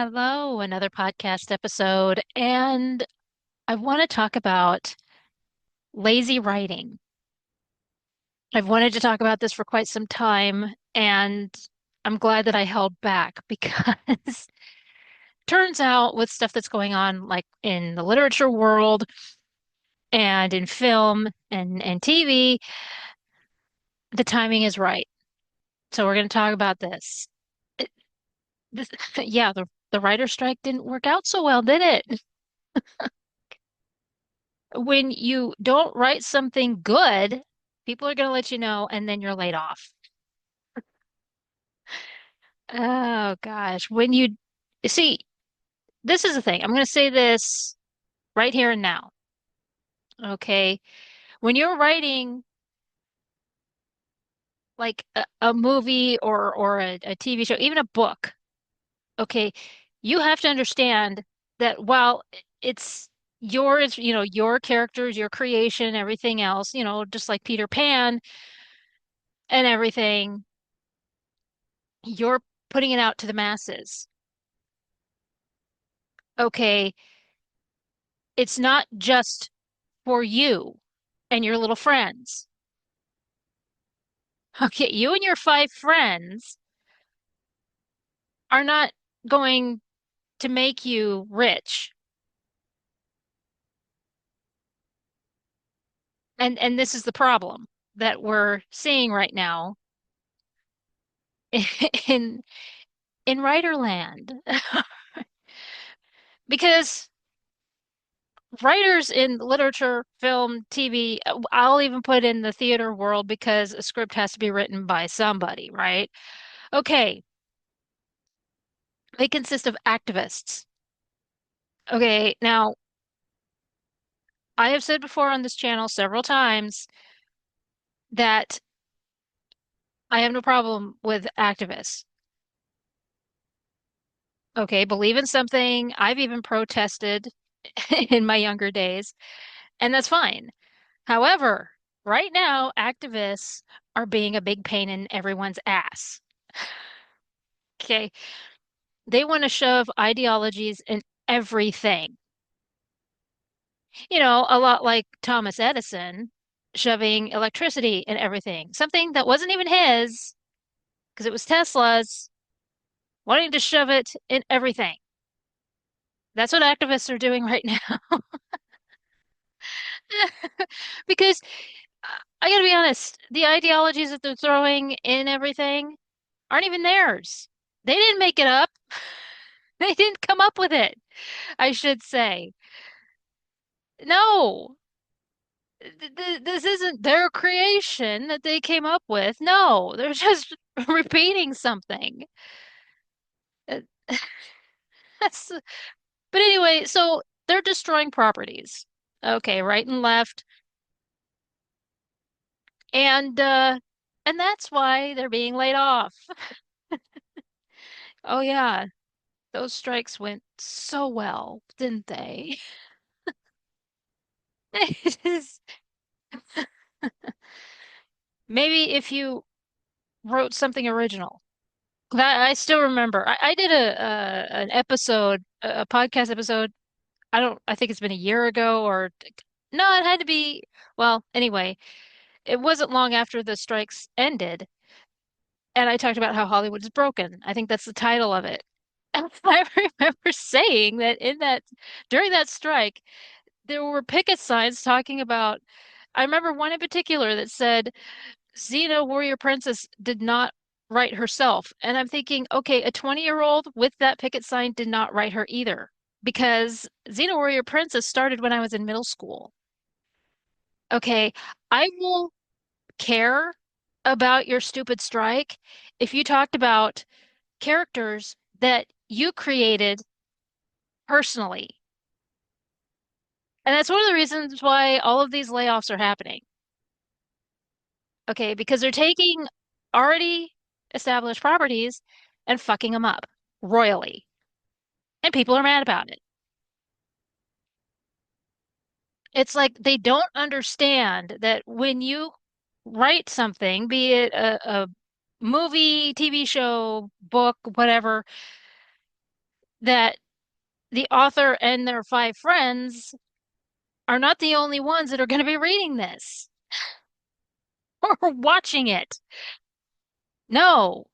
Hello, another podcast episode. And I want to talk about lazy writing. I've wanted to talk about this for quite some time, and I'm glad that I held back because turns out with stuff that's going on like in the literature world and in film and TV, the timing is right. So we're going to talk about this. It- this yeah, the writer's strike didn't work out so well, did it? When you don't write something good, people are going to let you know, and then you're laid off. Oh gosh. When you see, this is the thing. I'm going to say this right here and now. Okay. When you're writing like a movie or a TV show, even a book, okay, you have to understand that while it's yours, your characters, your creation, everything else, just like Peter Pan and everything, you're putting it out to the masses. Okay, it's not just for you and your little friends. Okay, you and your five friends are not going to make you rich. And this is the problem that we're seeing right now in in writerland. Because writers in literature, film, TV, I'll even put in the theater world because a script has to be written by somebody, right? Okay, they consist of activists. Okay, now I have said before on this channel several times that I have no problem with activists. Okay, believe in something. I've even protested in my younger days, and that's fine. However, right now, activists are being a big pain in everyone's ass. Okay, they want to shove ideologies in everything. A lot like Thomas Edison shoving electricity in everything, something that wasn't even his because it was Tesla's, wanting to shove it in everything. That's what activists are doing right now. Because I gotta be honest, the ideologies that they're throwing in everything aren't even theirs. They didn't make it up. They didn't come up with it, I should say. No, this isn't their creation that they came up with. No, they're just repeating something. Uh, That's, but anyway, so they're destroying properties. Okay, right and left. And that's why they're being laid off. Oh yeah, those strikes went so well, didn't they? It is maybe if you wrote something original. That I still remember. I did an episode, a podcast episode. I think it's been a year ago or no, it had to be, well, anyway, it wasn't long after the strikes ended, and I talked about how Hollywood is broken. I think that's the title of it. And I remember saying that during that strike, there were picket signs talking about, I remember one in particular that said, Xena Warrior Princess did not write herself. And I'm thinking, okay, a 20-year-old with that picket sign did not write her either. Because Xena Warrior Princess started when I was in middle school. Okay, I will care about your stupid strike if you talked about characters that you created personally. And that's one of the reasons why all of these layoffs are happening. Okay, because they're taking already established properties and fucking them up royally. And people are mad about it. It's like they don't understand that when you write something, be it a movie, TV show, book, whatever, that the author and their five friends are not the only ones that are going to be reading this or watching it. No.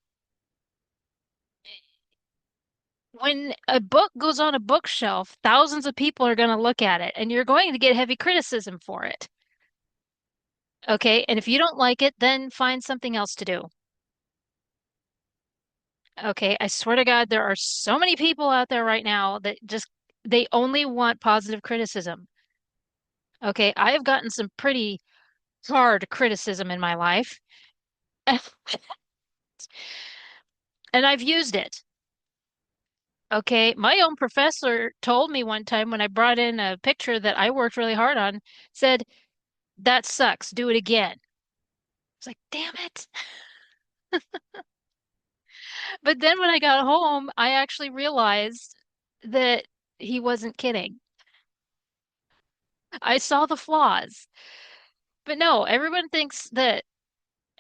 When a book goes on a bookshelf, thousands of people are going to look at it and you're going to get heavy criticism for it. Okay. And if you don't like it, then find something else to do. Okay. I swear to God, there are so many people out there right now that just, they only want positive criticism. Okay. I have gotten some pretty hard criticism in my life and I've used it. Okay. My own professor told me one time when I brought in a picture that I worked really hard on, said, that sucks. Do it again. It's like, damn it. But then when I got home, I actually realized that he wasn't kidding. I saw the flaws. But no, everyone thinks that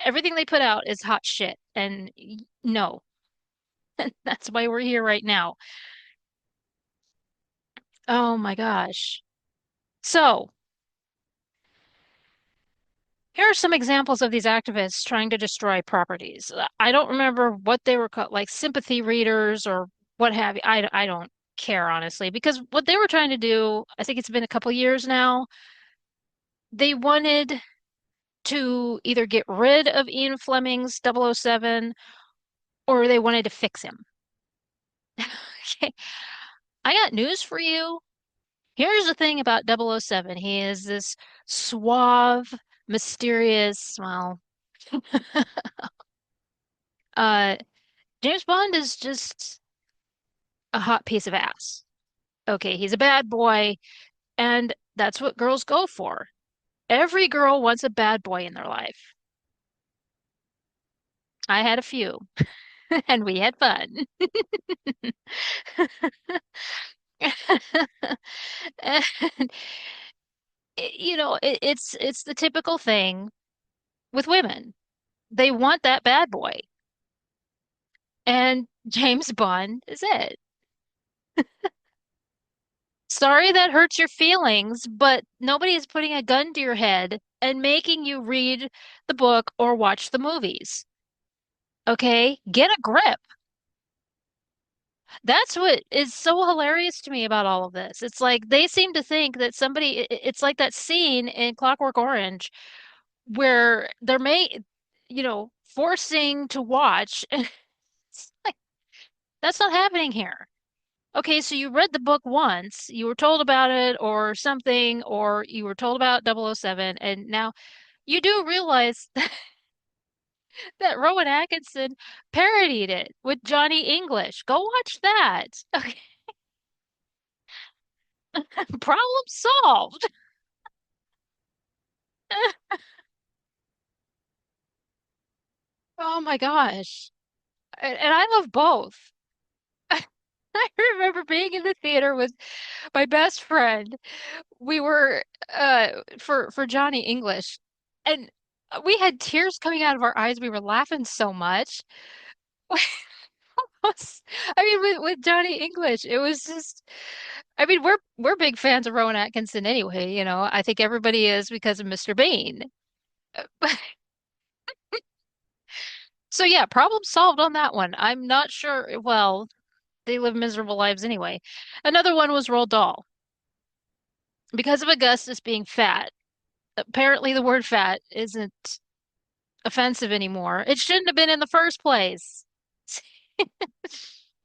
everything they put out is hot shit. And no, that's why we're here right now. Oh my gosh. So, here are some examples of these activists trying to destroy properties. I don't remember what they were called, like sympathy readers or what have you. I don't care, honestly, because what they were trying to do, I think it's been a couple years now, they wanted to either get rid of Ian Fleming's 007 or they wanted to fix him. Okay. I got news for you. Here's the thing about 007. He is this suave, mysterious, well, uh, James Bond is just a hot piece of ass. Okay, he's a bad boy, and that's what girls go for. Every girl wants a bad boy in their life. I had a few, and we had fun. And, it's the typical thing with women. They want that bad boy, and James Bond is it. Sorry that hurts your feelings, but nobody is putting a gun to your head and making you read the book or watch the movies. Okay? Get a grip. That's what is so hilarious to me about all of this. It's like they seem to think that it's like that scene in Clockwork Orange where forcing to watch. It's like, that's not happening here. Okay, so you read the book once, you were told about it or something, or you were told about 007, and now you do realize that Rowan Atkinson parodied it with Johnny English. Go watch that. Okay, problem solved. Oh my gosh. And I love both. I remember being in the theater with my best friend. We were for Johnny English, and we had tears coming out of our eyes. We were laughing so much. I mean, with Johnny English, it was just. I mean, we're big fans of Rowan Atkinson anyway. I think everybody is because of Mr. Bean. So yeah, problem solved on that one. I'm not sure. Well, they live miserable lives anyway. Another one was Roald Dahl because of Augustus being fat. Apparently, the word fat isn't offensive anymore. It shouldn't have been in the first place.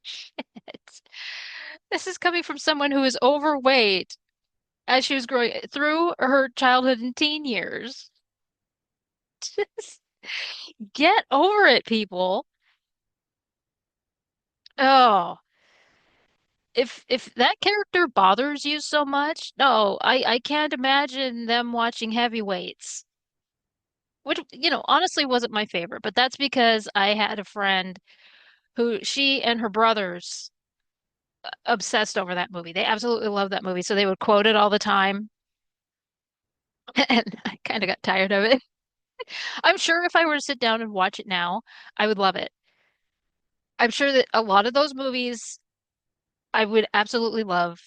Shit. This is coming from someone who is overweight as she was growing through her childhood and teen years. Just get over it, people. Oh, if that character bothers you so much, no, I can't imagine them watching Heavyweights, which, honestly wasn't my favorite, but that's because I had a friend who she and her brothers obsessed over that movie. They absolutely loved that movie, so they would quote it all the time, and I kind of got tired of it. I'm sure if I were to sit down and watch it now, I would love it. I'm sure that a lot of those movies I would absolutely love.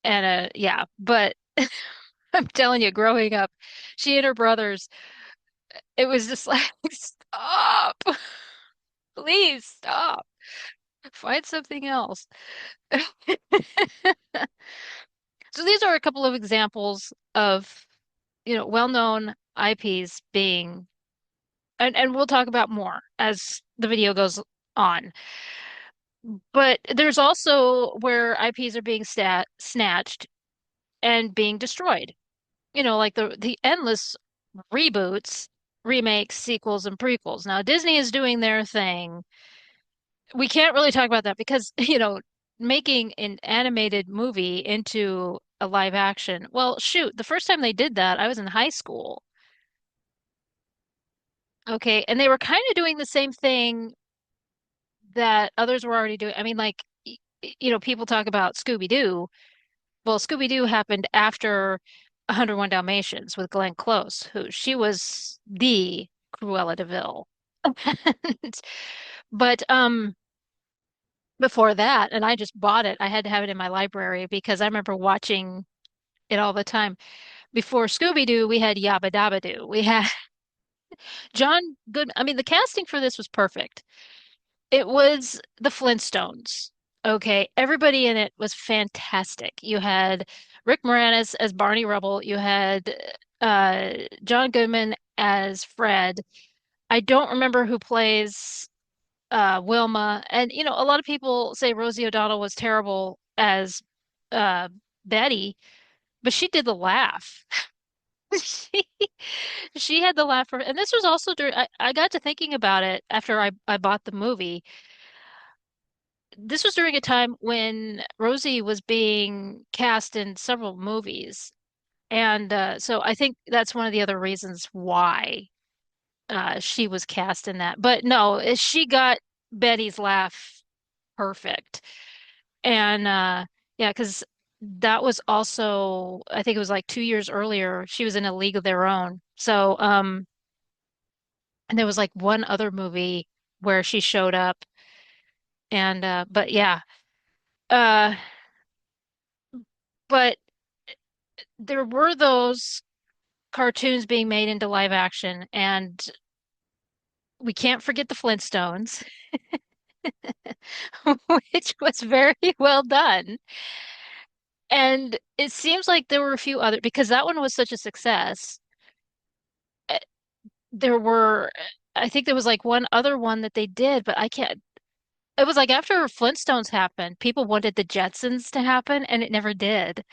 And yeah, but I'm telling you, growing up, she and her brothers, it was just like, stop, please stop, find something else. So these are a couple of examples of, well-known IPs being, and we'll talk about more as the video goes on. But there's also where IPs are being snatched and being destroyed. Like the endless reboots, remakes, sequels, and prequels. Now, Disney is doing their thing. We can't really talk about that because, making an animated movie into a live action. Well, shoot, the first time they did that, I was in high school. Okay, and they were kind of doing the same thing that others were already doing. I mean, like, people talk about Scooby-Doo. Well, Scooby-Doo happened after 101 Dalmatians with Glenn Close, who she was the Cruella de Vil. But before that, and I just bought it. I had to have it in my library because I remember watching it all the time. Before Scooby-Doo, we had Yabba Dabba Doo. We had John Good. I mean, the casting for this was perfect. It was the Flintstones. Okay, everybody in it was fantastic. You had Rick Moranis as Barney Rubble. You had John Goodman as Fred. I don't remember who plays Wilma. And a lot of people say Rosie O'Donnell was terrible as uh, Betty, but she did the laugh. She she had the laugh for, and this was also during. I got to thinking about it after I bought the movie. This was during a time when Rosie was being cast in several movies. And so I think that's one of the other reasons why she was cast in that. But no, she got Betty's laugh perfect. And yeah, because that was also, I think it was like 2 years earlier, she was in A League of Their Own. So, and there was like one other movie where she showed up. And, but yeah, uh, but there were those cartoons being made into live action, and we can't forget the Flintstones, which was very well done. And it seems like there were a few other because that one was such a success. eh, There were, I think there was like one other one that they did, but I can't. It was like after Flintstones happened, people wanted the Jetsons to happen, and it never did,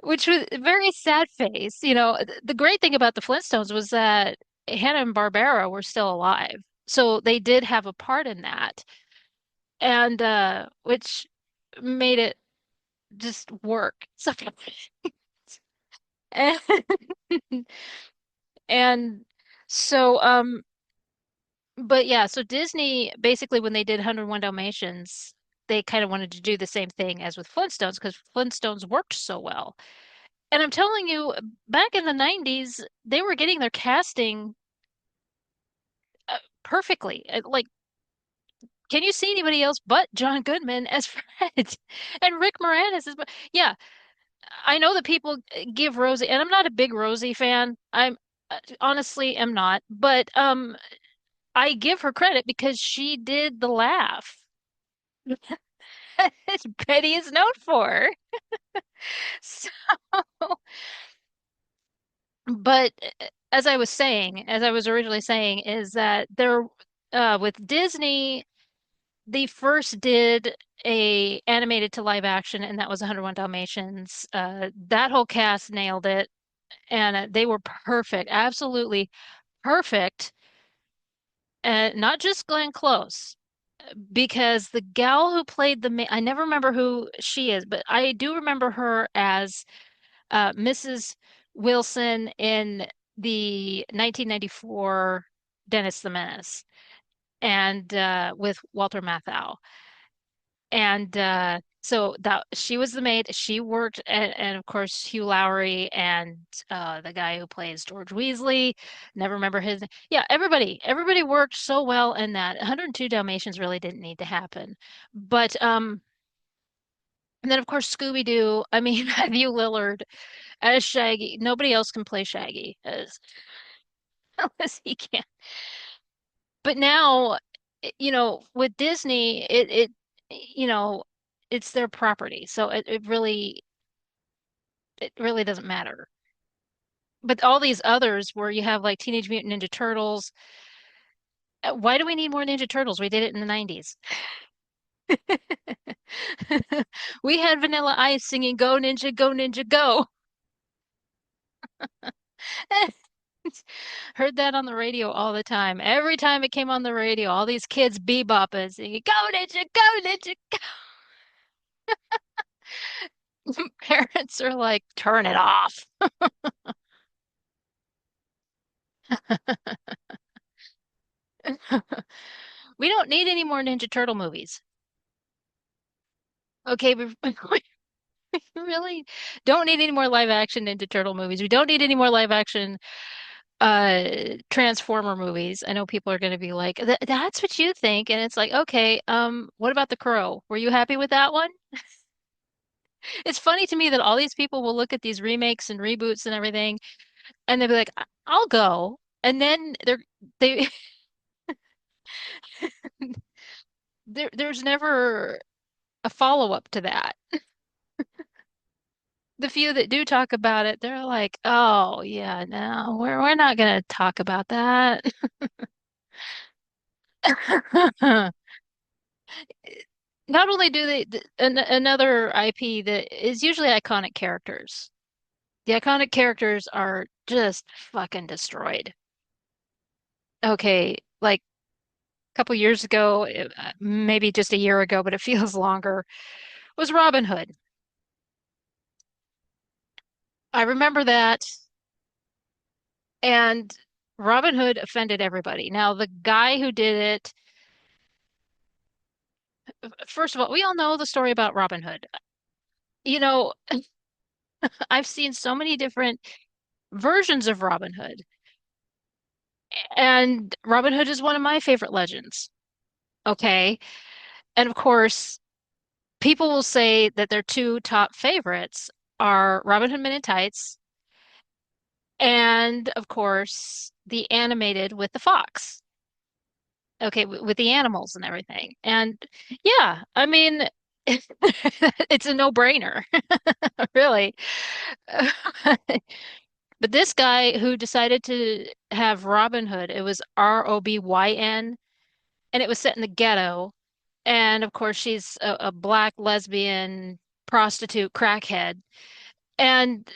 which was a very sad face. The great thing about the Flintstones was that Hanna-Barbera were still alive. So they did have a part in that. And which made it just work. So and, and so but yeah, so Disney basically when they did 101 Dalmatians, they kind of wanted to do the same thing as with Flintstones because Flintstones worked so well. And I'm telling you, back in the 90s, they were getting their casting perfectly. Like, can you see anybody else but John Goodman as Fred and Rick Moranis as, yeah, I know that people give Rosie, and I'm not a big Rosie fan. I'm honestly am not, but I give her credit because she did the laugh. Betty is known for. So, but as I was originally saying, is that there with Disney, they first did a animated to live action, and that was 101 Dalmatians. That whole cast nailed it, and they were perfect, absolutely perfect. And not just Glenn Close, because the gal who played I never remember who she is, but I do remember her as Mrs. Wilson in the 1994 Dennis the Menace, and with Walter Matthau. And so that she was the maid. She worked, and of course Hugh Laurie and the guy who plays George Weasley. Never remember his name. Yeah, everybody worked so well in that. 102 Dalmatians really didn't need to happen, but And then of course Scooby-Doo. I mean, Matthew Lillard as Shaggy. Nobody else can play Shaggy as he can. But now, with Disney, you know, it's their property, so it really doesn't matter. But all these others where you have like Teenage Mutant Ninja Turtles, why do we need more Ninja Turtles? We did it in the 90s. We had Vanilla Ice singing Go Ninja, Go Ninja, Go. Heard that on the radio all the time. Every time it came on the radio, all these kids bebopping, singing Go Ninja, Go Ninja, Go. Parents are like, turn it off. We don't need any more Ninja Turtle movies. Okay, we really don't need any more live action Ninja Turtle movies. We don't need any more live action Transformer movies. I know people are going to be like, That's what you think." And it's like, "Okay, what about The Crow? Were you happy with that one?" It's funny to me that all these people will look at these remakes and reboots and everything and they'll be like, "I'll go." And then they there's never a follow-up to that. The few that do talk about it, they're like, "Oh, yeah, no, we're not going to talk about that." Not only do they another IP that is usually iconic characters. The iconic characters are just fucking destroyed. Okay, like a couple years ago, maybe just a year ago, but it feels longer, was Robin Hood. I remember that, and Robin Hood offended everybody. Now, the guy who did it, first of all, we all know the story about Robin Hood. You know, I've seen so many different versions of Robin Hood. And Robin Hood is one of my favorite legends. Okay. And of course, people will say that their two top favorites are Robin Hood Men in Tights and, of course, the animated with the fox. Okay, with the animals and everything. And yeah, I mean, it's a no-brainer, really. But this guy who decided to have Robin Hood, it was Robyn, and it was set in the ghetto. And of course, she's a black lesbian prostitute crackhead. And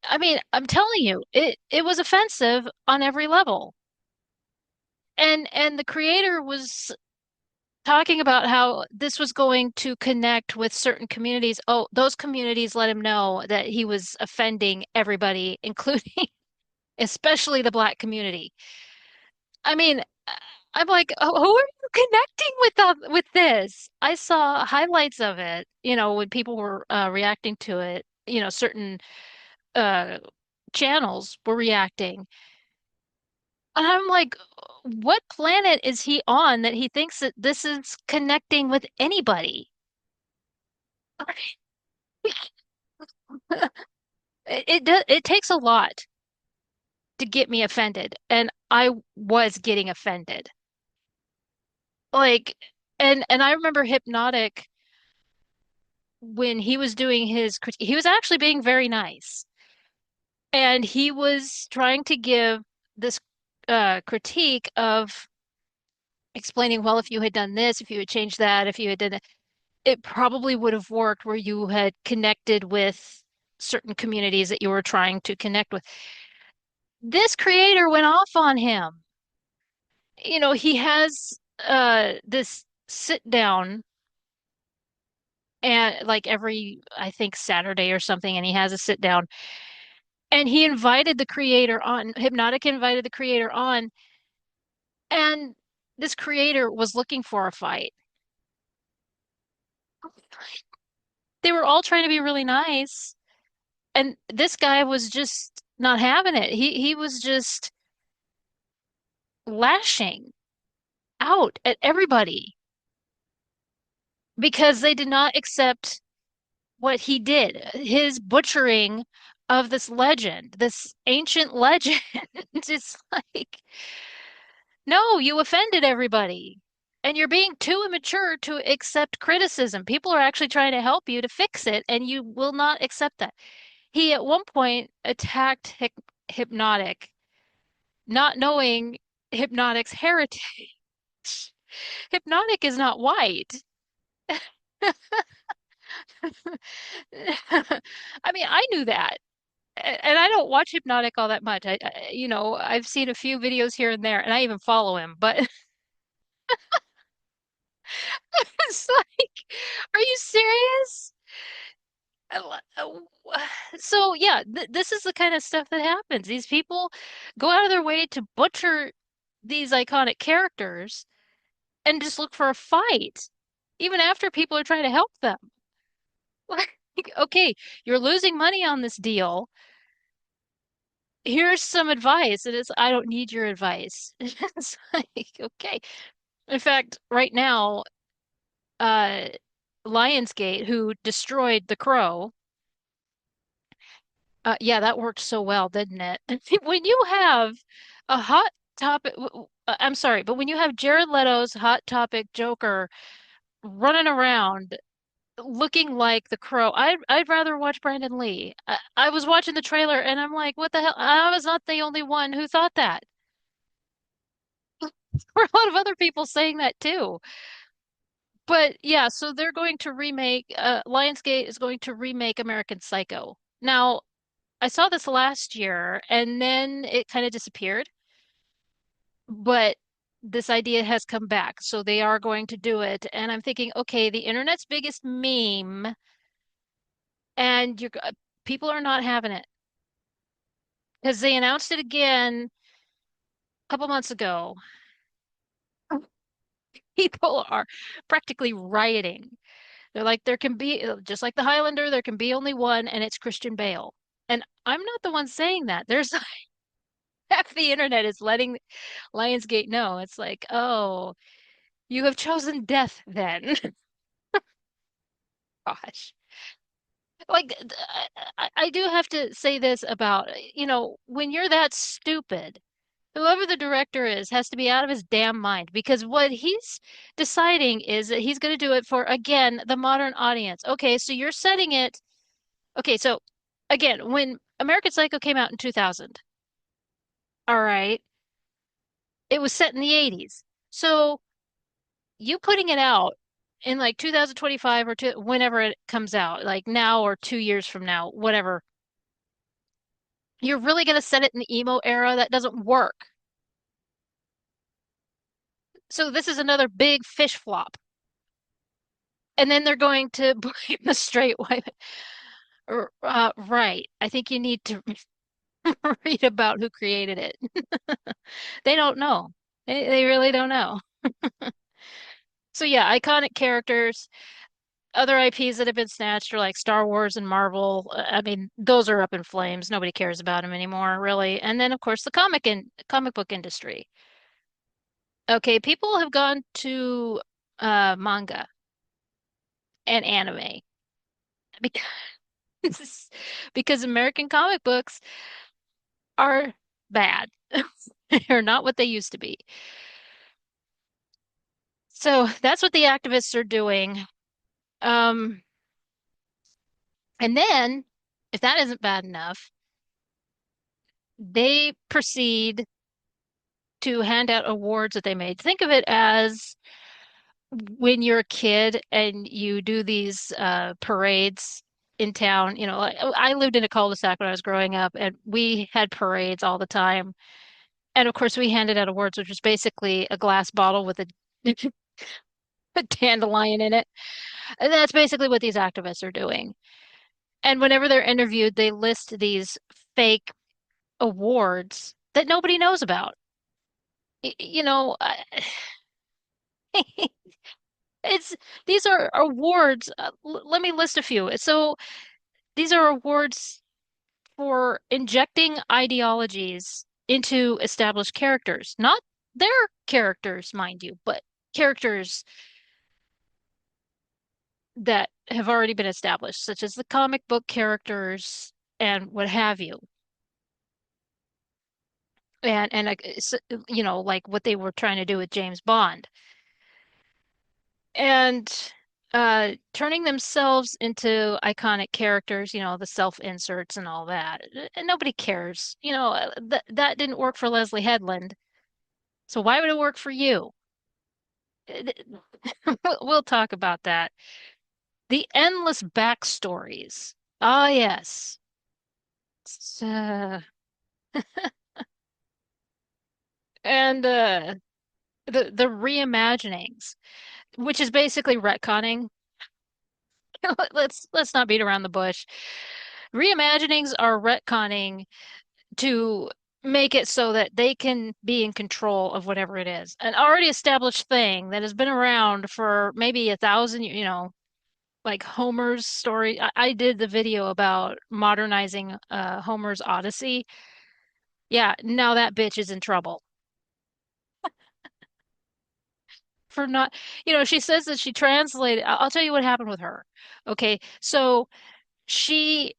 I mean, I'm telling you, it was offensive on every level. And the creator was talking about how this was going to connect with certain communities. Oh, those communities let him know that he was offending everybody, including especially the black community. I mean, I'm like, oh, who are you connecting with this? I saw highlights of it, when people were reacting to it, certain uh channels were reacting. And I'm like, what planet is he on that he thinks that this is connecting with anybody? It takes a lot to get me offended, and I was getting offended. Like, and I remember Hypnotic when he was doing his critique, he was actually being very nice. And he was trying to give this critique of explaining, well, if you had done this, if you had changed that, if you had done that, it probably would have worked where you had connected with certain communities that you were trying to connect with. This creator went off on him. He has this sit down and like every, I think, Saturday or something, and he has a sit down. And he invited the creator on, Hypnotic invited the creator on, and this creator was looking for a fight. They were all trying to be really nice, and this guy was just not having it. He was just lashing out at everybody because they did not accept. what he did, his butchering of this legend, this ancient legend. It's like, no, you offended everybody. And you're being too immature to accept criticism. People are actually trying to help you to fix it, and you will not accept that. He at one point attacked Hypnotic, not knowing Hypnotic's heritage. Hypnotic is not white. I mean, I knew that. And I don't watch Hypnotic all that much. I've seen a few videos here and there, and I even follow him. But it's like, are you serious? So yeah, th this is the kind of stuff that happens. These people go out of their way to butcher these iconic characters and just look for a fight, even after people are trying to help them. Like, okay, you're losing money on this deal. Here's some advice. And it's, I don't need your advice. It's like, okay. In fact, right now, uh, Lionsgate, who destroyed The Crow, yeah, that worked so well, didn't it? When you have a hot topic, I'm sorry, but when you have Jared Leto's hot topic Joker running around looking like the Crow, I'd rather watch Brandon Lee. I was watching the trailer and I'm like, what the hell? I was not the only one who thought that. There were a lot of other people saying that too. But yeah, so they're going to remake, Lionsgate is going to remake American Psycho. Now, I saw this last year and then it kind of disappeared, but this idea has come back. So they are going to do it. And I'm thinking, okay, the internet's biggest meme, and people are not having it because they announced it again a couple months ago. People are practically rioting. They're like, there can be, just like the Highlander, there can be only one, and it's Christian Bale. And I'm not the one saying that. There's half the internet is letting Lionsgate know. It's like, oh, you have chosen death then. Gosh. Like, I do have to say this about, when you're that stupid, whoever the director is has to be out of his damn mind because what he's deciding is that he's going to do it for, again, the modern audience. Okay, so you're setting it. Okay, so again, when American Psycho came out in 2000, all right, it was set in the 80s. So you putting it out in like 2025 or whenever it comes out, like now or 2 years from now, whatever, you're really going to set it in the emo era? That doesn't work. So this is another big fish flop. And then they're going to blame the straight white. Right. I think you need to read about who created it. They don't know. They really don't know. So yeah, iconic characters. Other IPs that have been snatched are like Star Wars and Marvel. I mean, those are up in flames. Nobody cares about them anymore, really. And then, of course, the comic book industry. Okay, people have gone to manga and anime because because American comic books are bad. They're not what they used to be. So that's what the activists are doing. Um, and then, if that isn't bad enough, they proceed to hand out awards that they made. Think of it as when you're a kid and you do these parades in town. Like, I lived in a cul-de-sac when I was growing up, and we had parades all the time. And of course, we handed out awards, which was basically a glass bottle with a dandelion in it. And that's basically what these activists are doing. And whenever they're interviewed, they list these fake awards that nobody knows about. You know, it's these are awards. Let me list a few. So these are awards for injecting ideologies into established characters, not their characters, mind you, but characters that have already been established, such as the comic book characters and what have you. Like what they were trying to do with James Bond. And turning themselves into iconic characters, the self inserts and all that. And nobody cares. That didn't work for Leslie Headland. So why would it work for you? We'll talk about that. The endless backstories. Ah, yes. Uh, and the reimaginings, which is basically retconning. Let's not beat around the bush. Reimaginings are retconning to make it so that they can be in control of whatever it is. An already established thing that has been around for maybe 1,000, like Homer's story. I did the video about modernizing Homer's Odyssey. Yeah, now that bitch is in trouble for not, she says that she translated. I'll tell you what happened with her. Okay, so she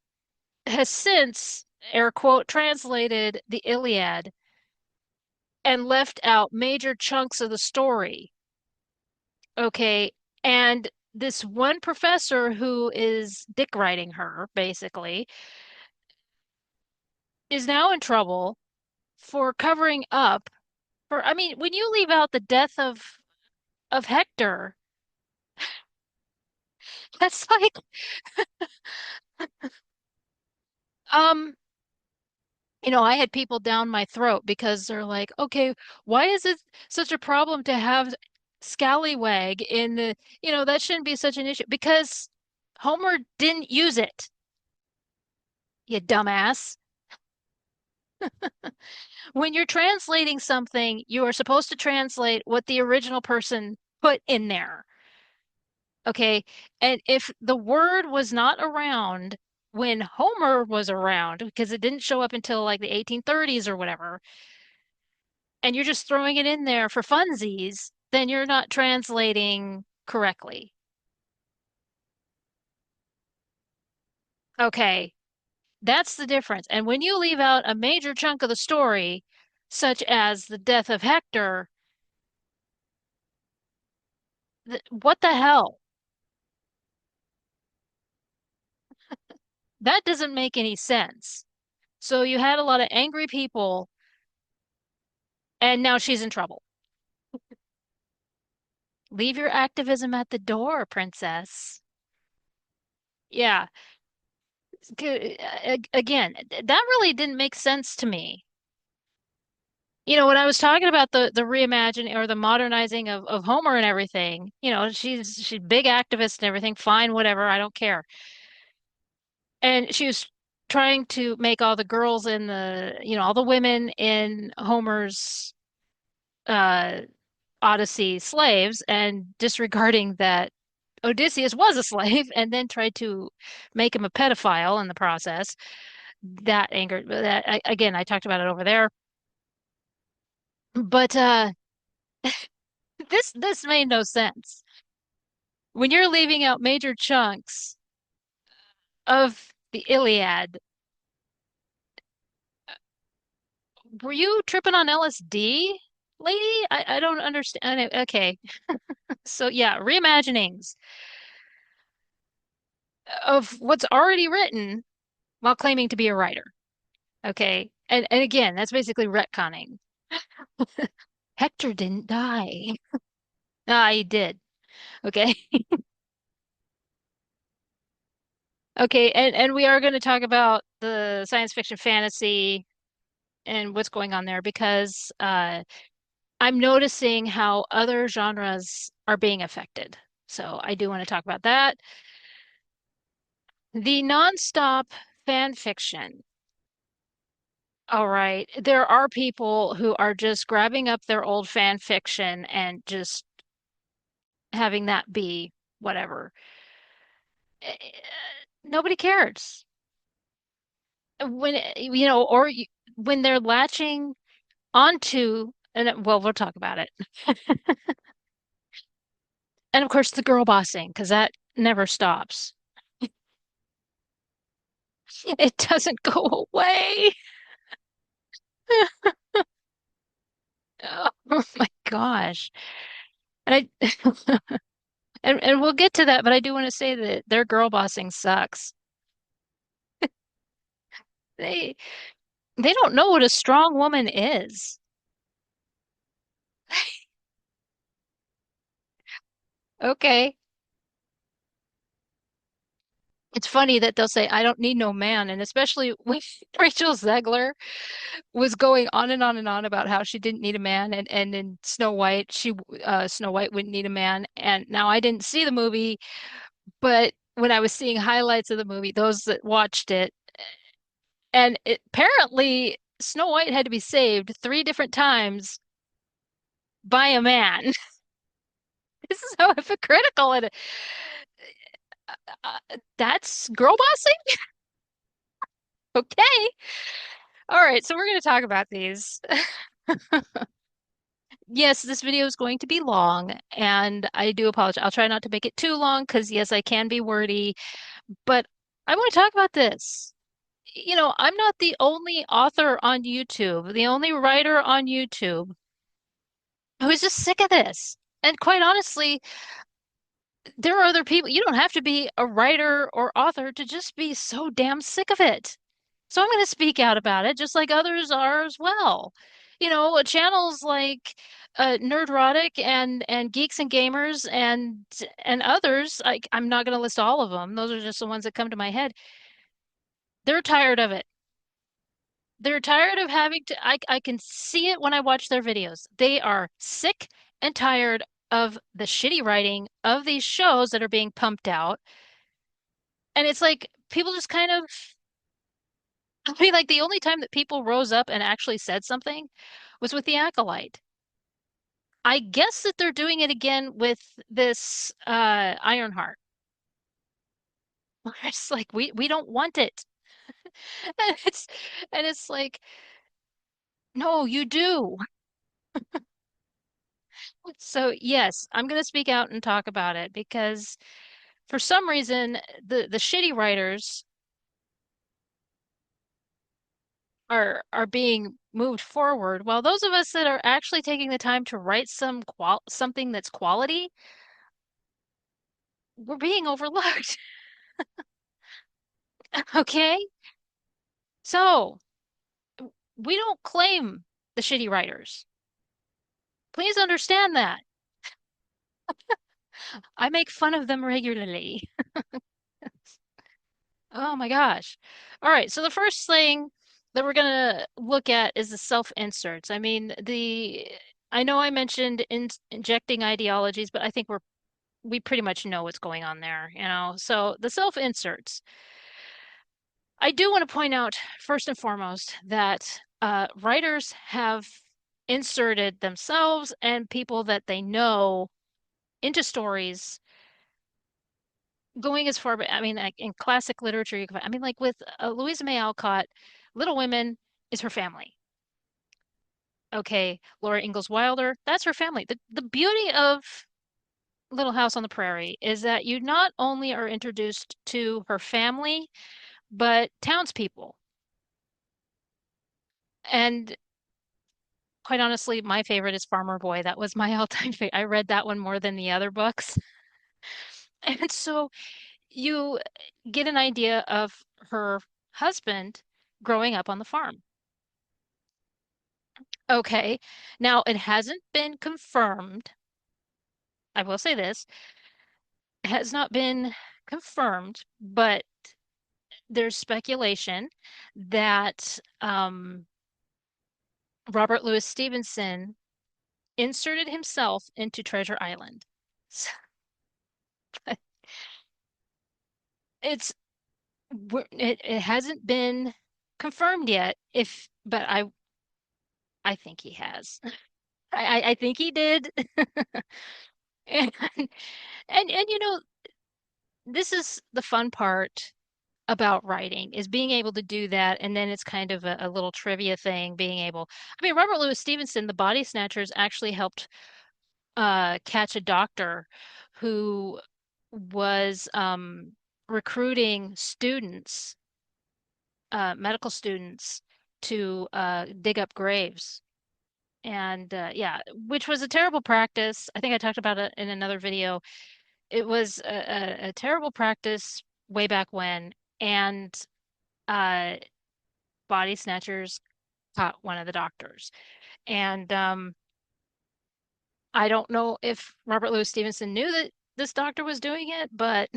has since, air quote, translated the Iliad and left out major chunks of the story. Okay. And this one professor who is dick writing her, basically, is now in trouble for covering up for, I mean, when you leave out the death of Hector, that's like, um, I had people down my throat because they're like, okay, why is it such a problem to have Scallywag in that shouldn't be such an issue because Homer didn't use it, you dumbass. When you're translating something, you are supposed to translate what the original person put in there. Okay. And if the word was not around when Homer was around, because it didn't show up until like the 1830s or whatever, and you're just throwing it in there for funsies, then you're not translating correctly. Okay. That's the difference. And when you leave out a major chunk of the story, such as the death of Hector, what the hell? That doesn't make any sense. So you had a lot of angry people, and now she's in trouble. Leave your activism at the door, princess. Yeah. Again, that really didn't make sense to me. When I was talking about the reimagining or the modernizing of Homer and everything, she's big activist and everything, fine, whatever, I don't care. And she was trying to make all the girls in all the women in Homer's uh Odyssey slaves and disregarding that Odysseus was a slave and then tried to make him a pedophile in the process. That angered that again, I talked about it over there. But this made no sense. When you're leaving out major chunks of the Iliad, were you tripping on LSD, lady? I don't understand. Okay. So yeah, reimaginings of what's already written while claiming to be a writer. Okay. And again, that's basically retconning. Hector didn't die. Ah, he did. Okay. Okay, and we are going to talk about the science fiction fantasy and what's going on there because I'm noticing how other genres are being affected. So I do want to talk about that. The nonstop fan fiction. All right. There are people who are just grabbing up their old fan fiction and just having that be whatever. Nobody cares. When they're latching onto, and well, we'll talk about it. And of course, the girl bossing, because that never stops. It doesn't go away. Oh my gosh. And I and we'll get to that, but I do want to say that their girl bossing sucks. They they don't know what a strong woman is. Okay. It's funny that they'll say, I don't need no man. And especially when Rachel Zegler was going on and on and on about how she didn't need a man. And in Snow White, Snow White wouldn't need a man. And now I didn't see the movie, but when I was seeing highlights of the movie, those that watched it, apparently Snow White had to be saved three different times by a man. This is how hypocritical it is. That's girl bossing? Okay. All right, so we're going to talk about these. Yes, this video is going to be long, and I do apologize. I'll try not to make it too long because, yes, I can be wordy, but I want to talk about this. I'm not the only author on YouTube, the only writer on YouTube who is just sick of this. And quite honestly, there are other people. You don't have to be a writer or author to just be so damn sick of it. So I'm going to speak out about it, just like others are as well. Channels like Nerdrotic and Geeks and Gamers and others. I'm not going to list all of them. Those are just the ones that come to my head. They're tired of it. They're tired of having to. I can see it when I watch their videos. They are sick and tired of the shitty writing of these shows that are being pumped out. And it's like people just kind of, I mean, like the only time that people rose up and actually said something was with the Acolyte. I guess that they're doing it again with this Ironheart. It's like we don't want it. And it's like, no, you do. So yes, I'm gonna speak out and talk about it because for some reason the shitty writers are being moved forward, while those of us that are actually taking the time to write something that's quality, we're being overlooked. Okay? So, we don't claim the shitty writers. Please understand that. I make fun of them regularly. Oh my gosh. All right, so the first thing that we're gonna look at is the self-inserts. I know I mentioned injecting ideologies, but I think we pretty much know what's going on there. So the self-inserts. I do want to point out first and foremost that writers have inserted themselves and people that they know into stories going as far back. I mean, like in classic literature, I mean, like with Louisa May Alcott, Little Women is her family. Okay, Laura Ingalls Wilder, that's her family. The beauty of Little House on the Prairie is that you not only are introduced to her family, but townspeople. And quite honestly, my favorite is Farmer Boy. That was my all-time favorite. I read that one more than the other books. And so you get an idea of her husband growing up on the farm. Okay. Now, it hasn't been confirmed. I will say this, it has not been confirmed, but there's speculation that Robert Louis Stevenson inserted himself into Treasure Island. So, it's it hasn't been confirmed yet. But I think he has. I think he did. And and this is the fun part about writing is being able to do that, and then it's kind of a little trivia thing, being able. I mean, Robert Louis Stevenson, the Body Snatchers, actually helped catch a doctor who was recruiting students, medical students, to dig up graves. And yeah, which was a terrible practice. I think I talked about it in another video. It was a terrible practice way back when, and uh, body snatchers caught one of the doctors. And I don't know if Robert Louis Stevenson knew that this doctor was doing it, but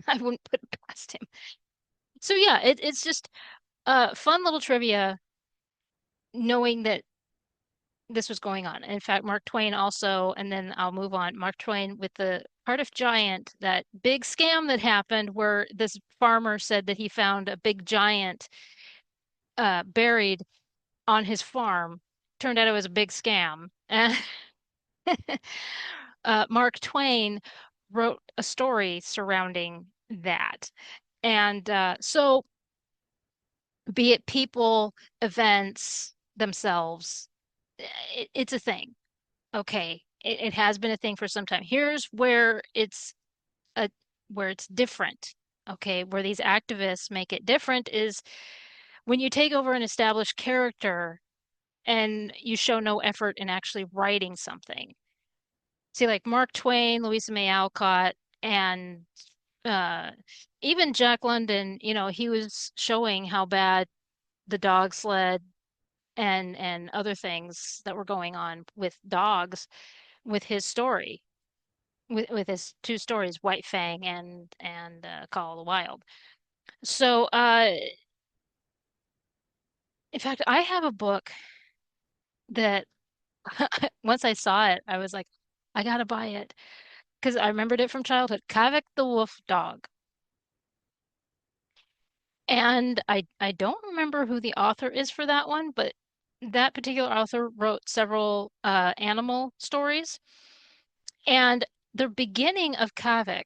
I wouldn't put it past him. So yeah, it's just fun little trivia knowing that this was going on. In fact, Mark Twain also, and then I'll move on. Mark Twain with the Cardiff Giant, that big scam that happened where this farmer said that he found a big giant buried on his farm. Turned out it was a big scam. And Mark Twain wrote a story surrounding that. And so, be it people, events themselves, it's a thing. Okay, it has been a thing for some time. Here's a where it's different. Okay, where these activists make it different is when you take over an established character and you show no effort in actually writing something. See, like Mark Twain, Louisa May Alcott, and uh, even Jack London, he was showing how bad the dog sled and other things that were going on with dogs with his story, with his two stories, White Fang and Call of the Wild. So, in fact, I have a book that once I saw it, I was like, I gotta buy it because I remembered it from childhood. Kavik the Wolf Dog. And I don't remember who the author is for that one, but that particular author wrote several animal stories. And the beginning of Kavik,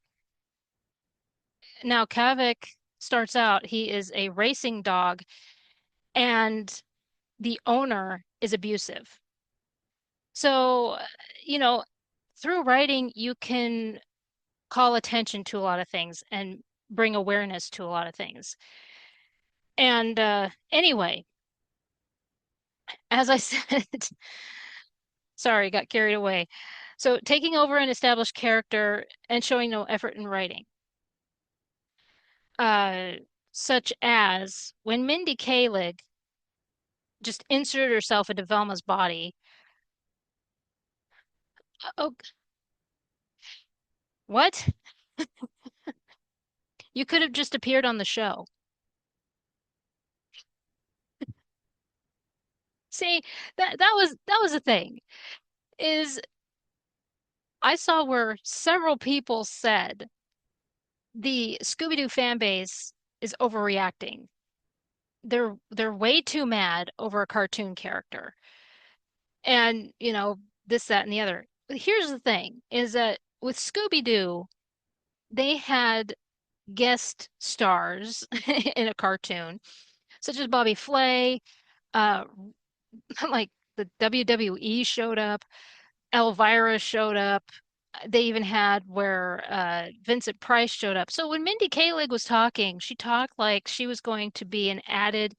now Kavik starts out, he is a racing dog, and the owner is abusive. So, you know, through writing, you can call attention to a lot of things and bring awareness to a lot of things. And anyway, as I said, sorry, got carried away. So, taking over an established character and showing no effort in writing, uh, such as when Mindy Kaling just inserted herself into Velma's body. Oh, what? You could have just appeared on the show. See, that was a thing. Is I saw where several people said the Scooby-Doo fan base is overreacting. They're way too mad over a cartoon character. And, this, that, and the other. Here's the thing, is that with Scooby-Doo, they had guest stars in a cartoon, such as Bobby Flay, uh, like the WWE showed up, Elvira showed up. They even had where Vincent Price showed up. So when Mindy Kaling was talking, she talked like she was going to be an added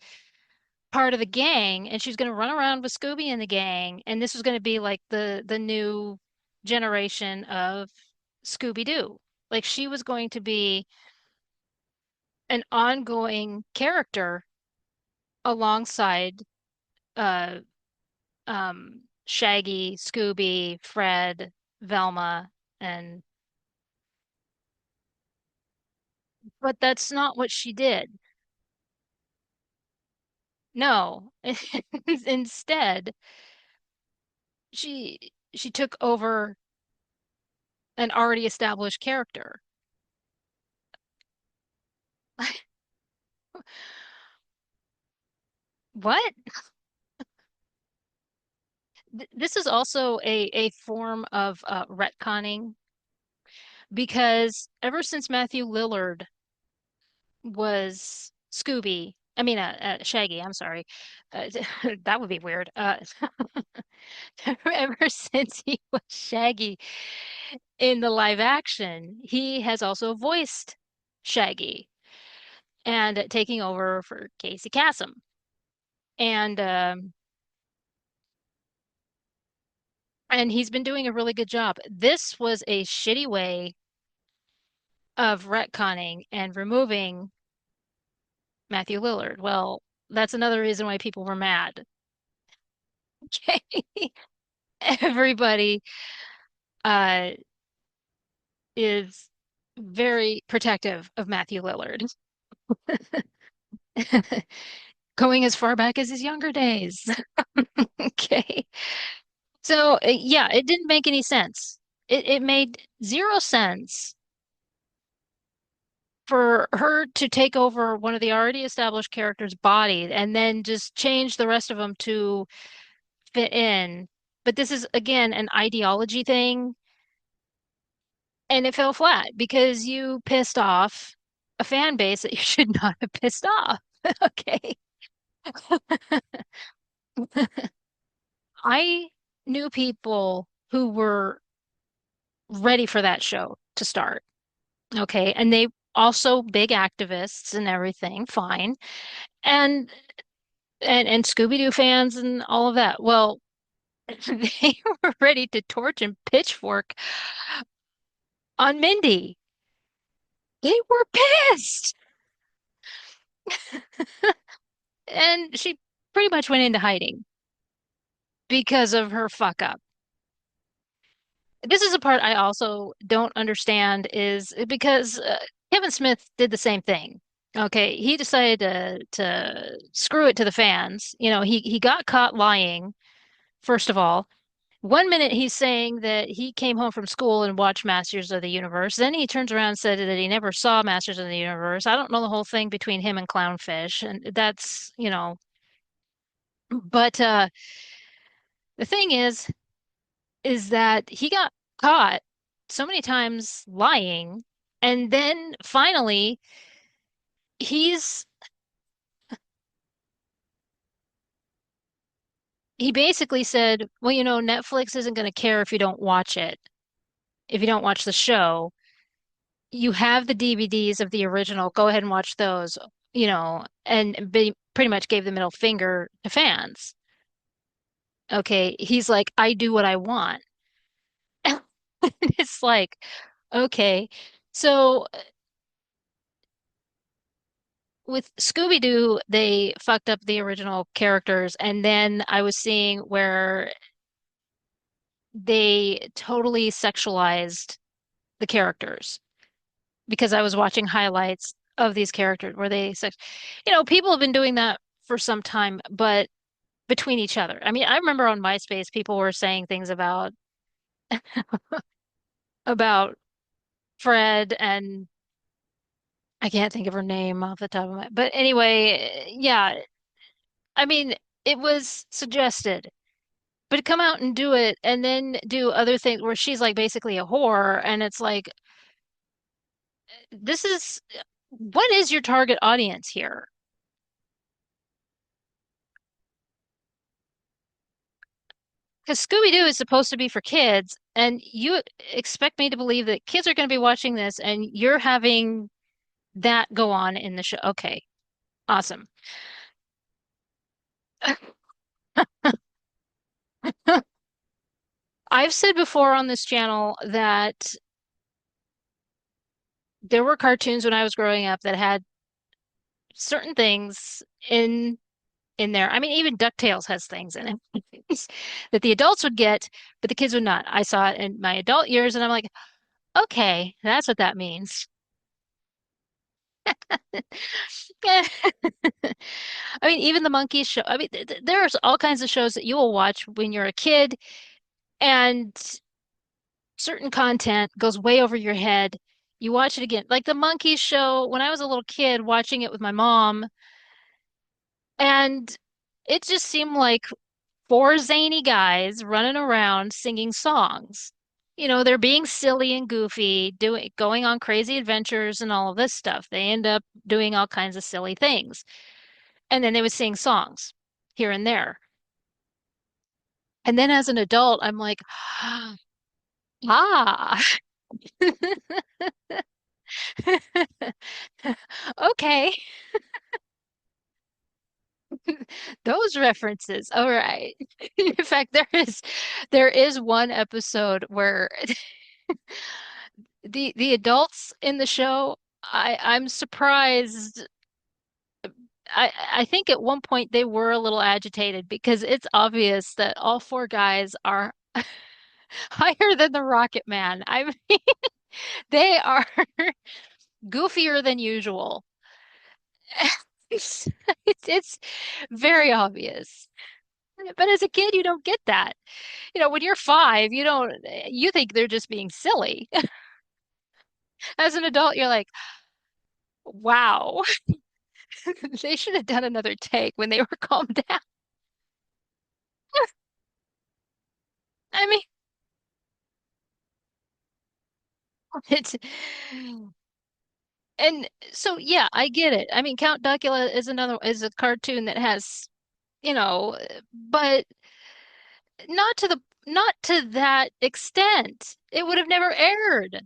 part of the gang, and she's going to run around with Scooby and the gang, and this was going to be like the new generation of Scooby-Doo. Like she was going to be an ongoing character alongside uh Shaggy, Scooby, Fred, Velma, and but that's not what she did. No. Instead, she took over an already established character. What? This is also a form of retconning because ever since Matthew Lillard was Scooby, I mean, Shaggy, I'm sorry. Uh, that would be weird. Ever since he was Shaggy in the live action, he has also voiced Shaggy and taking over for Casey Kasem. And and he's been doing a really good job. This was a shitty way of retconning and removing Matthew Lillard. Well, that's another reason why people were mad. Okay. Everybody uh is very protective of Matthew Lillard. Going as far back as his younger days. Okay. So, yeah, it didn't make any sense. It made zero sense for her to take over one of the already established characters' body and then just change the rest of them to fit in. But this is, again, an ideology thing, and it fell flat because you pissed off a fan base that you should not have pissed off. Okay. I knew people who were ready for that show to start. Okay. And they also big activists and everything, fine. And and Scooby-Doo fans and all of that. Well, they were ready to torch and pitchfork on Mindy. They were pissed. And she pretty much went into hiding because of her fuck up. This is a part I also don't understand is because Kevin Smith did the same thing. Okay, he decided to screw it to the fans. You know, he got caught lying, first of all. One minute he's saying that he came home from school and watched Masters of the Universe. Then he turns around and said that he never saw Masters of the Universe. I don't know the whole thing between him and Clownfish, and that's, but the thing is that he got caught so many times lying, and then finally he's he basically said, well, Netflix isn't going to care if you don't watch it, if you don't watch the show. You have the DVDs of the original, go ahead and watch those, and pretty much gave the middle finger to fans. Okay, he's like, I do what I want. It's like, okay. So with Scooby-Doo, they fucked up the original characters, and then I was seeing where they totally sexualized the characters because I was watching highlights of these characters where people have been doing that for some time, but between each other. I mean, I remember on MySpace, people were saying things about Fred, and I can't think of her name off the top of my, but anyway, yeah, I mean, it was suggested. But to come out and do it and then do other things where she's like basically a whore, and it's like, this is what is your target audience here? Because Scooby-Doo is supposed to be for kids, and you expect me to believe that kids are going to be watching this, and you're having that go on in the show. Okay, awesome. I've said before on this channel that there were cartoons when I was growing up that had certain things in there. I mean, even DuckTales has things in it that the adults would get, but the kids would not. I saw it in my adult years, and I'm like, okay, that's what that means. I mean, even the Monkeys show. I mean, there's all kinds of shows that you will watch when you're a kid, and certain content goes way over your head. You watch it again, like the Monkeys show. When I was a little kid, watching it with my mom, and it just seemed like four zany guys running around singing songs. They're being silly and goofy, going on crazy adventures and all of this stuff. They end up doing all kinds of silly things. And then they would sing songs here and there. And then as an adult, I'm like, ah, okay, those references. All right. In fact, there is one episode where the adults in the show, I'm surprised. I think at one point they were a little agitated because it's obvious that all four guys are higher than the Rocket Man. I mean, they are goofier than usual. It's very obvious. But as a kid, you don't get that. When you're 5, you think they're just being silly. As an adult, you're like, wow, they should have done another take when they were calmed down. I mean, it's, and so yeah, I get it. I mean, Count Duckula is a cartoon that has, but not to that extent. It would have never aired.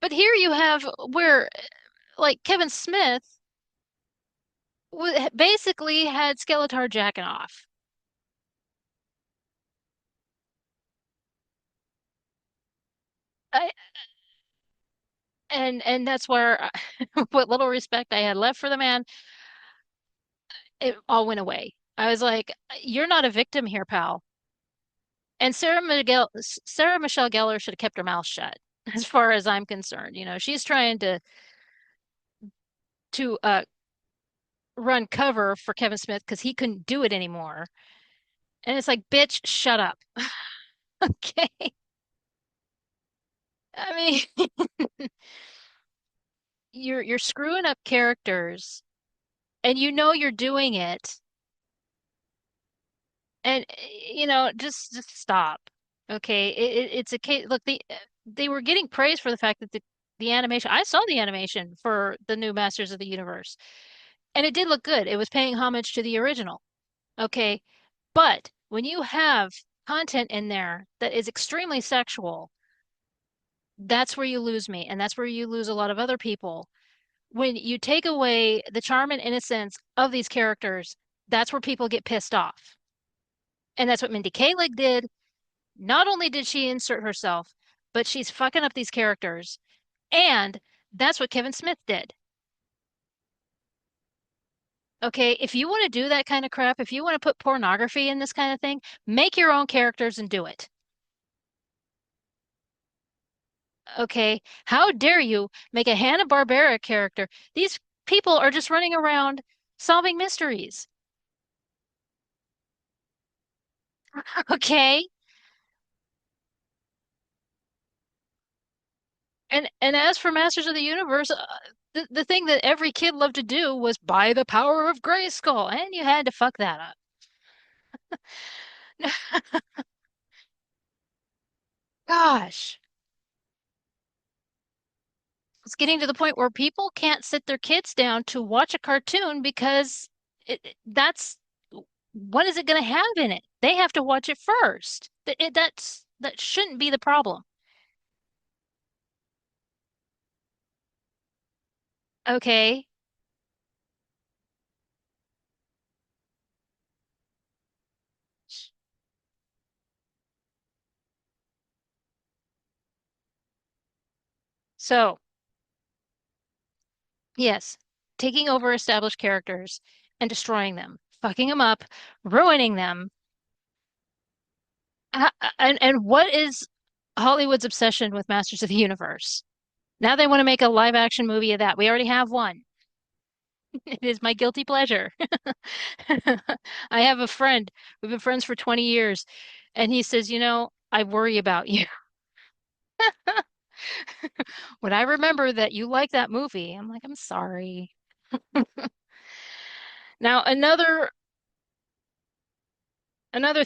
But here you have where like Kevin Smith basically had Skeletor jacking off. I, and that's where what little respect I had left for the man, it all went away. I was like, "You're not a victim here, pal." And Sarah Michelle Gellar should have kept her mouth shut, as far as I'm concerned. She's trying to run cover for Kevin Smith because he couldn't do it anymore. And it's like, bitch, shut up. Okay. I mean, you're screwing up characters and you're doing it and just stop. Okay. It's a case. Look, they were getting praise for the fact that the animation, I saw the animation for the new Masters of the Universe and it did look good. It was paying homage to the original. Okay. But when you have content in there that is extremely sexual, that's where you lose me. And that's where you lose a lot of other people. When you take away the charm and innocence of these characters, that's where people get pissed off. And that's what Mindy Kaling did. Not only did she insert herself, but she's fucking up these characters. And that's what Kevin Smith did. Okay, if you want to do that kind of crap, if you want to put pornography in this kind of thing, make your own characters and do it. Okay, how dare you make a Hanna-Barbera character? These people are just running around solving mysteries. Okay, and as for Masters of the Universe, the thing that every kid loved to do was buy the power of Grayskull, and you had to fuck that up. Gosh, it's getting to the point where people can't sit their kids down to watch a cartoon because that's what is it going to have in it? They have to watch it first. That shouldn't be the problem. Okay, so yes, taking over established characters and destroying them, fucking them up, ruining them. And what is Hollywood's obsession with Masters of the Universe? Now they want to make a live action movie of that. We already have one. It is my guilty pleasure. I have a friend. We've been friends for 20 years, and he says, I worry about you. When I remember that you like that movie, I'm like, I'm sorry. Now, another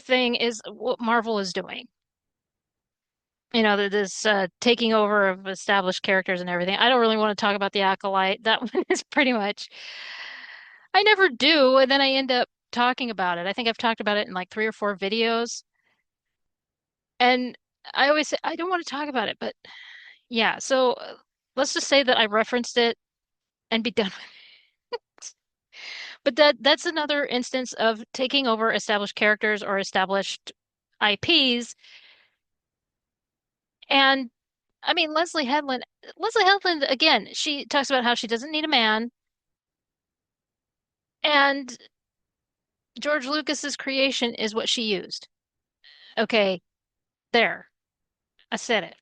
thing is what Marvel is doing. This taking over of established characters and everything. I don't really want to talk about the Acolyte. That one is pretty much. I never do, and then I end up talking about it. I think I've talked about it in like 3 or 4 videos, and I always say I don't want to talk about it, but yeah. So let's just say that I referenced it and be done with it. But that's another instance of taking over established characters or established IPs. And I mean, Leslie Headland, again, she talks about how she doesn't need a man. And George Lucas's creation is what she used. Okay, there. I said it.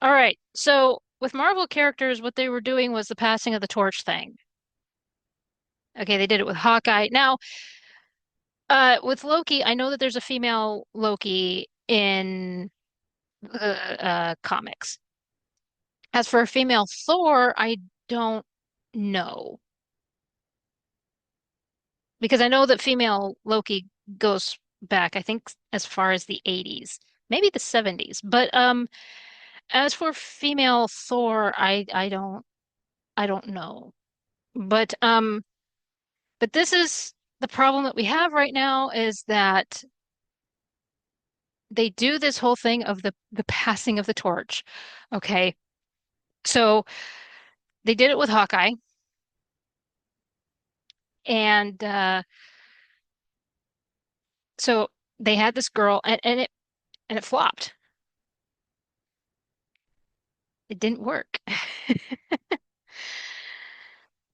All right. So with Marvel characters, what they were doing was the passing of the torch thing. Okay, they did it with Hawkeye. Now, with Loki, I know that there's a female Loki in the comics. As for a female Thor, I don't know because I know that female Loki goes back, I think, as far as the 80s, maybe the 70s. But as for female Thor, I don't know. But but this is the problem that we have right now is that they do this whole thing of the passing of the torch. Okay. So they did it with Hawkeye and so they had this girl and it flopped. It didn't work.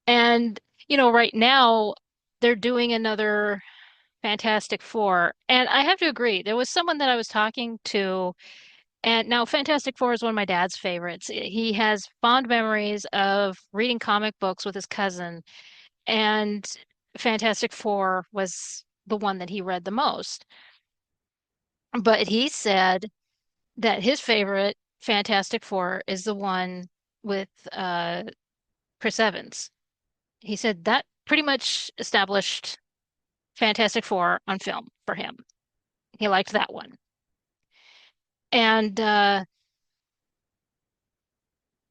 And right now they're doing another Fantastic Four. And I have to agree, there was someone that I was talking to. And now Fantastic Four is one of my dad's favorites. He has fond memories of reading comic books with his cousin, and Fantastic Four was the one that he read the most. But he said that his favorite Fantastic Four is the one with Chris Evans. He said that pretty much established Fantastic Four on film for him. He liked that one. And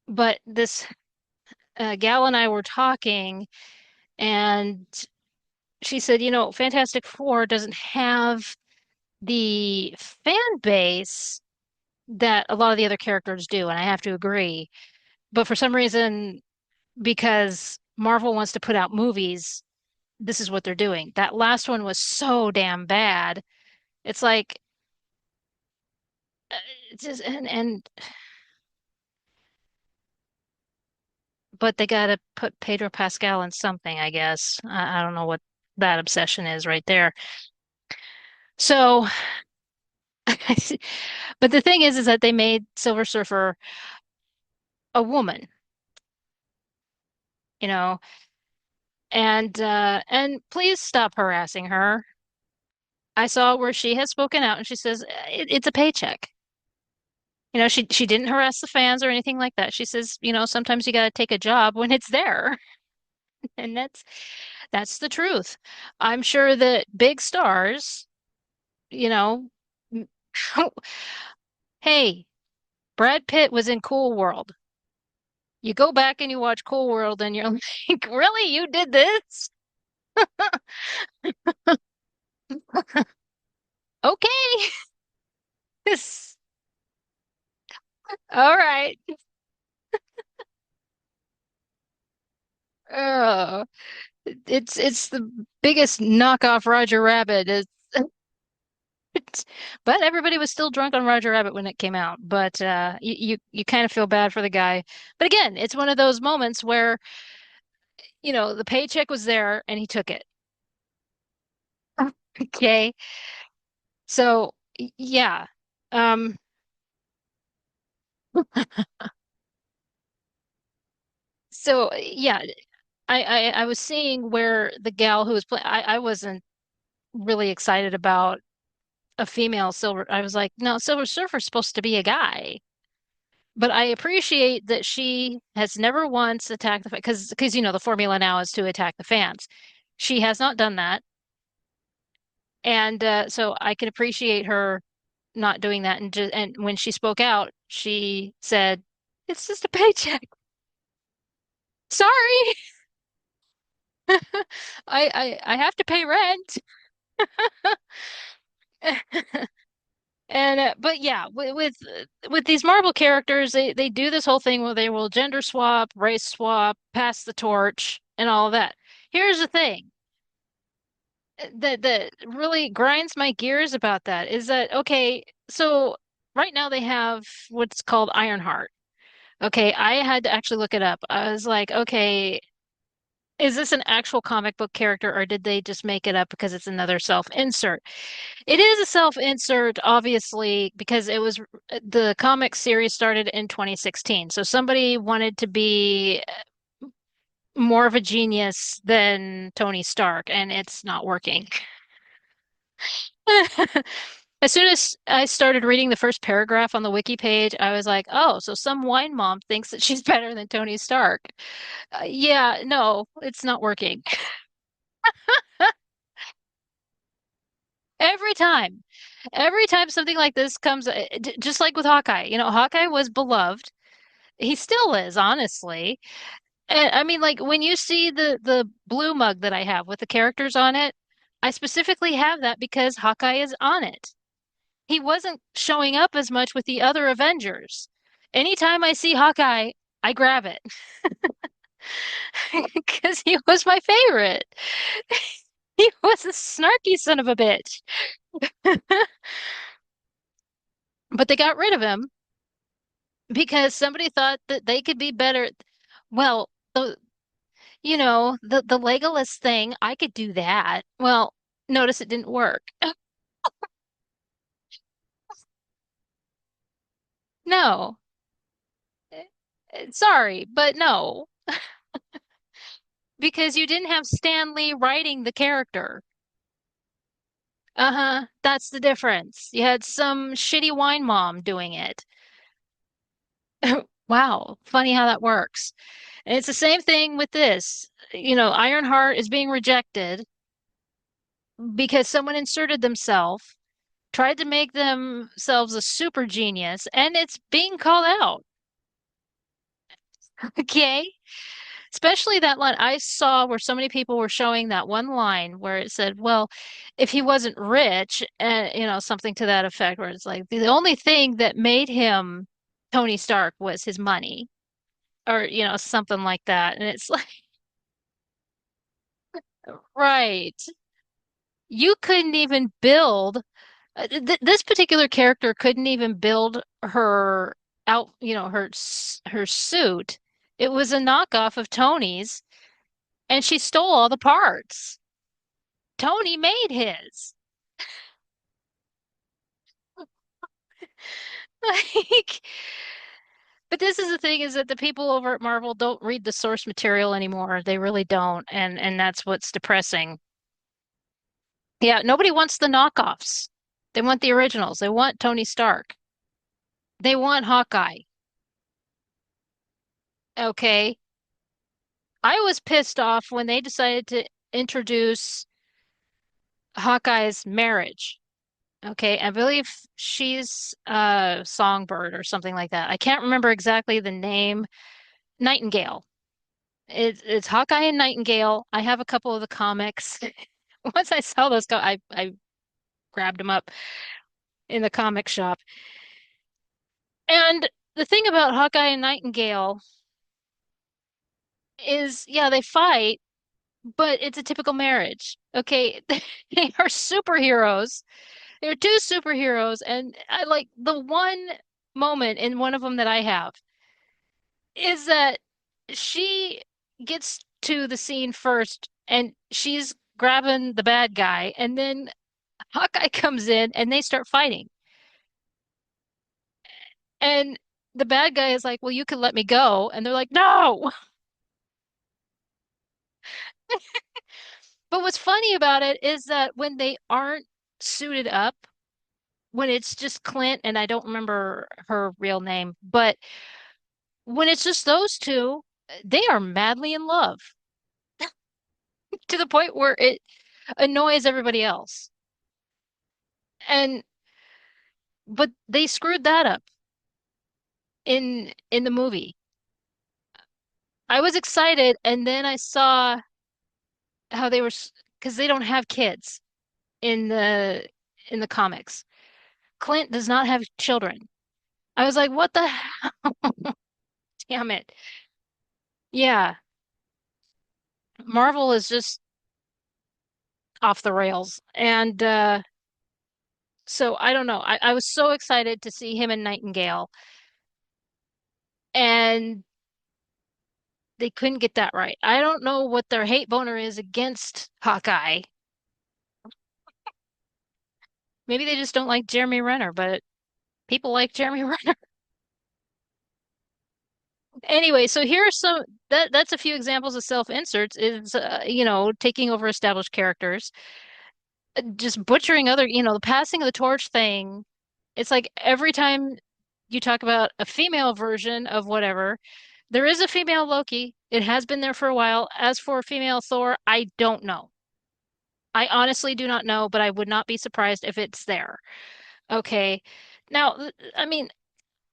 but this gal and I were talking, and she said, Fantastic Four doesn't have the fan base that a lot of the other characters do, and I have to agree. But for some reason, because Marvel wants to put out movies, this is what they're doing. That last one was so damn bad. It's like it's just and but they got to put Pedro Pascal in something, I guess. I don't know what that obsession is right there. So, but the thing is that they made Silver Surfer a woman, you know, and please stop harassing her. I saw where she has spoken out and she says it's a paycheck. She didn't harass the fans or anything like that. She says, sometimes you got to take a job when it's there. And that's the truth. I'm sure that big stars, you know, m- hey, Brad Pitt was in Cool World. You go back and you watch Cool World and you're like, really? You did this? Okay. This, all right. Oh, it's the biggest knockoff Roger Rabbit. But everybody was still drunk on Roger Rabbit when it came out. But you kind of feel bad for the guy. But again, it's one of those moments where, the paycheck was there and he took it. Okay. So yeah. Um, so yeah, I was seeing where the gal who was playing, I wasn't really excited about a female Silver. I was like, no, Silver Surfer's supposed to be a guy. But I appreciate that she has never once attacked the because the formula now is to attack the fans. She has not done that, and so I can appreciate her not doing that. And when she spoke out, she said, "It's just a paycheck. Sorry." I have to pay rent. And but yeah, with these Marvel characters, they do this whole thing where they will gender swap, race swap, pass the torch, and all of that. Here's the thing that really grinds my gears about that is that okay, so right now they have what's called Ironheart. Okay, I had to actually look it up. I was like, okay, is this an actual comic book character or did they just make it up because it's another self-insert? It is a self-insert, obviously, because it was the comic series started in 2016. So somebody wanted to be more of a genius than Tony Stark, and it's not working. As soon as I started reading the first paragraph on the wiki page, I was like, oh, so some wine mom thinks that she's better than Tony Stark. Yeah, no, it's not working. Every time, every time something like this comes, just like with Hawkeye, Hawkeye was beloved. He still is, honestly. And I mean, like when you see the blue mug that I have with the characters on it, I specifically have that because Hawkeye is on it. He wasn't showing up as much with the other Avengers. Anytime I see Hawkeye, I grab it because he was my favorite. He was a snarky son of a bitch. But they got rid of him because somebody thought that they could be better. Well, the Legolas thing, I could do that. Well, notice it didn't work. No. Sorry, but no, because you didn't have Stan Lee writing the character. Uh-huh, that's the difference. You had some shitty wine mom doing it. Wow, funny how that works. And it's the same thing with this. Ironheart is being rejected because someone inserted themselves, tried to make themselves a super genius, and it's being called out. Okay? Especially that line I saw where so many people were showing that one line where it said, well, if he wasn't rich, something to that effect, where it's like the only thing that made him Tony Stark was his money, or, something like that. And it's like, right. You couldn't even build, this particular character couldn't even build her out, her suit. It was a knockoff of Tony's, and she stole all the parts. Tony made his. Like, but this is the thing is that the people over at Marvel don't read the source material anymore. They really don't, and that's what's depressing. Yeah, nobody wants the knockoffs. They want the originals. They want Tony Stark. They want Hawkeye. Okay. I was pissed off when they decided to introduce Hawkeye's marriage. Okay, I believe she's Songbird or something like that. I can't remember exactly the name. Nightingale. It's Hawkeye and Nightingale. I have a couple of the comics. Once I saw those, I grabbed them up in the comic shop. And the thing about Hawkeye and Nightingale is, yeah, they fight, but it's a typical marriage. Okay, they are superheroes. They're two superheroes, and I like the one moment in one of them that I have is that she gets to the scene first and she's grabbing the bad guy, and then Hawkeye comes in and they start fighting. And the bad guy is like, well, you can let me go. And they're like, no. But what's funny about it is that when they aren't suited up, when it's just Clint, and I don't remember her real name, but when it's just those two, they are madly in love to the point where it annoys everybody else. And but they screwed that up in the movie. I was excited, and then I saw. how they were because they don't have kids in the comics. Clint does not have children. I was like, what the hell? Damn it. Yeah, Marvel is just off the rails. And so I don't know. I was so excited to see him and Nightingale, and they couldn't get that right. I don't know what their hate boner is against Hawkeye. Maybe they just don't like Jeremy Renner, but people like Jeremy Renner. Anyway, so here are some that's a few examples of self-inserts is taking over established characters, just butchering other, the passing of the torch thing. It's like every time you talk about a female version of whatever, there is a female Loki. It has been there for a while. As for female Thor, I don't know. I honestly do not know, but I would not be surprised if it's there. Okay. Now, I mean,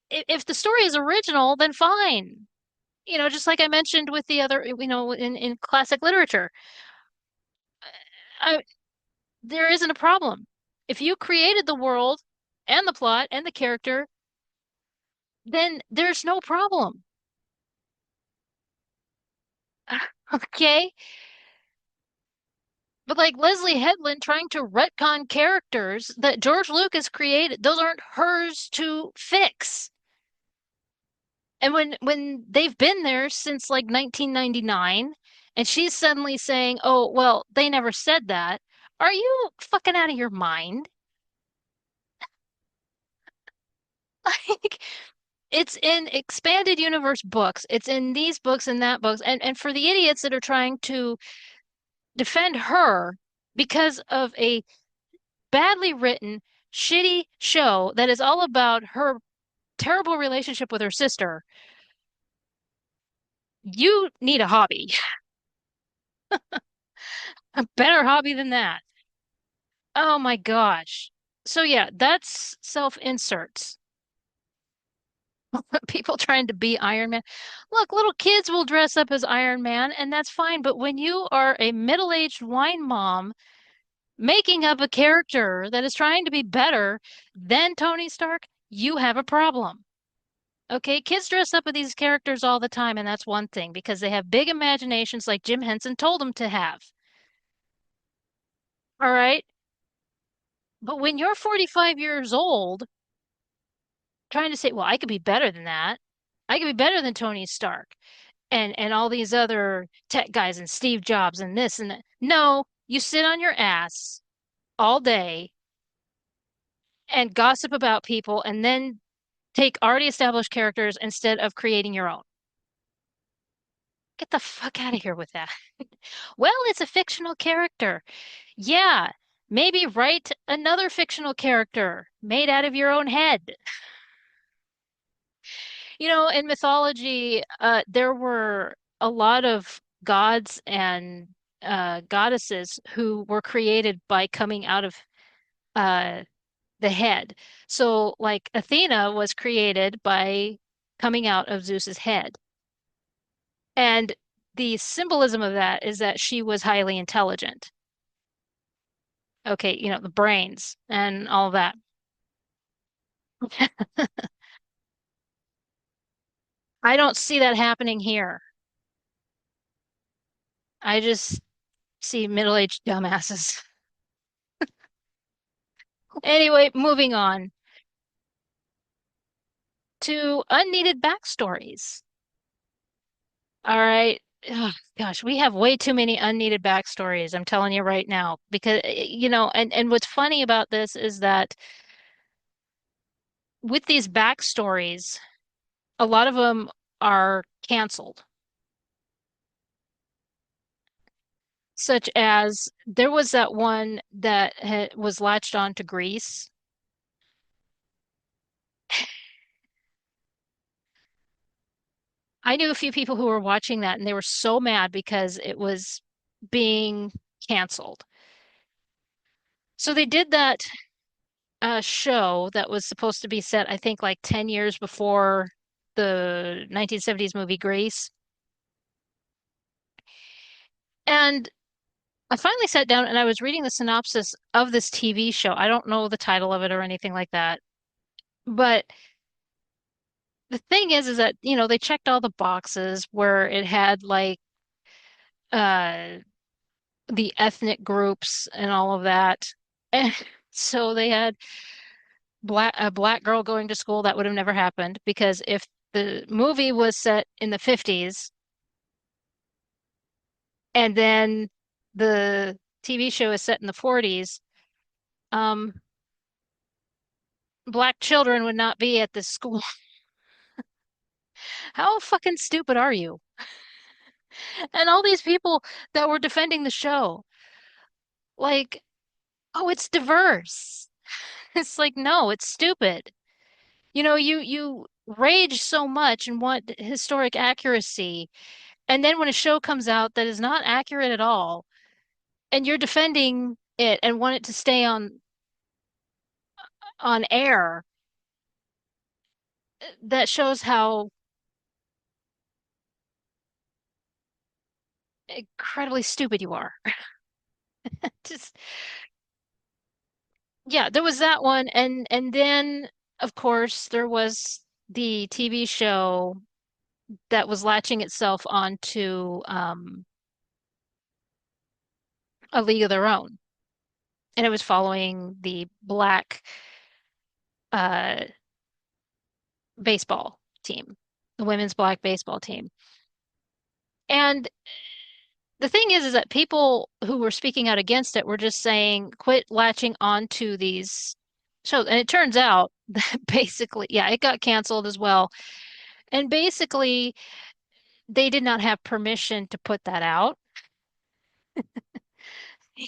if the story is original, then fine. Just like I mentioned with the other, in classic literature, I, there isn't a problem. If you created the world and the plot and the character, then there's no problem. Okay? But like Leslie Headland trying to retcon characters that George Lucas created, those aren't hers to fix. And when they've been there since like 1999, and she's suddenly saying, "Oh, well, they never said that." Are you fucking out of your mind? Like it's in expanded universe books. It's in these books and that books. And for the idiots that are trying to defend her because of a badly written, shitty show that is all about her terrible relationship with her sister, you need a hobby. A better hobby than that. Oh my gosh. So yeah, that's self-inserts. People trying to be Iron Man. Look, little kids will dress up as Iron Man, and that's fine. But when you are a middle-aged wine mom making up a character that is trying to be better than Tony Stark, you have a problem. Okay, kids dress up with these characters all the time, and that's one thing because they have big imaginations like Jim Henson told them to have. All right. But when you're 45 years old, trying to say, well, I could be better than that. I could be better than Tony Stark and all these other tech guys and Steve Jobs and this and that. No, you sit on your ass all day and gossip about people and then take already established characters instead of creating your own. Get the fuck out of here with that. Well, it's a fictional character. Yeah, maybe write another fictional character made out of your own head. In mythology, there were a lot of gods and goddesses who were created by coming out of uh, the head. So, like Athena was created by coming out of Zeus's head. And the symbolism of that is that she was highly intelligent. Okay, the brains and all of that. I don't see that happening here. I just see middle-aged dumbasses. Anyway, moving on to unneeded backstories. All right. Ugh, gosh, we have way too many unneeded backstories. I'm telling you right now, because and what's funny about this is that with these backstories, a lot of them are canceled. Such as there was that one that was latched on to Greece. I knew a few people who were watching that and they were so mad because it was being canceled. So they did that show that was supposed to be set, I think, like 10 years before the 1970s movie Grease. And I finally sat down and I was reading the synopsis of this TV show. I don't know the title of it or anything like that. But the thing is that, they checked all the boxes where it had like uh the ethnic groups and all of that. And so they had a black girl going to school. That would have never happened because if the movie was set in the 50s and then the TV show is set in the 40s, um, black children would not be at this school. How fucking stupid are you? And all these people that were defending the show, like, oh, it's diverse. It's like, no, it's stupid. You rage so much and want historic accuracy, and then when a show comes out that is not accurate at all, and you're defending it and want it to stay on air, that shows how incredibly stupid you are. Just yeah, there was that one, and then of course there was the TV show that was latching itself onto A League of Their Own, and it was following the black uh baseball team, the women's black baseball team. And the thing is that people who were speaking out against it were just saying, quit latching onto these shows. And it turns out that basically, yeah, it got canceled as well. And basically, they did not have permission to put that out.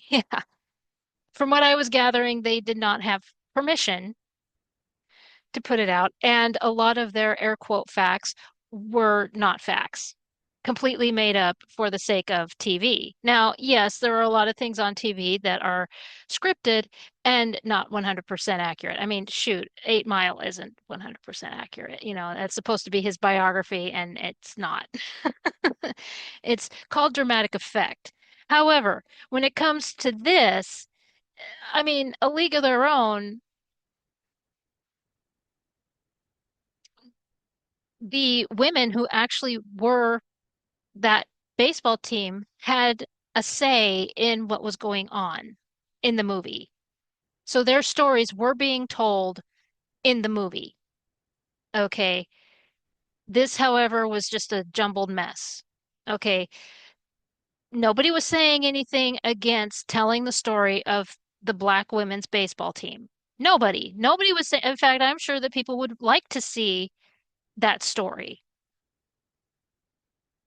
Yeah. From what I was gathering, they did not have permission to put it out. And a lot of their air quote facts were not facts, completely made up for the sake of TV. Now, yes, there are a lot of things on TV that are scripted and not 100% accurate. I mean, shoot, 8 Mile isn't 100% accurate. That's supposed to be his biography, and it's not. It's called dramatic effect. However, when it comes to this, I mean, A League of Their Own, the women who actually were that baseball team had a say in what was going on in the movie. So their stories were being told in the movie. Okay. This, however, was just a jumbled mess. Okay. Nobody was saying anything against telling the story of the black women's baseball team. Nobody. Nobody was saying, in fact, I'm sure that people would like to see that story,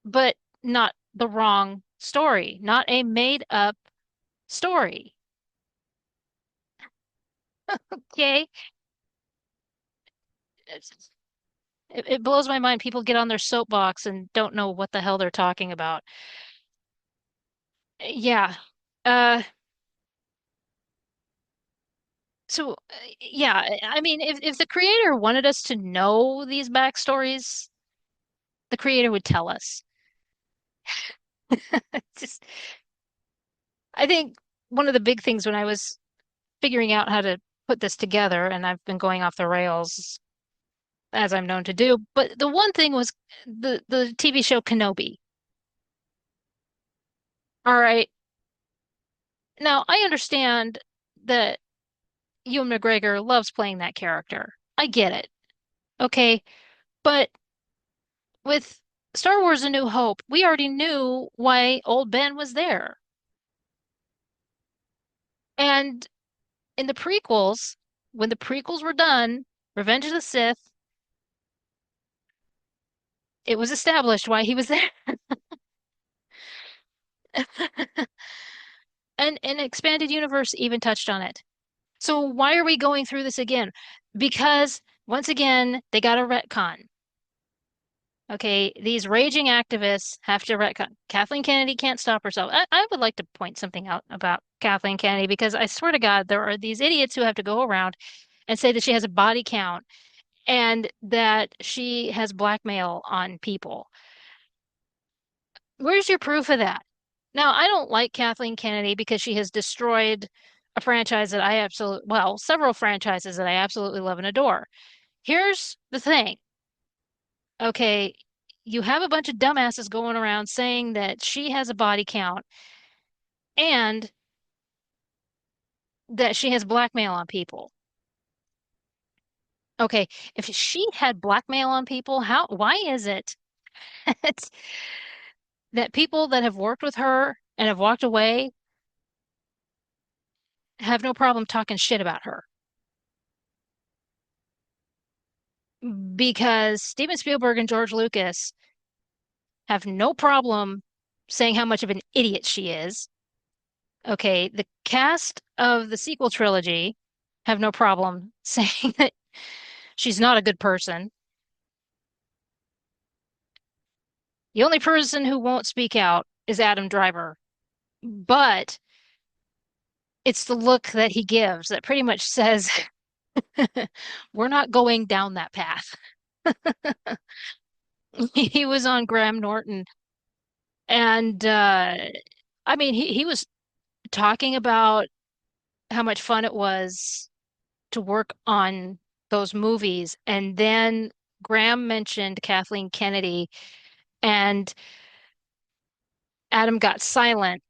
but not the wrong story, not a made up story. Okay. It's, it blows my mind. People get on their soapbox and don't know what the hell they're talking about. Yeah. Uh, yeah, I mean, if the creator wanted us to know these backstories, the creator would tell us. Just, I think one of the big things when I was figuring out how to put this together, and I've been going off the rails as I'm known to do, but the one thing was the TV show Kenobi. All right. Now, I understand that Ewan McGregor loves playing that character. I get it. Okay. But with Star Wars A New Hope, we already knew why old Ben was there. And in the prequels, when the prequels were done, Revenge of the Sith, it was established why he was there. And an expanded universe even touched on it. So why are we going through this again? Because once again, they got a retcon. Okay, these raging activists have to retcon. Kathleen Kennedy can't stop herself. I would like to point something out about Kathleen Kennedy because I swear to God, there are these idiots who have to go around and say that she has a body count and that she has blackmail on people. Where's your proof of that? Now, I don't like Kathleen Kennedy because she has destroyed a franchise that I absolutely, well, several franchises that I absolutely love and adore. Here's the thing. Okay, you have a bunch of dumbasses going around saying that she has a body count and that she has blackmail on people. Okay, if she had blackmail on people, why is it that, that people that have worked with her and have walked away have no problem talking shit about her? Because Steven Spielberg and George Lucas have no problem saying how much of an idiot she is. Okay, the cast of the sequel trilogy have no problem saying that she's not a good person. The only person who won't speak out is Adam Driver, but it's the look that he gives that pretty much says, we're not going down that path. He was on Graham Norton, and I mean, he was talking about how much fun it was to work on those movies. And then Graham mentioned Kathleen Kennedy, and Adam got silent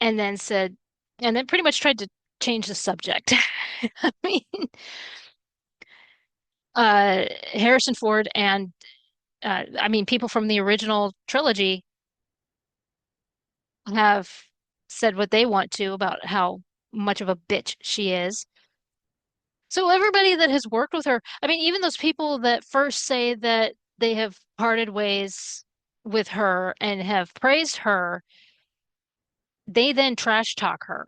and then said, and then pretty much tried to change the subject. I mean, Harrison Ford and I mean, people from the original trilogy have said what they want to about how much of a bitch she is. So everybody that has worked with her, I mean, even those people that first say that they have parted ways with her and have praised her, they then trash talk her.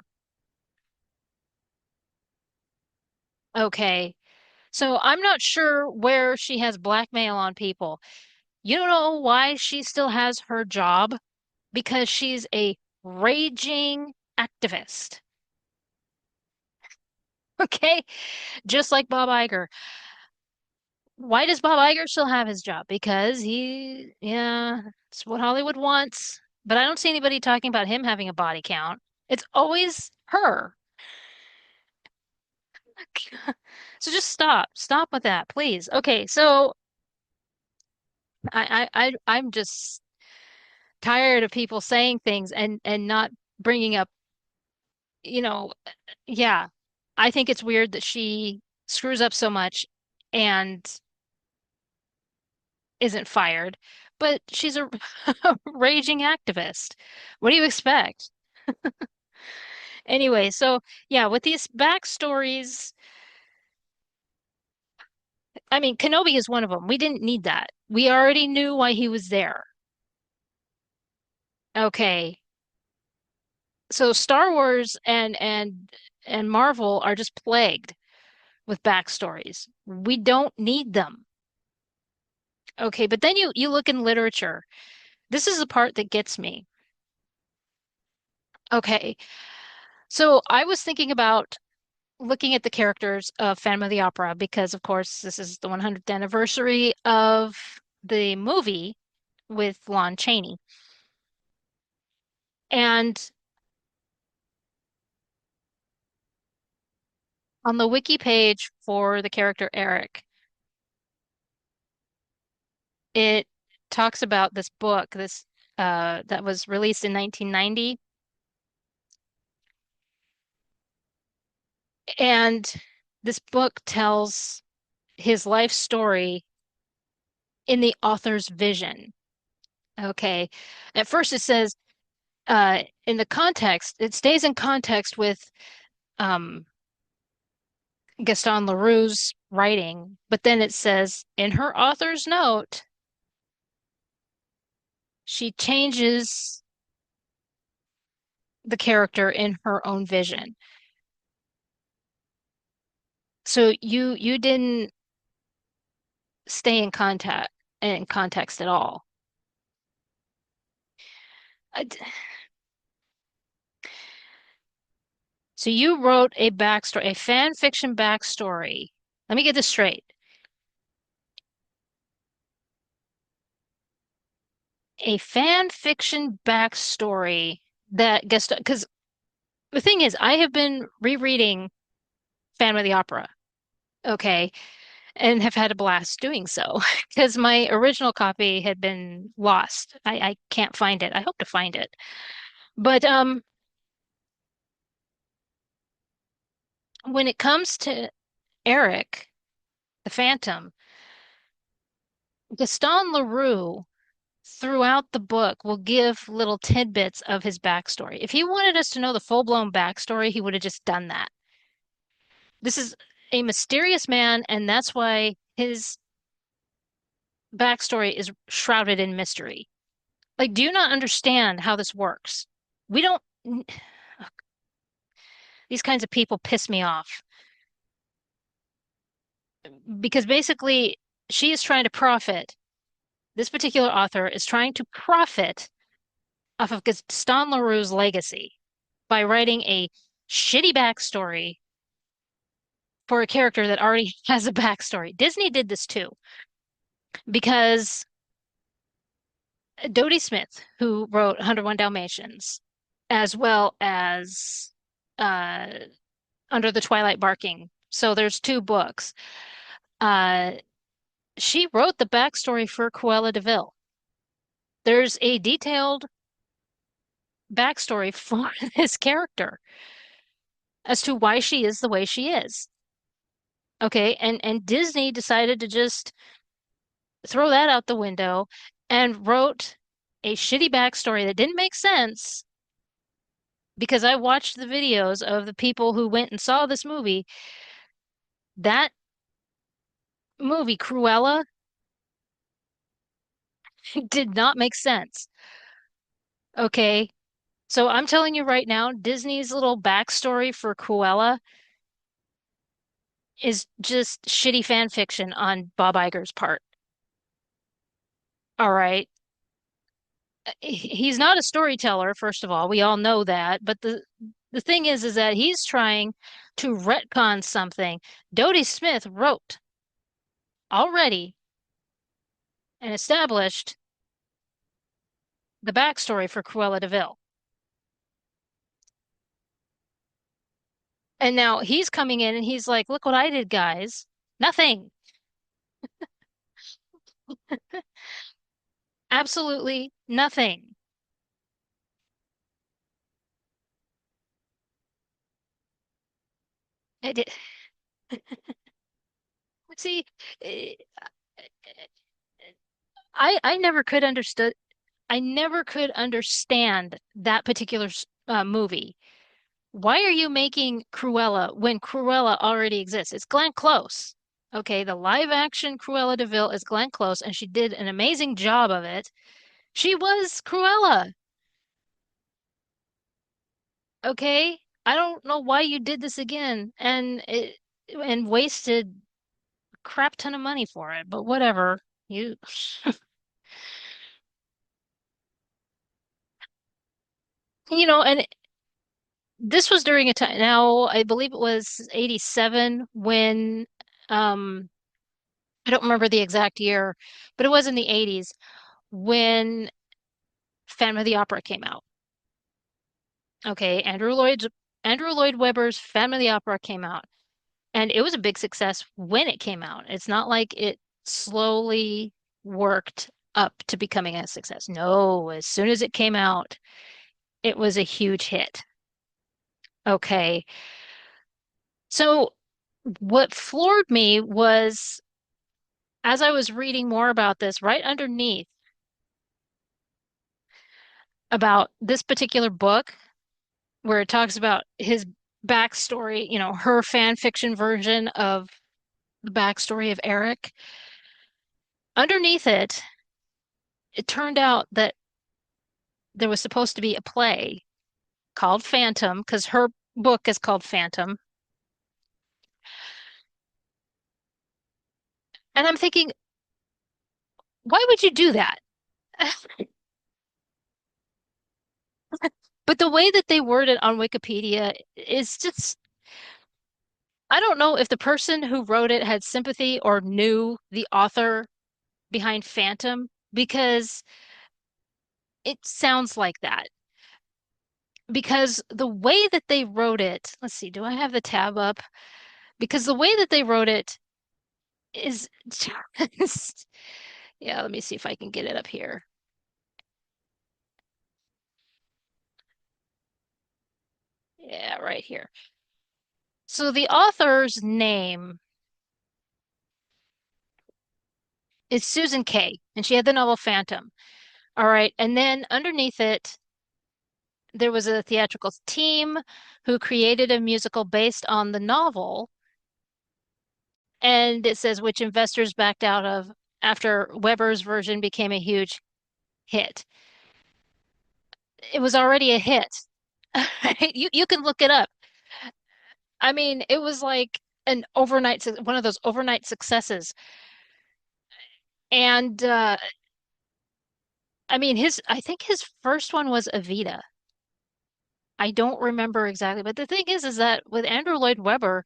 Okay. So I'm not sure where she has blackmail on people. You don't know why she still has her job? Because she's a raging activist. Okay. Just like Bob Iger. Why does Bob Iger still have his job? Because yeah, it's what Hollywood wants. But I don't see anybody talking about him having a body count. It's always her. So just stop. Stop with that, please. Okay, so I'm just tired of people saying things and not bringing up, you know, yeah. I think it's weird that she screws up so much and isn't fired, but she's a, a raging activist. What do you expect? Anyway, so yeah, with these backstories, I mean, Kenobi is one of them. We didn't need that. We already knew why he was there. Okay. So Star Wars and Marvel are just plagued with backstories. We don't need them. Okay, but then you look in literature. This is the part that gets me. Okay. So I was thinking about looking at the characters of Phantom of the Opera because, of course, this is the 100th anniversary of the movie with Lon Chaney. And on the wiki page for the character Eric, it talks about this book, this that was released in 1990. And this book tells his life story in the author's vision. Okay. At first it says in the context, it stays in context with um, Gaston Leroux's writing, but then it says in her author's note, she changes the character in her own vision. So you didn't stay in context at all. So you wrote a backstory, a fan fiction backstory. Let me get this straight. A fan fiction backstory that guest because the thing is, I have been rereading Phantom of the Opera, okay, and have had a blast doing so because my original copy had been lost. I can't find it. I hope to find it. But when it comes to Eric, the Phantom, Gaston Leroux throughout the book will give little tidbits of his backstory. If he wanted us to know the full-blown backstory, he would have just done that. This is a mysterious man, and that's why his backstory is shrouded in mystery. Like, do you not understand how this works? We don't, these kinds of people piss me off because basically she is trying to profit. This particular author is trying to profit off of Gaston Leroux's legacy by writing a shitty backstory for a character that already has a backstory. Disney did this too because Dodie Smith, who wrote 101 Dalmatians, as well as uh, Under the Twilight Barking. So there's two books. Uh, she wrote the backstory for Cruella de Vil. There's a detailed backstory for this character as to why she is the way she is. Okay, and Disney decided to just throw that out the window and wrote a shitty backstory that didn't make sense because I watched the videos of the people who went and saw this movie. That movie, Cruella, did not make sense. Okay. So I'm telling you right now, Disney's little backstory for Cruella is just shitty fan fiction on Bob Iger's part. All right. He's not a storyteller, first of all. We all know that. But the thing is that he's trying to retcon something Dodie Smith wrote already and established the backstory for Cruella de Vil. And now he's coming in and he's like, look what I did, guys. Nothing. Absolutely nothing. It, see, eh, I never could understood I never could understand that particular movie. Why are you making Cruella when Cruella already exists? It's Glenn Close. Okay, the live action Cruella de Vil is Glenn Close, and she did an amazing job of it. She was Cruella. Okay, I don't know why you did this again and wasted a crap ton of money for it, but whatever. You, and this was during a time now, I believe it was 87 when um I don't remember the exact year, but it was in the 80s when Phantom of the Opera came out. Okay, Andrew Lloyd Webber's Phantom of the Opera came out, and it was a big success when it came out. It's not like it slowly worked up to becoming a success. No, as soon as it came out, it was a huge hit. Okay. So what floored me was as I was reading more about this, right underneath about this particular book, where it talks about his backstory, her fan fiction version of the backstory of Eric, underneath it, it turned out that there was supposed to be a play called Phantom, because her book is called Phantom. And I'm thinking, why would you do that? But the way that they word it on Wikipedia is just I don't know if the person who wrote it had sympathy or knew the author behind Phantom because it sounds like that. because the way that they wrote it, let's see, do I have the tab up? Because the way that they wrote it is just, yeah, let me see if I can get it up here. Yeah, right here. So the author's name is Susan Kay, and she had the novel Phantom. All right. And then underneath it, there was a theatrical team who created a musical based on the novel. And it says which investors backed out of after Weber's version became a huge hit. It was already a hit. You can look it up. I mean, it was like one of those overnight successes. And I mean, I think his first one was Evita. I don't remember exactly, but the thing is that with Andrew Lloyd Webber,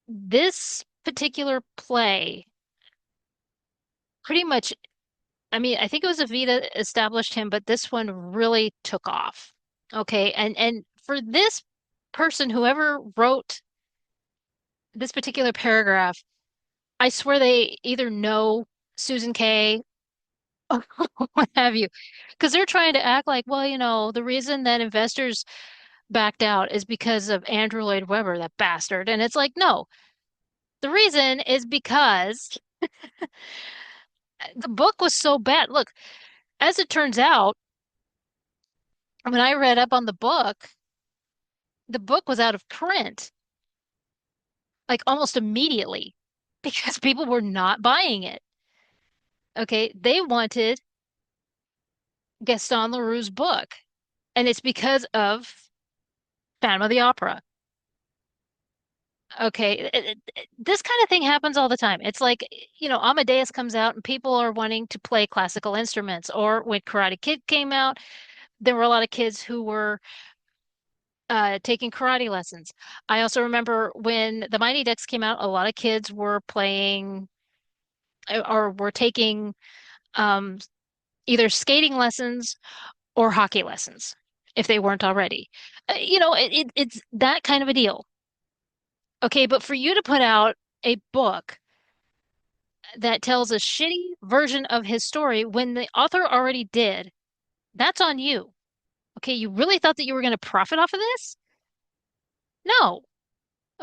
this particular play pretty much, I mean, I think it was Evita established him, but this one really took off. Okay, and for this person, whoever wrote this particular paragraph, I swear they either know Susan Kay or what have you, because they're trying to act like, well, the reason that investors backed out is because of Andrew Lloyd Webber, that bastard. And it's like, no, the reason is because the book was so bad. Look, as it turns out, when I read up on the book was out of print like almost immediately because people were not buying it. Okay, they wanted Gaston Leroux's book, and it's because of Phantom of the Opera. Okay, this kind of thing happens all the time. It's like, Amadeus comes out and people are wanting to play classical instruments. Or when Karate Kid came out, there were a lot of kids who were taking karate lessons. I also remember when the Mighty Ducks came out, a lot of kids were playing or were taking um, either skating lessons or hockey lessons if they weren't already. It's that kind of a deal. Okay, but for you to put out a book that tells a shitty version of his story when the author already did, that's on you. Okay, you really thought that you were going to profit off of this? No.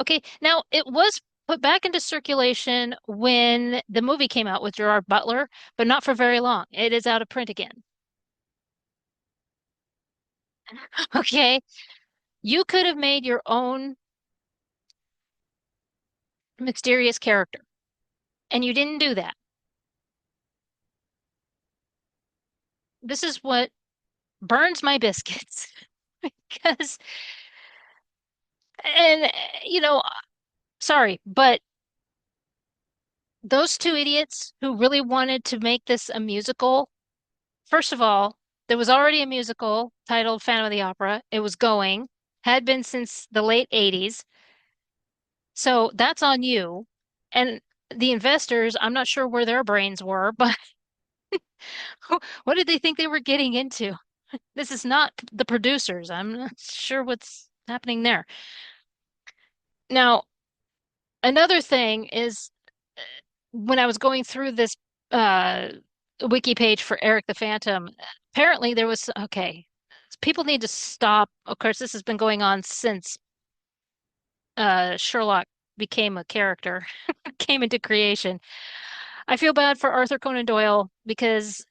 Okay, now it was put back into circulation when the movie came out with Gerard Butler, but not for very long. It is out of print again. Okay, you could have made your own mysterious character, and you didn't do that. This is what burns my biscuits. Because, and, you know, sorry, but those two idiots who really wanted to make this a musical, first of all, there was already a musical titled Phantom of the Opera. It was going, had been since the late 80s. So that's on you. And the investors, I'm not sure where their brains were, but what did they think they were getting into? This is not the producers. I'm not sure what's happening there. Now, another thing is when I was going through this uh, wiki page for Eric the Phantom, apparently there was, okay, people need to stop. Of course, this has been going on since Sherlock became a character, came into creation. I feel bad for Arthur Conan Doyle because,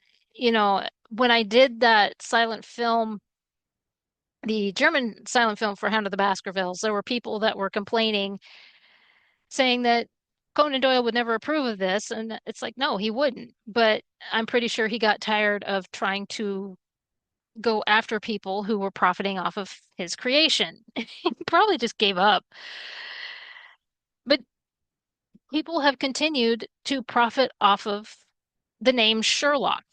when I did that silent film, the German silent film for Hound of the Baskervilles, there were people that were complaining, saying that Conan Doyle would never approve of this. And it's like, no, he wouldn't. But I'm pretty sure he got tired of trying to go after people who were profiting off of his creation. He probably just gave up. But people have continued to profit off of the name Sherlock.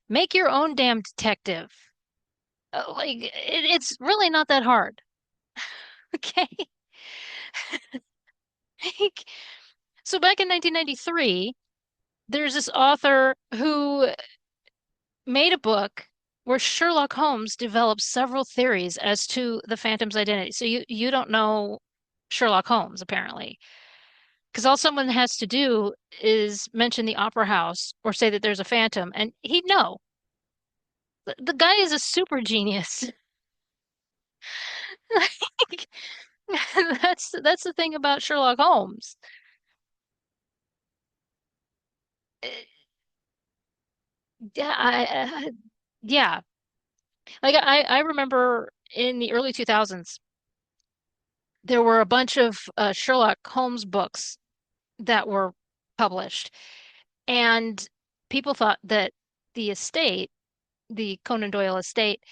Make your own damn detective. Like, it's really not that hard. Okay. Like, so back in 1993, there's this author who made a book. where Sherlock Holmes develops several theories as to the Phantom's identity. So you don't know Sherlock Holmes, apparently. Because all someone has to do is mention the opera house or say that there's a phantom, and he'd know. The guy is a super genius. Like, that's the thing about Sherlock Holmes. Uh, Yeah, yeah. Like I remember in the early 2000s, there were a bunch of Sherlock Holmes books that were published, and people thought that the estate, the Conan Doyle estate,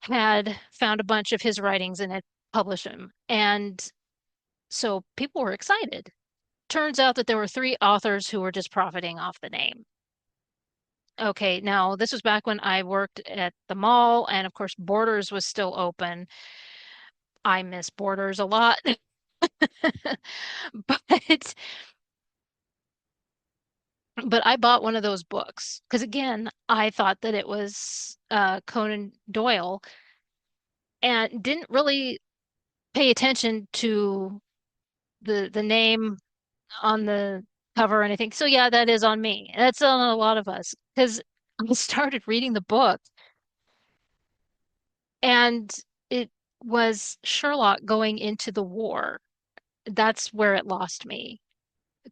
had found a bunch of his writings and had published them. And so people were excited. Turns out that there were three authors who were just profiting off the name. Okay, now this was back when I worked at the mall, and of course, Borders was still open. I miss Borders a lot. But I bought one of those books because again, I thought that it was Conan Doyle and didn't really pay attention to the name on the cover or anything. So yeah, that is on me. That's on a lot of us because I started reading the book and it was Sherlock going into the war. That's where it lost me.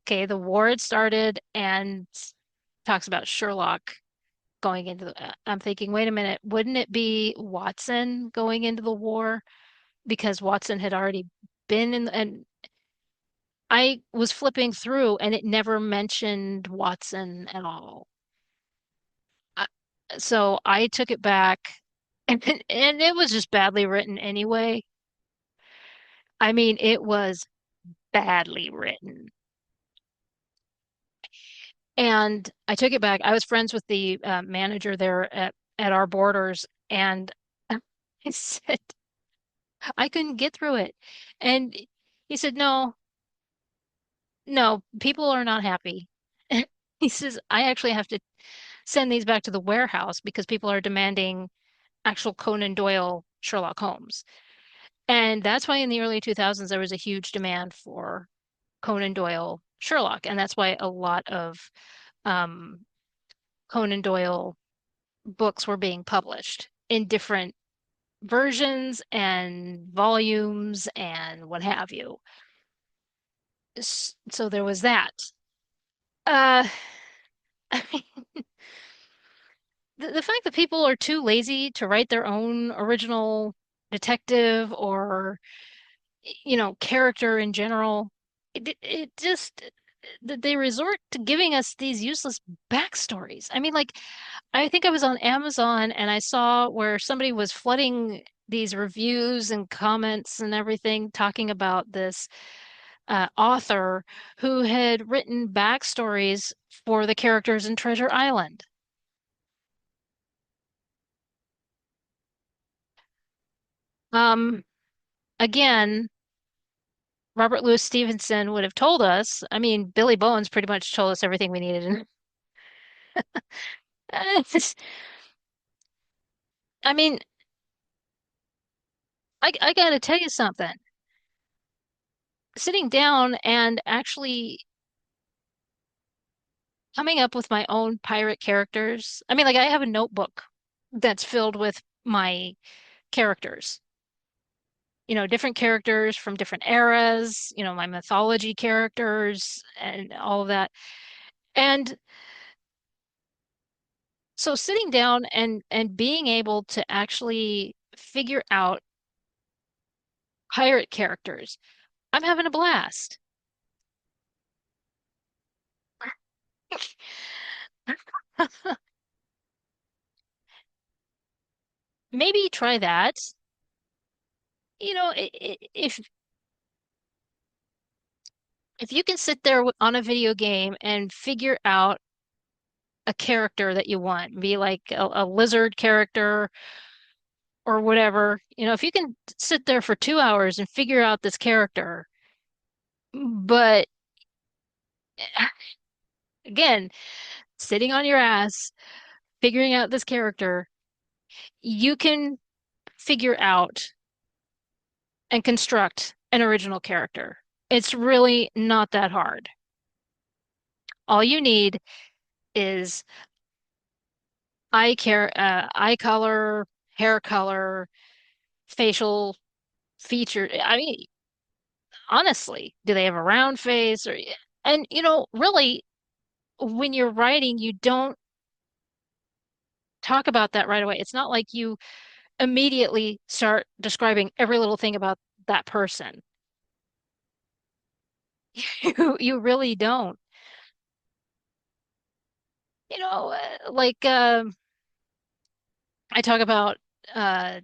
Okay, the war had started and talks about Sherlock going into I'm thinking, wait a minute, wouldn't it be Watson going into the war? Because Watson had already been in, and I was flipping through and it never mentioned Watson at all. I, so I took it back and it was just badly written anyway. I mean, it was badly written. And I took it back. I was friends with the manager there at our Borders, and I said I couldn't get through it. And he said, "No, no, people are not happy." He says, "I actually have to send these back to the warehouse because people are demanding actual Conan Doyle Sherlock Holmes." And that's why in the early 2000s there was a huge demand for Conan Doyle Sherlock, and that's why a lot of um, Conan Doyle books were being published in different versions and volumes and what have you. So there was that. Uh, I mean, the fact that people are too lazy to write their own original detective or, character in general, it just that they resort to giving us these useless backstories. I mean, like, I think I was on Amazon and I saw where somebody was flooding these reviews and comments and everything talking about this author who had written backstories for the characters in Treasure Island. Um, Again, Robert Louis Stevenson would have told us. I mean, Billy Bones pretty much told us everything we needed. It's just- I mean, I gotta tell you something. Sitting down and actually coming up with my own pirate characters. I mean, like I have a notebook that's filled with my characters. Different characters from different eras, my mythology characters and all of that. And so sitting down and being able to actually figure out pirate characters, I'm having a blast. Maybe try that. If you can sit there on a video game and figure out a character that you want, be like a lizard character or whatever, if you can sit there for 2 hours and figure out this character, but again, sitting on your ass figuring out this character, you can figure out and construct an original character. It's really not that hard. All you need is eye color, hair color, facial feature. I mean, honestly, do they have a round face or and really when you're writing, you don't talk about that right away. It's not like you immediately start describing every little thing about that person. You really don't. Like I talk about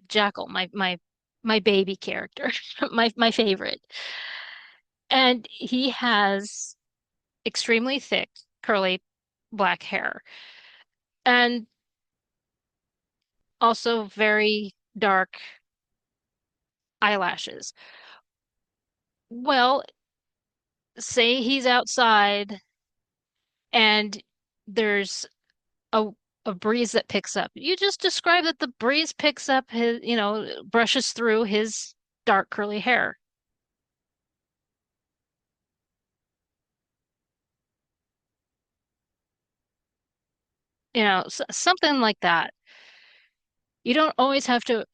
Jackal, my baby character, my favorite. And he has extremely thick, curly black hair and also very dark eyelashes. Well, say he's outside and there's a a breeze that picks up. You just describe that the breeze picks up his, brushes through his dark curly hair. Something like that. You don't always have to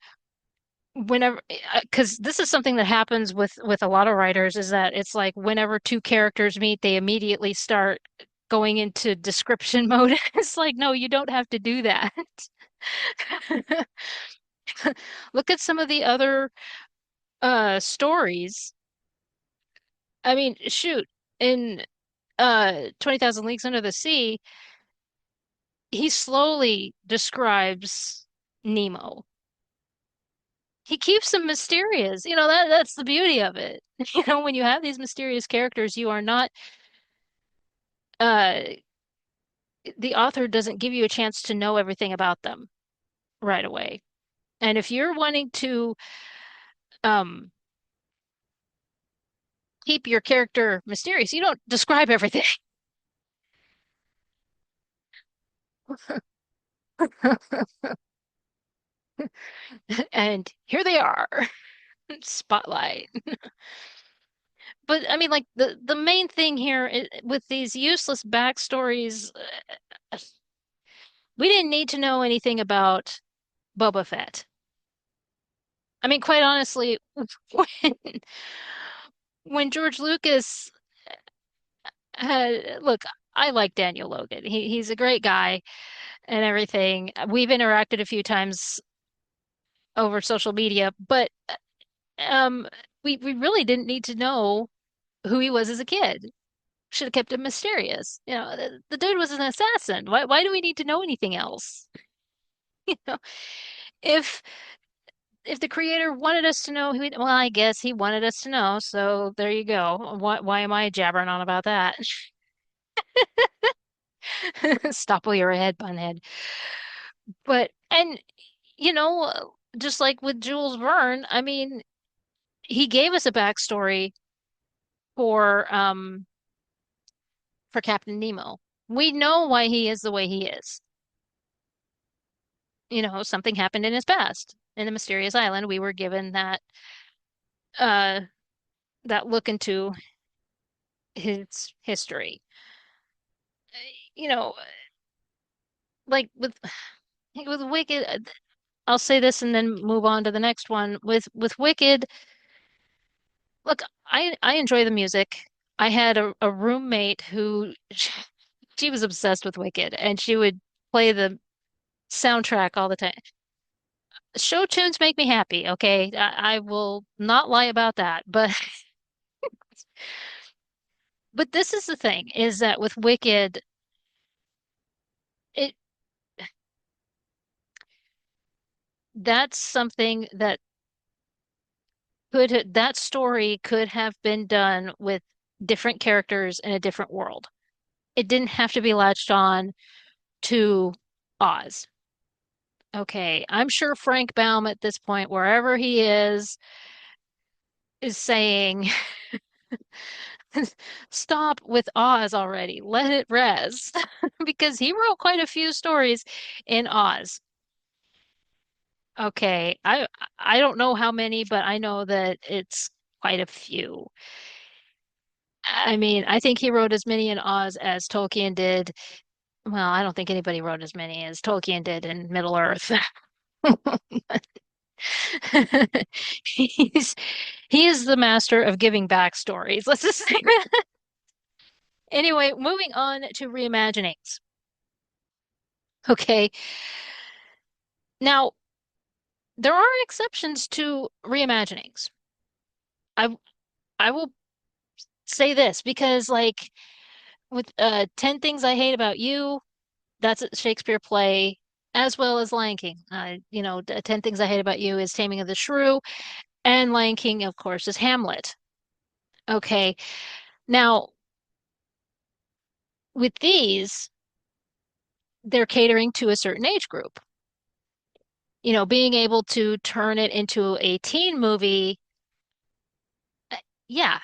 whenever because this is something that happens with a lot of writers is that it's like whenever two characters meet, they immediately start going into description mode. It's like, no, you don't have to do that. Look at some of the other stories. I mean, shoot, in 20,000 Leagues Under the Sea, he slowly describes Nemo. He keeps them mysterious. That's the beauty of it. When you have these mysterious characters, you are not uh the author doesn't give you a chance to know everything about them right away. And if you're wanting to um keep your character mysterious, you don't describe everything. And here they are. Spotlight. But I mean, like the main thing here with these useless backstories, we didn't need to know anything about Boba Fett. I mean, quite honestly, when when George Lucas look, I like Daniel Logan. He's a great guy and everything. We've interacted a few times over social media, but um, we really didn't need to know who he was as a kid. Should have kept him mysterious. The dude was an assassin. Why do we need to know anything else? You know, if if the creator wanted us to know well, I guess he wanted us to know, so there you go. Why am I jabbering on about that? Stop while you're ahead, bunhead. But and just like with Jules Verne, I mean, he gave us a backstory for Captain Nemo. We know why he is the way he is. Something happened in his past. In the mysterious island, we were given uh that look into his history. You know, like with Wicked, I'll say this and then move on to the next one. With Wicked, look, I enjoy the music. I had a roommate who she was obsessed with Wicked, and she would play the soundtrack all the time. Show tunes make me happy, okay? I will not lie about that. But but this is the thing, is that with Wicked, it that's something that story could have been done with different characters in a different world. It didn't have to be latched on to Oz. Okay, I'm sure Frank Baum at this point, wherever he is saying, Stop with Oz already. Let it rest. Because he wrote quite a few stories in Oz. Okay, I don't know how many, but I know that it's quite a few. I mean, I think he wrote as many in Oz as Tolkien did. Well, I don't think anybody wrote as many as Tolkien did in Middle-earth. He's he is the master of giving backstories. Let's just say that. Anyway, moving on to reimaginings. Okay. Now, there are exceptions to reimaginings. I I will say this because like with 10 Things I Hate About You, that's a Shakespeare play as well as Lion King. 10 Things I Hate About You is Taming of the Shrew, and Lion King, of course, is Hamlet. Okay. Now, with these, they're catering to a certain age group. Being able to turn it into a teen movie, yeah.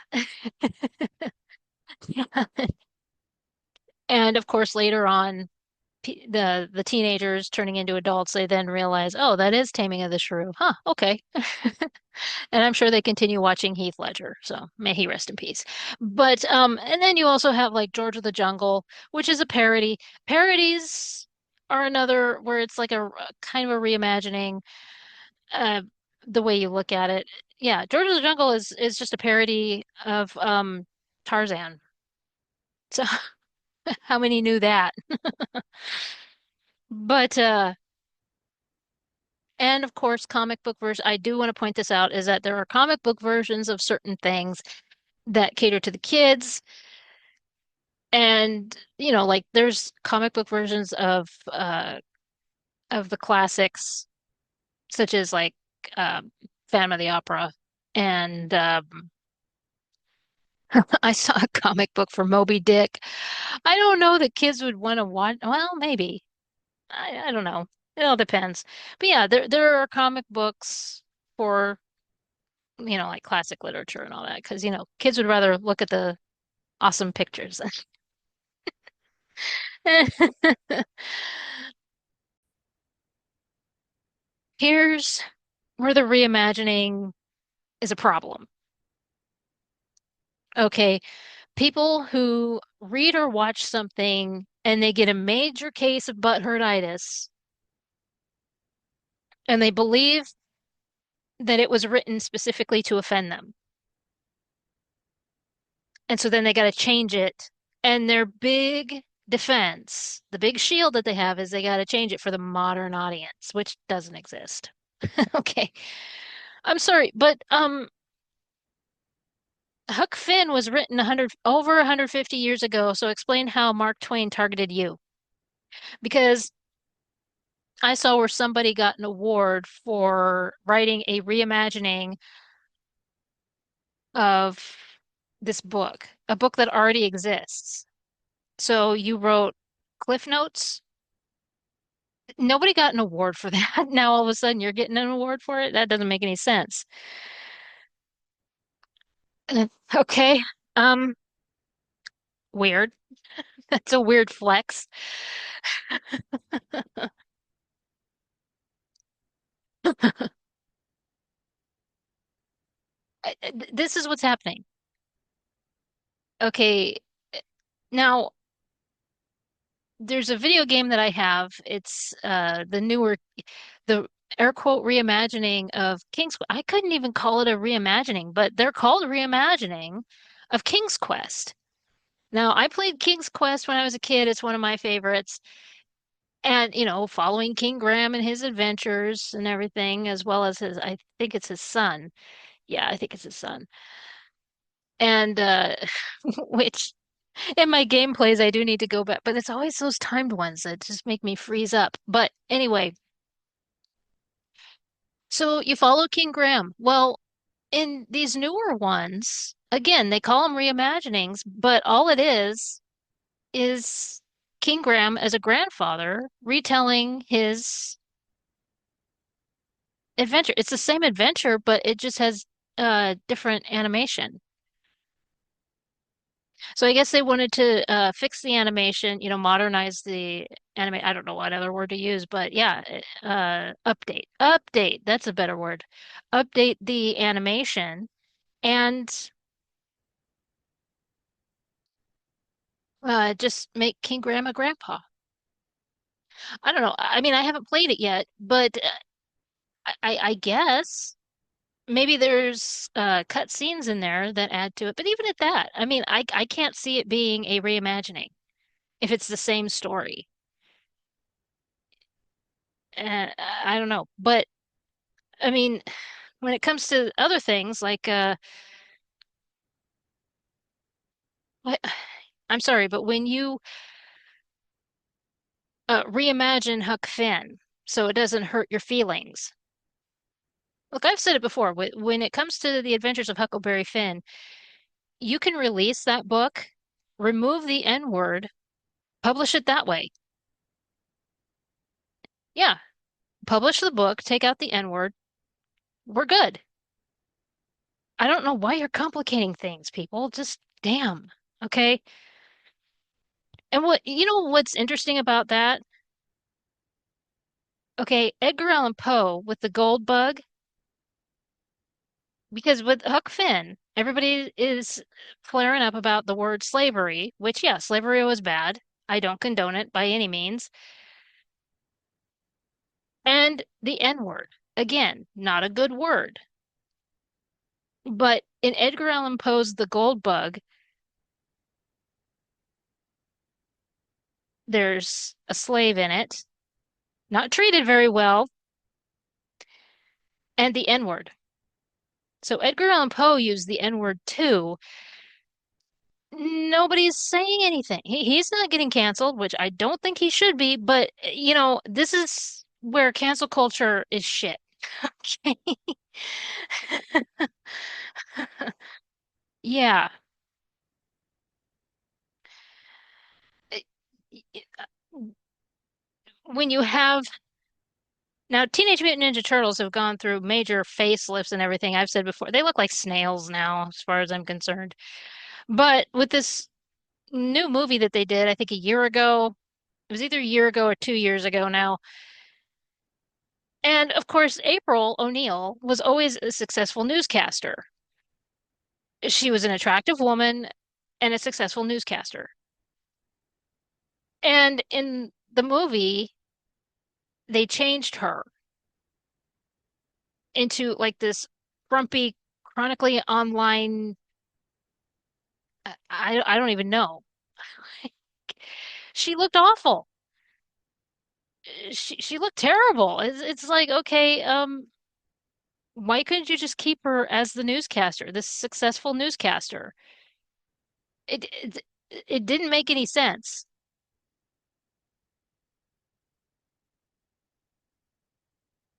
And of course, later on, the teenagers turning into adults, they then realize, oh, that is Taming of the Shrew. Huh, okay. And I'm sure they continue watching Heath Ledger, so may he rest in peace. But and then you also have like George of the Jungle, which is a parody. Parodies are another where it's like a kind of a reimagining, uh, the way you look at it. Yeah, George of the Jungle is just a parody of Tarzan. So how many knew that? But and of course, comic book version. I do want to point this out is that there are comic book versions of certain things that cater to the kids. And, like there's comic book versions of the classics, such as like Phantom of the Opera. And I saw a comic book for Moby Dick. I don't know that kids would want to watch. Well, maybe. I don't know. It all depends. But yeah, there are comic books for, like classic literature and all that, because, kids would rather look at the awesome pictures. Here's where the reimagining is a problem. Okay, people who read or watch something and they get a major case of butthurtitis and they believe that it was written specifically to offend them. And so then they got to change it. And their big defense, the big shield that they have is they got to change it for the modern audience, which doesn't exist. Okay. I'm sorry, but Huck Finn was written 100 over 150 years ago, so explain how Mark Twain targeted you. Because I saw where somebody got an award for writing a reimagining of this book, a book that already exists. So you wrote Cliff Notes. Nobody got an award for that. Now all of a sudden you're getting an award for it? That doesn't make any sense. Okay. Um, Weird. That's a weird flex. This is what's happening. Okay. Now there's a video game that I have. It's the air quote reimagining of King's Quest. I couldn't even call it a reimagining, but they're called a reimagining of King's Quest. Now, I played King's Quest when I was a kid. It's one of my favorites. And, following King Graham and his adventures and everything, as well as I think it's his son. Yeah, I think it's his son. And which in my gameplays I do need to go back, but it's always those timed ones that just make me freeze up. But anyway, so you follow King Graham. Well, in these newer ones, again, they call them reimaginings, but all it is King Graham as a grandfather retelling his adventure. It's the same adventure, but it just has different animation. So I guess they wanted to fix the animation, modernize the anime. I don't know what other word to use, but yeah, update. Update. That's a better word. Update the animation and just make King Grandma Grandpa. I don't know. I mean, I haven't played it yet, but I guess maybe there's cut scenes in there that add to it. But even at that, I mean, I can't see it being a reimagining if it's the same story. I don't know, but I mean, when it comes to other things like I- I'm sorry, but when you reimagine Huck Finn so it doesn't hurt your feelings. Look, I've said it before, when it comes to the Adventures of Huckleberry Finn, you can release that book, remove the N-word, publish it that way. Yeah, publish the book, take out the N-word, we're good. I don't know why you're complicating things, people. Just damn. Okay. And what's interesting about that? Okay, Edgar Allan Poe with the gold bug, because with Huck Finn, everybody is flaring up about the word slavery, which, yeah, slavery was bad. I don't condone it by any means. And the N-word. Again, not a good word. But in Edgar Allan Poe's The Gold Bug, there's a slave in it, not treated very well, and the N-word. So Edgar Allan Poe used the N-word too. Nobody's saying anything. He's not getting canceled, which I don't think he should be, but this is where cancel culture is shit. Okay. Yeah. When you have now Teenage Mutant Ninja Turtles have gone through major facelifts and everything. I've said before, they look like snails now, as far as I'm concerned. But with this new movie that they did, I think a year ago, it was either a year ago or 2 years ago now. And of course, April O'Neil was always a successful newscaster. She was an attractive woman and a successful newscaster. And in the movie, they changed her into like this grumpy, chronically online. I don't even know. She looked awful. She looked terrible. It's like, okay, why couldn't you just keep her as the newscaster, this successful newscaster? It it, it didn't make any sense.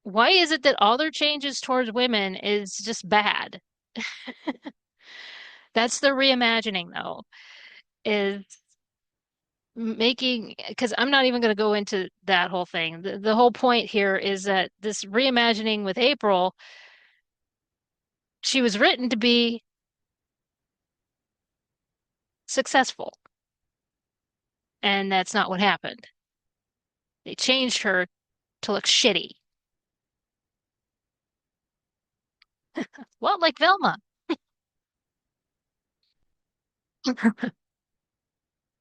Why is it that all their changes towards women is just bad? That's the reimagining, though, is making, because I'm not even going to go into that whole thing. The whole point here is that this reimagining with April, she was written to be successful, and that's not what happened. They changed her to look shitty. Well, like Velma.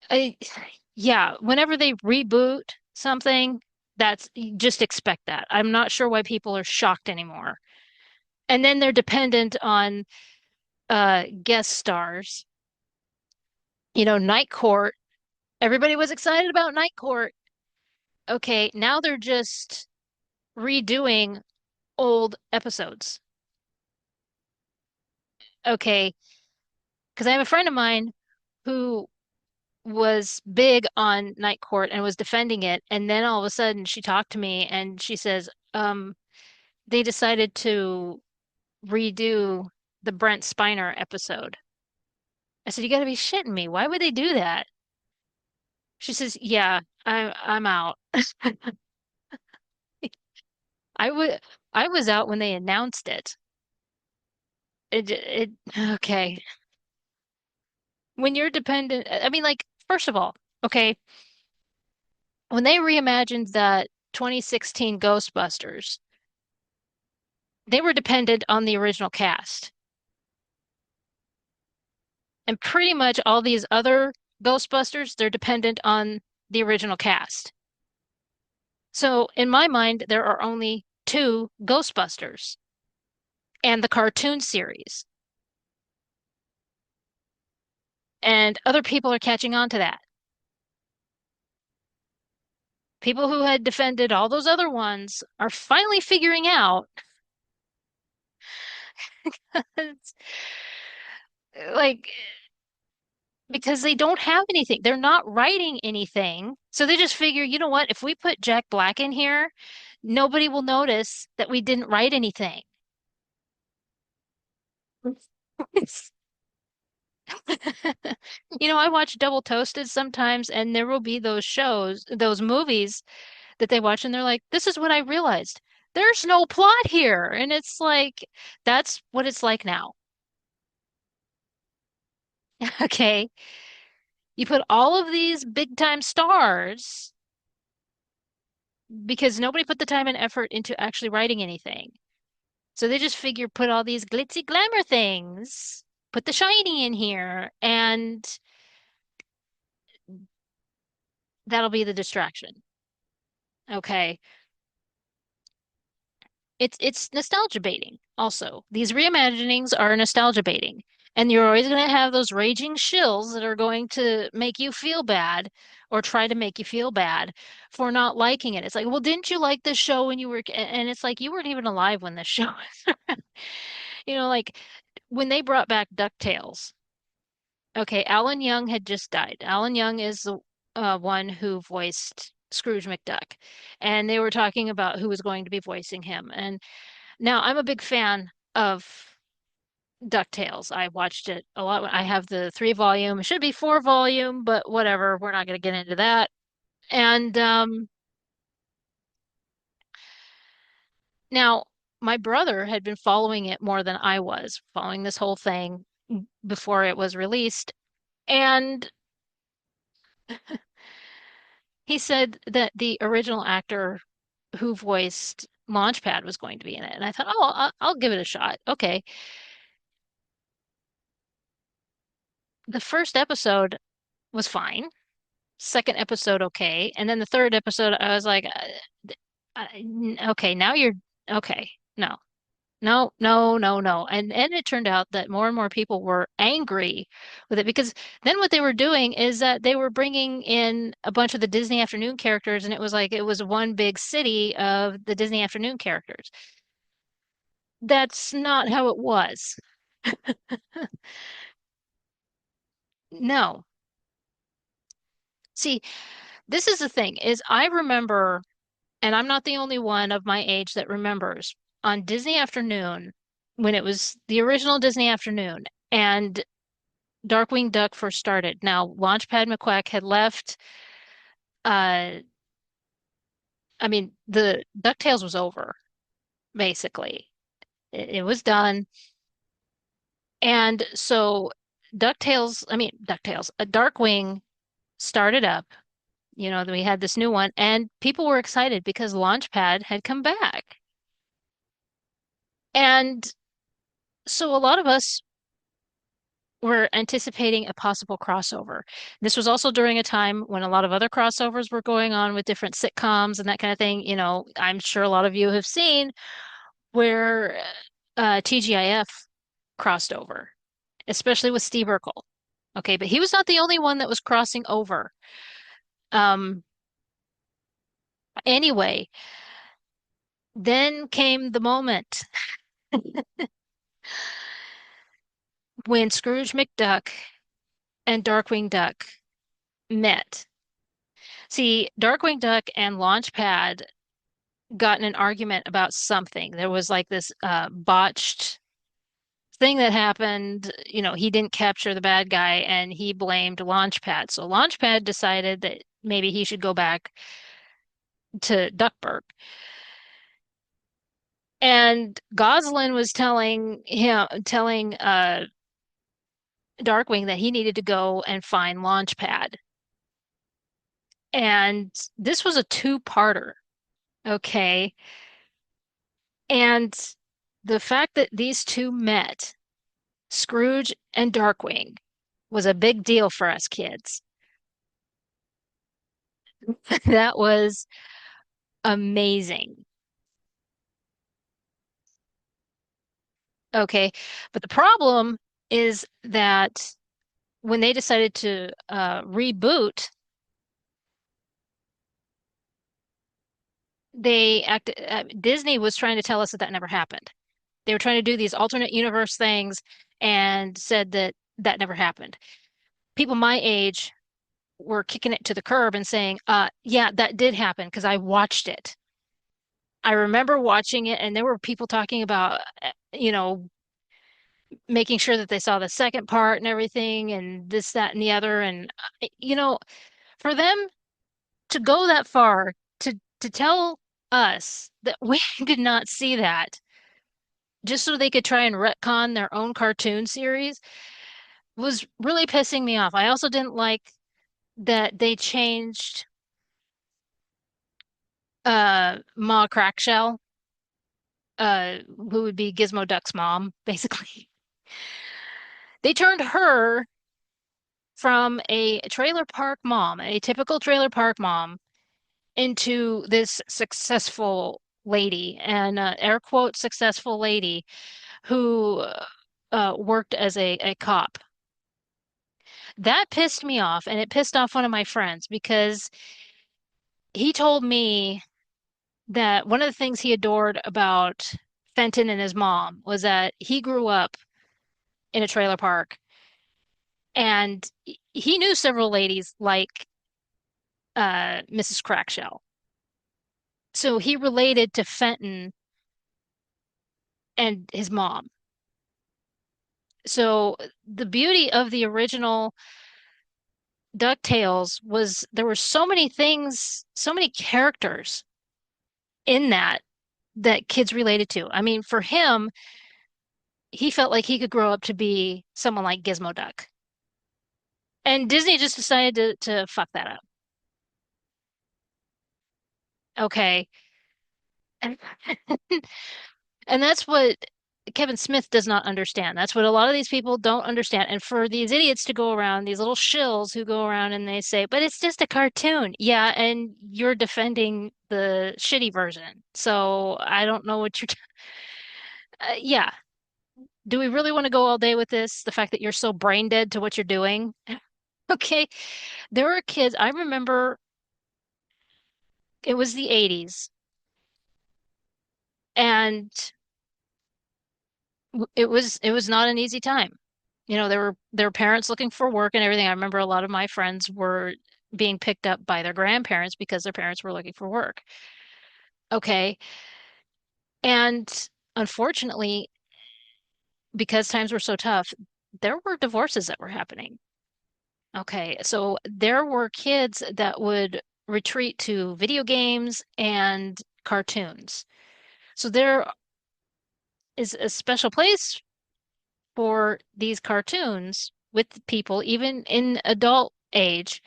I, yeah, whenever they reboot something, that's you just expect that. I'm not sure why people are shocked anymore. And then they're dependent on guest stars. Night Court. Everybody was excited about Night Court. Okay, now they're just redoing old episodes. Okay, because I have a friend of mine who was big on Night Court and was defending it, and then all of a sudden she talked to me and she says, they decided to redo the Brent Spiner episode. I said, you gotta be shitting me. Why would they do that? She says, yeah, I'm out. I would I was out when they announced it. Okay. When you're dependent, I mean, like, first of all, okay, when they reimagined that 2016 Ghostbusters, they were dependent on the original cast. And pretty much all these other Ghostbusters, they're dependent on the original cast. So in my mind, there are only two Ghostbusters and the cartoon series. And other people are catching on to that. People who had defended all those other ones are finally figuring out, like, because they don't have anything. They're not writing anything. So they just figure, you know what? If we put Jack Black in here, nobody will notice that we didn't write anything. You know, I watch Double Toasted sometimes, and there will be those shows, those movies that they watch, and they're like, this is what I realized. There's no plot here. And it's like, that's what it's like now. Okay. You put all of these big time stars because nobody put the time and effort into actually writing anything. So they just figure put all these glitzy glamour things, put the shiny in here, and that'll be the distraction. Okay. It's nostalgia baiting also. These reimaginings are nostalgia baiting. And you're always going to have those raging shills that are going to make you feel bad or try to make you feel bad for not liking it. It's like, well, didn't you like this show when you were, and it's like you weren't even alive when this show was around. You know, like when they brought back DuckTales. Okay, Alan Young had just died. Alan Young is the one who voiced Scrooge McDuck. And they were talking about who was going to be voicing him. And now, I'm a big fan of DuckTales. I watched it a lot. I have the three volume, it should be four volume, but whatever. We're not going to get into that. And now, my brother had been following it more than I was, following this whole thing before it was released. And he said that the original actor who voiced Launchpad was going to be in it. And I thought, oh, I'll give it a shot. Okay. The first episode was fine. Second episode okay, and then the third episode I was like, okay, now you're okay. No, no, no, no, no. And it turned out that more and more people were angry with it because then what they were doing is that they were bringing in a bunch of the Disney Afternoon characters, and it was like it was one big city of the Disney Afternoon characters. That's not how it was. No. See, this is the thing is I remember, and I'm not the only one of my age that remembers on Disney Afternoon when it was the original Disney Afternoon and Darkwing Duck first started. Now, Launchpad McQuack had left. Uh, I mean, the DuckTales was over, basically. It was done. And so DuckTales, Darkwing started up. You know, we had this new one, and people were excited because Launchpad had come back. And so a lot of us were anticipating a possible crossover. This was also during a time when a lot of other crossovers were going on with different sitcoms and that kind of thing. You know, I'm sure a lot of you have seen where TGIF crossed over, especially with Steve Urkel. Okay, but he was not the only one that was crossing over. Um, anyway, then came the moment when Scrooge McDuck and Darkwing Duck met. See, Darkwing Duck and Launchpad got in an argument about something. There was like this botched thing that happened. You know, he didn't capture the bad guy and he blamed Launchpad. So Launchpad decided that maybe he should go back to Duckburg. And Goslin was telling Darkwing that he needed to go and find Launchpad. And this was a two-parter, okay? And the fact that these two met, Scrooge and Darkwing, was a big deal for us kids. That was amazing. Okay. But the problem is that when they decided to reboot, Disney was trying to tell us that that never happened. They were trying to do these alternate universe things and said that that never happened. People my age were kicking it to the curb and saying, yeah, that did happen because I watched it. I remember watching it, and there were people talking about, making sure that they saw the second part and everything, and this, that, and the other. And, for them to go that far to tell us that we did not see that just so they could try and retcon their own cartoon series was really pissing me off. I also didn't like that they changed Ma Crackshell, who would be Gizmo Duck's mom, basically. They turned her from a trailer park mom, a typical trailer park mom, into this successful lady, and air quote successful lady who worked as a cop. That pissed me off, and it pissed off one of my friends because he told me that one of the things he adored about Fenton and his mom was that he grew up in a trailer park and he knew several ladies like Mrs. Crackshell. So he related to Fenton and his mom. So the beauty of the original DuckTales was there were so many things, so many characters in that kids related to. I mean, for him, he felt like he could grow up to be someone like Gizmo Duck. And Disney just decided to fuck that up. Okay. And, and that's what Kevin Smith does not understand. That's what a lot of these people don't understand. And for these idiots to go around, these little shills who go around and they say, but it's just a cartoon. Yeah, and you're defending the shitty version. So I don't know what you're yeah. Do we really want to go all day with this? The fact that you're so brain dead to what you're doing? Okay. There were kids, I remember it was the 80s and it was not an easy time. There were parents looking for work and everything. I remember a lot of my friends were being picked up by their grandparents because their parents were looking for work. Okay. And unfortunately, because times were so tough, there were divorces that were happening. Okay. So there were kids that would retreat to video games and cartoons. So there is a special place for these cartoons with people, even in adult age,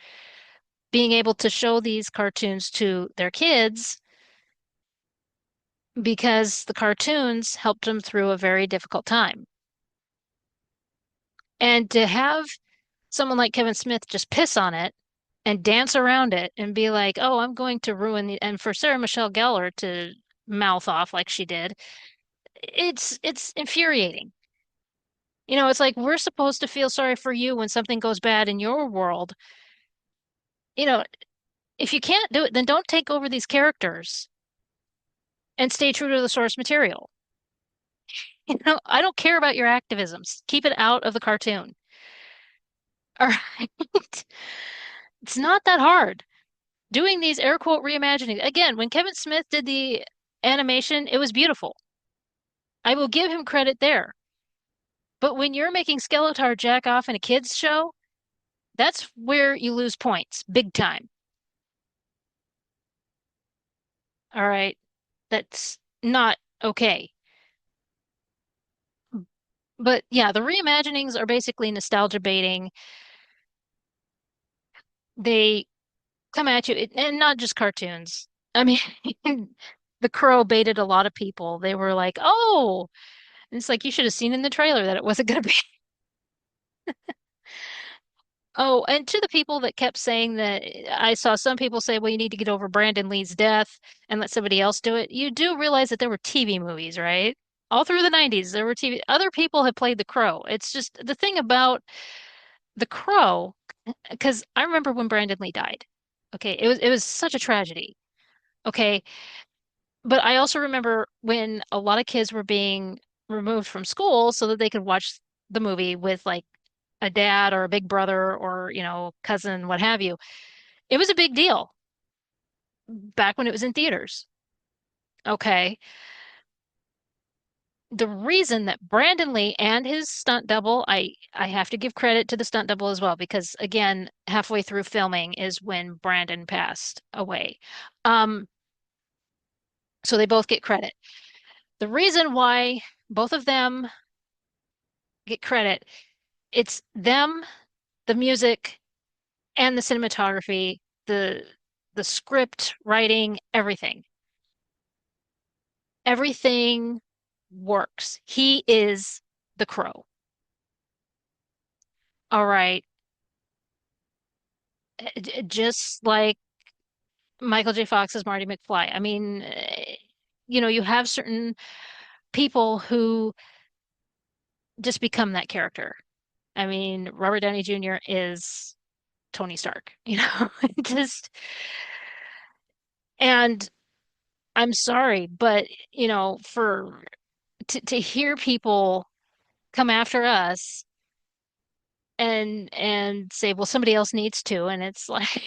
being able to show these cartoons to their kids because the cartoons helped them through a very difficult time. And to have someone like Kevin Smith just piss on it and dance around it and be like, oh, I'm going to ruin and for Sarah Michelle Gellar to mouth off like she did, it's infuriating. It's like we're supposed to feel sorry for you when something goes bad in your world. You know, if you can't do it, then don't take over these characters and stay true to the source material. I don't care about your activisms. Keep it out of the cartoon. All right. It's not that hard. Doing these air quote reimagining. Again, when Kevin Smith did the animation, it was beautiful. I will give him credit there. But when you're making Skeletor jack off in a kids show, that's where you lose points, big time. All right. That's not okay. But yeah, the reimaginings are basically nostalgia baiting. They come at you, and not just cartoons. I mean, The Crow baited a lot of people. They were like, "Oh," and it's like you should have seen in the trailer that it wasn't going to be. Oh, and to the people that kept saying that, I saw some people say, "Well, you need to get over Brandon Lee's death and let somebody else do it." You do realize that there were TV movies, right? All through the 90s, there were TV. Other people have played the Crow. It's just the thing about the Crow, because I remember when Brandon Lee died. Okay, it was such a tragedy. Okay, but I also remember when a lot of kids were being removed from school so that they could watch the movie with like a dad or a big brother or, cousin, what have you. It was a big deal back when it was in theaters. Okay. The reason that Brandon Lee and his stunt double, I have to give credit to the stunt double as well, because again, halfway through filming is when Brandon passed away. Um, so they both get credit. The reason why both of them get credit, it's them, the music, and the cinematography, the the script writing, everything. Everything works. He is the Crow. All right. Just like Michael J. Fox as Marty McFly. I mean, you have certain people who just become that character. I mean, Robert Downey Jr. is Tony Stark, just, and I'm sorry, but, for to hear people come after us and say, well, somebody else needs to, and it's like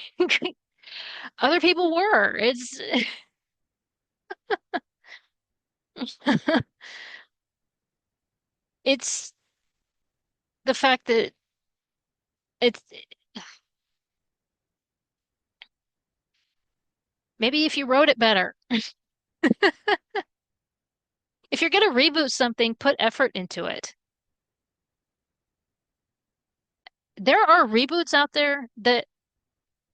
other people were. It's the fact that it's maybe if you wrote it better. If you're going to reboot something, put effort into it. There are reboots out there that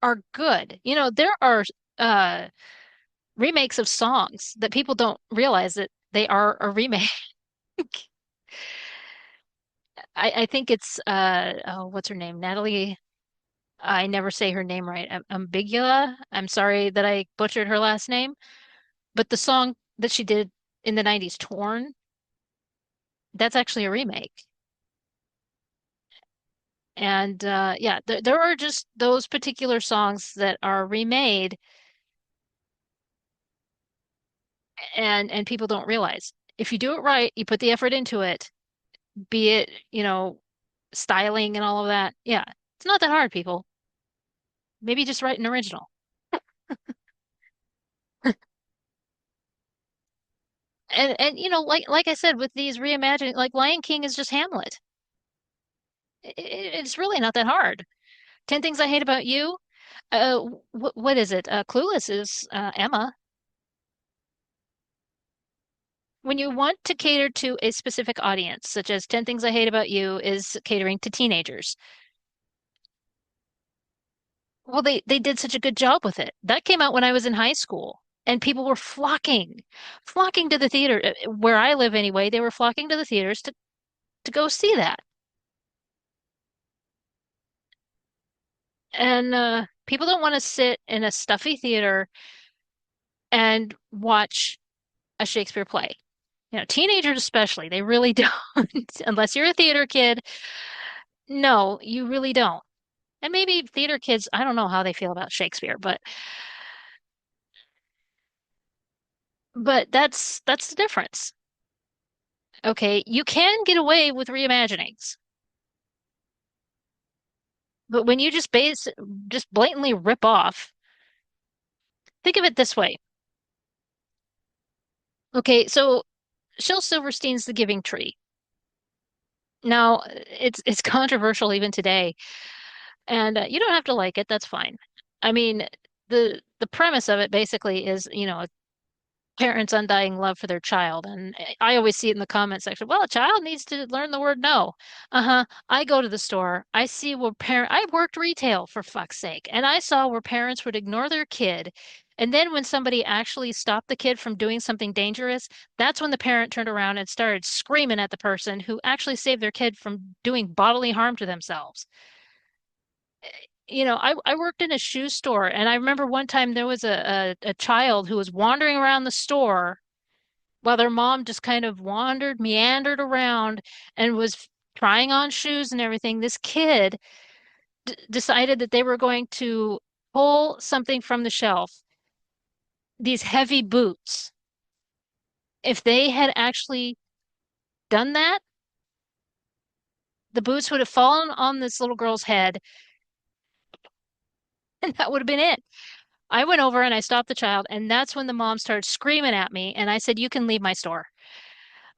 are good. There are uh remakes of songs that people don't realize that they are a remake. I think it's oh, what's her name? Natalie. I never say her name right. Ambigula. I'm sorry that I butchered her last name, but the song that she did in the 90s, Torn, that's actually a remake. And yeah, there are just those particular songs that are remade and people don't realize. If you do it right, you put the effort into it, be it, styling and all of that. Yeah, it's not that hard, people. Maybe just write an original. And like I said, with these reimagining, like Lion King is just Hamlet. It's really not that hard. 10 Things I Hate About You. What is it? Clueless is Emma. When you want to cater to a specific audience, such as 10 Things I Hate About You is catering to teenagers. Well, they did such a good job with it. That came out when I was in high school, and people were flocking to the theater. Where I live anyway, they were flocking to the theaters to go see that. And people don't want to sit in a stuffy theater and watch a Shakespeare play. Teenagers especially, they really don't. Unless you're a theater kid, no, you really don't. And maybe theater kids, I don't know how they feel about Shakespeare, but that's the difference. Okay, you can get away with reimaginings, but when you just blatantly rip off, think of it this way. Okay, so Shel Silverstein's The Giving Tree. Now, it's controversial even today, and you don't have to like it, that's fine. I mean, the premise of it basically is, parents' undying love for their child. And I always see it in the comment section. Well, a child needs to learn the word no. Uh-huh. I go to the store. I see where I worked retail for fuck's sake, and I saw where parents would ignore their kid. And then when somebody actually stopped the kid from doing something dangerous, that's when the parent turned around and started screaming at the person who actually saved their kid from doing bodily harm to themselves. I worked in a shoe store, and I remember one time there was a child who was wandering around the store while their mom just kind of meandered around and was trying on shoes and everything. This kid d decided that they were going to pull something from the shelf, these heavy boots. If they had actually done that, the boots would have fallen on this little girl's head, and that would have been it. I went over and I stopped the child, and that's when the mom started screaming at me, and I said, "You can leave my store."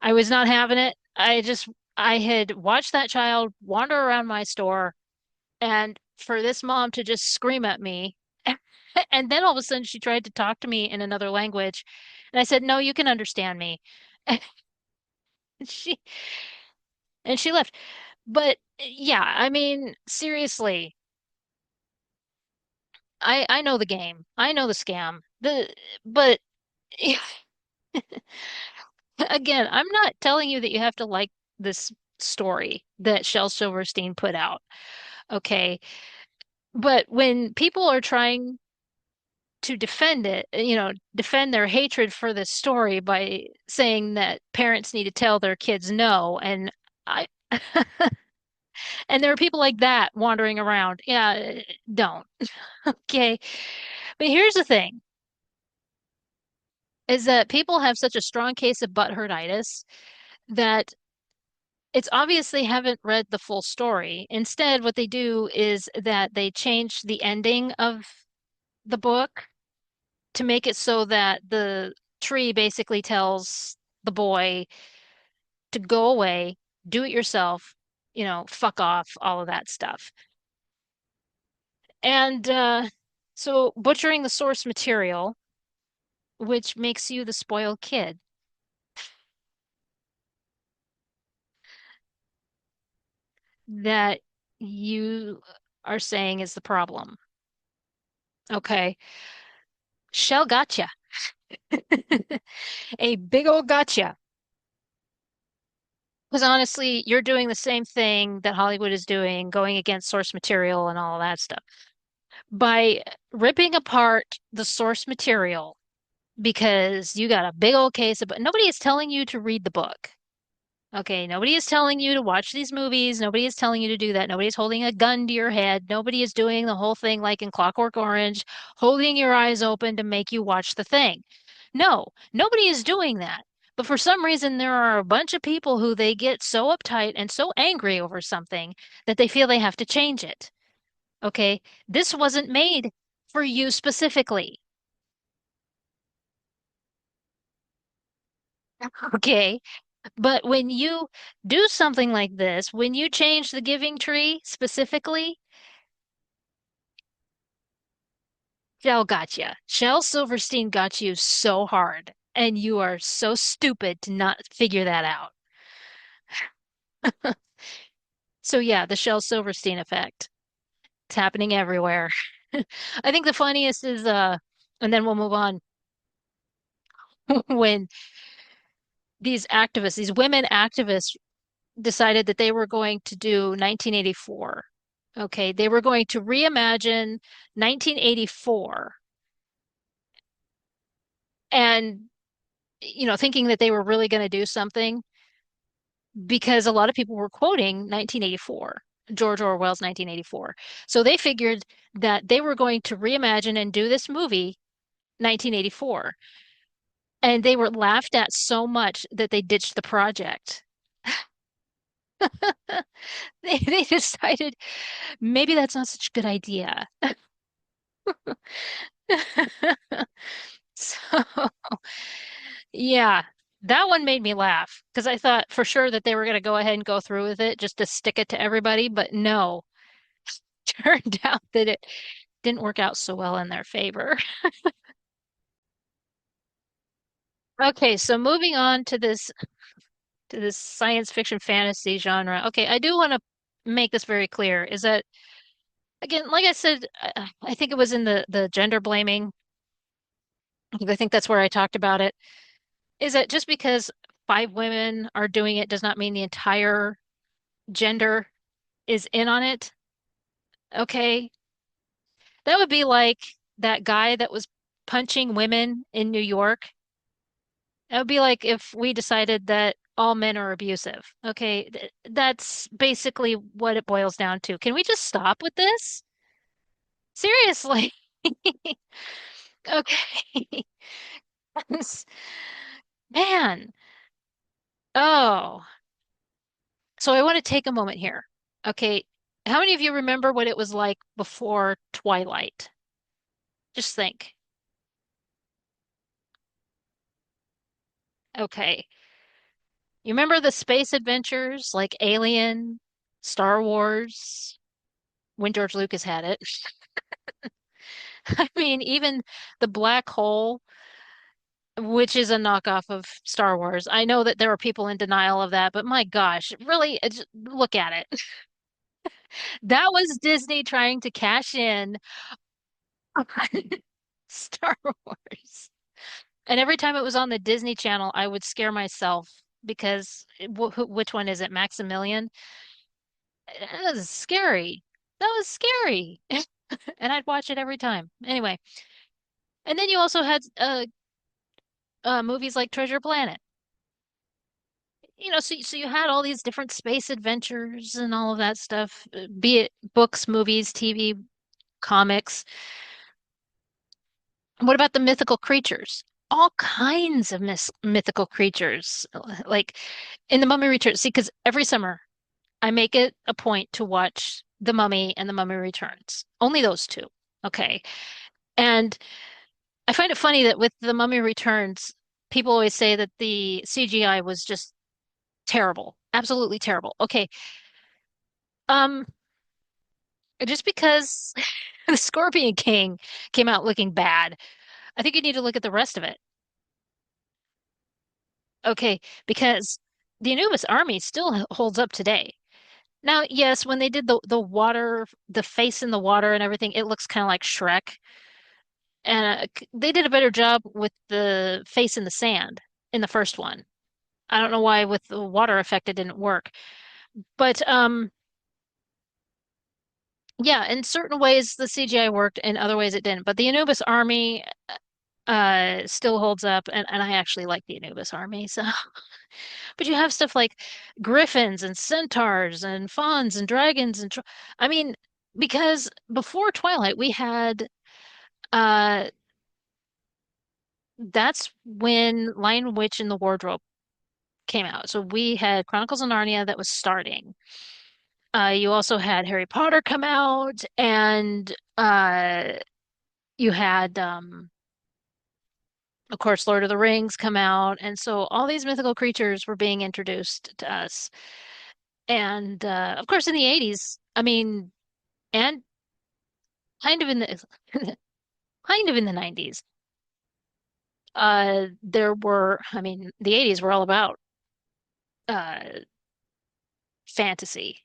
I was not having it. I had watched that child wander around my store, and for this mom to just scream at me, and then all of a sudden she tried to talk to me in another language, and I said, "No, you can understand me." And she left. But yeah, I mean, seriously, I know the game. I know the scam. But again, I'm not telling you that you have to like this story that Shel Silverstein put out. Okay. But when people are trying to defend it, defend their hatred for this story by saying that parents need to tell their kids no, and I and there are people like that wandering around. Yeah, don't. Okay. But here's the thing, is that people have such a strong case of butthurtitis that it's obvious they haven't read the full story. Instead, what they do is that they change the ending of the book to make it so that the tree basically tells the boy to go away, do it yourself, fuck off, all of that stuff. And so butchering the source material, which makes you the spoiled kid, that you are saying is the problem. Okay. Shell gotcha. A big old gotcha. Because honestly, you're doing the same thing that Hollywood is doing, going against source material and all of that stuff. By ripping apart the source material because you got a big old case of, but nobody is telling you to read the book. Okay, nobody is telling you to watch these movies. Nobody is telling you to do that. Nobody's holding a gun to your head. Nobody is doing the whole thing like in Clockwork Orange, holding your eyes open to make you watch the thing. No, nobody is doing that. But for some reason, there are a bunch of people who they get so uptight and so angry over something that they feel they have to change it. Okay, this wasn't made for you specifically. Okay, but when you do something like this, when you change the giving tree specifically, Shell got you. Shel Silverstein got you so hard, and you are so stupid to not figure that out. So yeah, the Shel Silverstein effect. It's happening everywhere. I think the funniest is and then we'll move on when these women activists decided that they were going to do 1984. Okay, they were going to reimagine 1984 and thinking that they were really going to do something because a lot of people were quoting 1984, George Orwell's 1984. So they figured that they were going to reimagine and do this movie 1984. And they were laughed at so much that they ditched the project. They decided maybe that's not such a good idea. So, yeah, that one made me laugh because I thought for sure that they were going to go ahead and go through with it just to stick it to everybody, but no, turned out that it didn't work out so well in their favor. Okay, so moving on to this science fiction fantasy genre. Okay, I do want to make this very clear is that again, like I said, I think it was in the gender blaming. I think that's where I talked about it. Is that just because five women are doing it does not mean the entire gender is in on it. Okay. That would be like that guy that was punching women in New York. That would be like if we decided that all men are abusive. Okay. That's basically what it boils down to. Can we just stop with this? Seriously. Okay. Man. Oh. So I want to take a moment here. Okay. How many of you remember what it was like before Twilight? Just think. Okay. You remember the space adventures like Alien, Star Wars, when George Lucas had it? I mean, even the black hole, which is a knockoff of Star Wars. I know that there are people in denial of that, but my gosh, really, look at it. That was Disney trying to cash in on Star Wars. And every time it was on the Disney Channel, I would scare myself because which one is it? Maximilian? That was scary. That was scary. And I'd watch it every time. Anyway, and then you also had movies like Treasure Planet. You know, so you had all these different space adventures and all of that stuff, be it books, movies, TV, comics. What about the mythical creatures? All kinds of mythical creatures, like in The Mummy Returns. See, because every summer I make it a point to watch The Mummy and The Mummy Returns. Only those two. Okay. And I find it funny that with The Mummy Returns, people always say that the CGI was just terrible, absolutely terrible. Okay, um, just because the Scorpion King came out looking bad, I think you need to look at the rest of it. Okay, because the Anubis army still holds up today. Now, yes, when they did the water, the face in the water and everything, it looks kind of like Shrek, and they did a better job with the face in the sand in the first one. I don't know why with the water effect it didn't work. But yeah, in certain ways the CGI worked, in other ways it didn't. But the Anubis army still holds up and I actually like the Anubis army. So but you have stuff like griffins and centaurs and fawns and dragons and I mean, because before Twilight we had uh that's when Lion Witch and the Wardrobe came out. So we had Chronicles of Narnia that was starting. You also had Harry Potter come out, and you had, of course, Lord of the Rings come out, and so all these mythical creatures were being introduced to us. And of course, in the 80s, I mean, and kind of in the kind of in the 90s, there were, I mean, the 80s were all about uh, fantasy,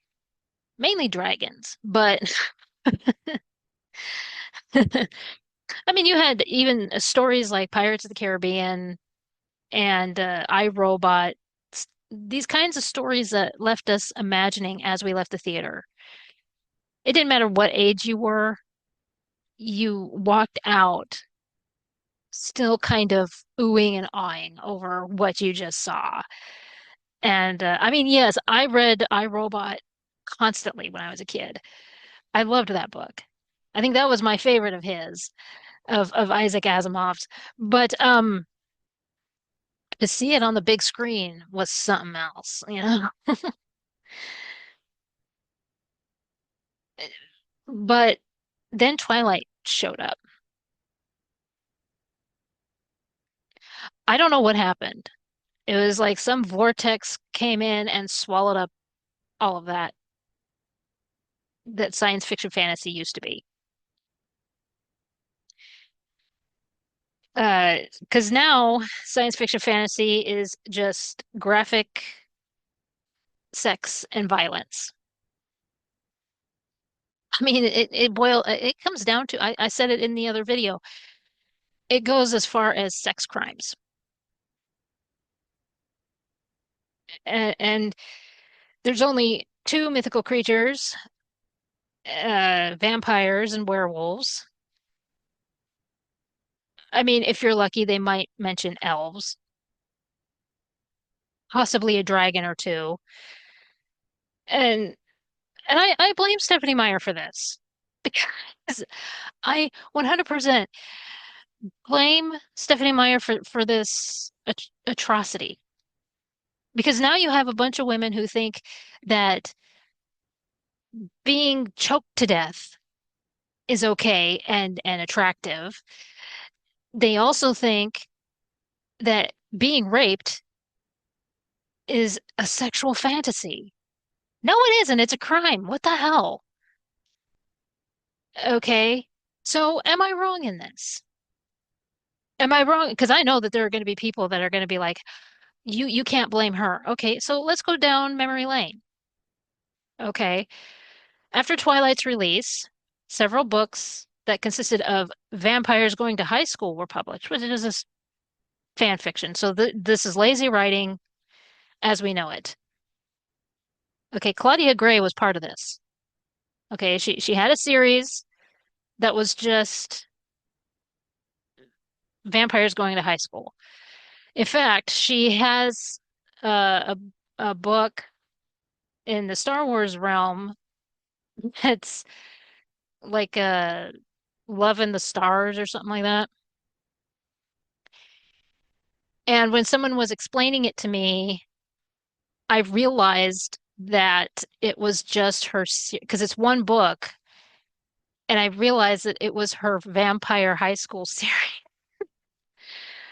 mainly dragons, but I mean, you had even stories like Pirates of the Caribbean and I, Robot, these kinds of stories that left us imagining as we left the theater. It didn't matter what age you were, you walked out still kind of oohing and awing over what you just saw. And I mean, yes, I read I, Robot constantly when I was a kid. I loved that book. I think that was my favorite of his, of Isaac Asimov's. But to see it on the big screen was something else, you know? But then Twilight showed up. I don't know what happened. It was like some vortex came in and swallowed up all of that science fiction fantasy used to be. Because now science fiction fantasy is just graphic sex and violence. I mean, it comes down to, I said it in the other video, it goes as far as sex crimes. And there's only two mythical creatures, vampires and werewolves. I mean, if you're lucky, they might mention elves, possibly a dragon or two. And I blame Stephanie Meyer for this because I 100% blame Stephanie Meyer for this atrocity. Because now you have a bunch of women who think that being choked to death is okay and attractive. They also think that being raped is a sexual fantasy. No, it isn't. It's a crime. What the hell? Okay. So am I wrong in this? Am I wrong? Because I know that there are going to be people that are going to be like, you can't blame her. Okay, so let's go down memory lane. Okay. After Twilight's release, several books that consisted of vampires going to high school were published, which is this fan fiction. So this is lazy writing as we know it. Okay, Claudia Gray was part of this. Okay, she had a series that was just vampires going to high school. In fact, she has a book in the Star Wars realm that's like a Love in the Stars or something like that. And when someone was explaining it to me, I realized that it was just her, because it's one book, and I realized that it was her Vampire High School series.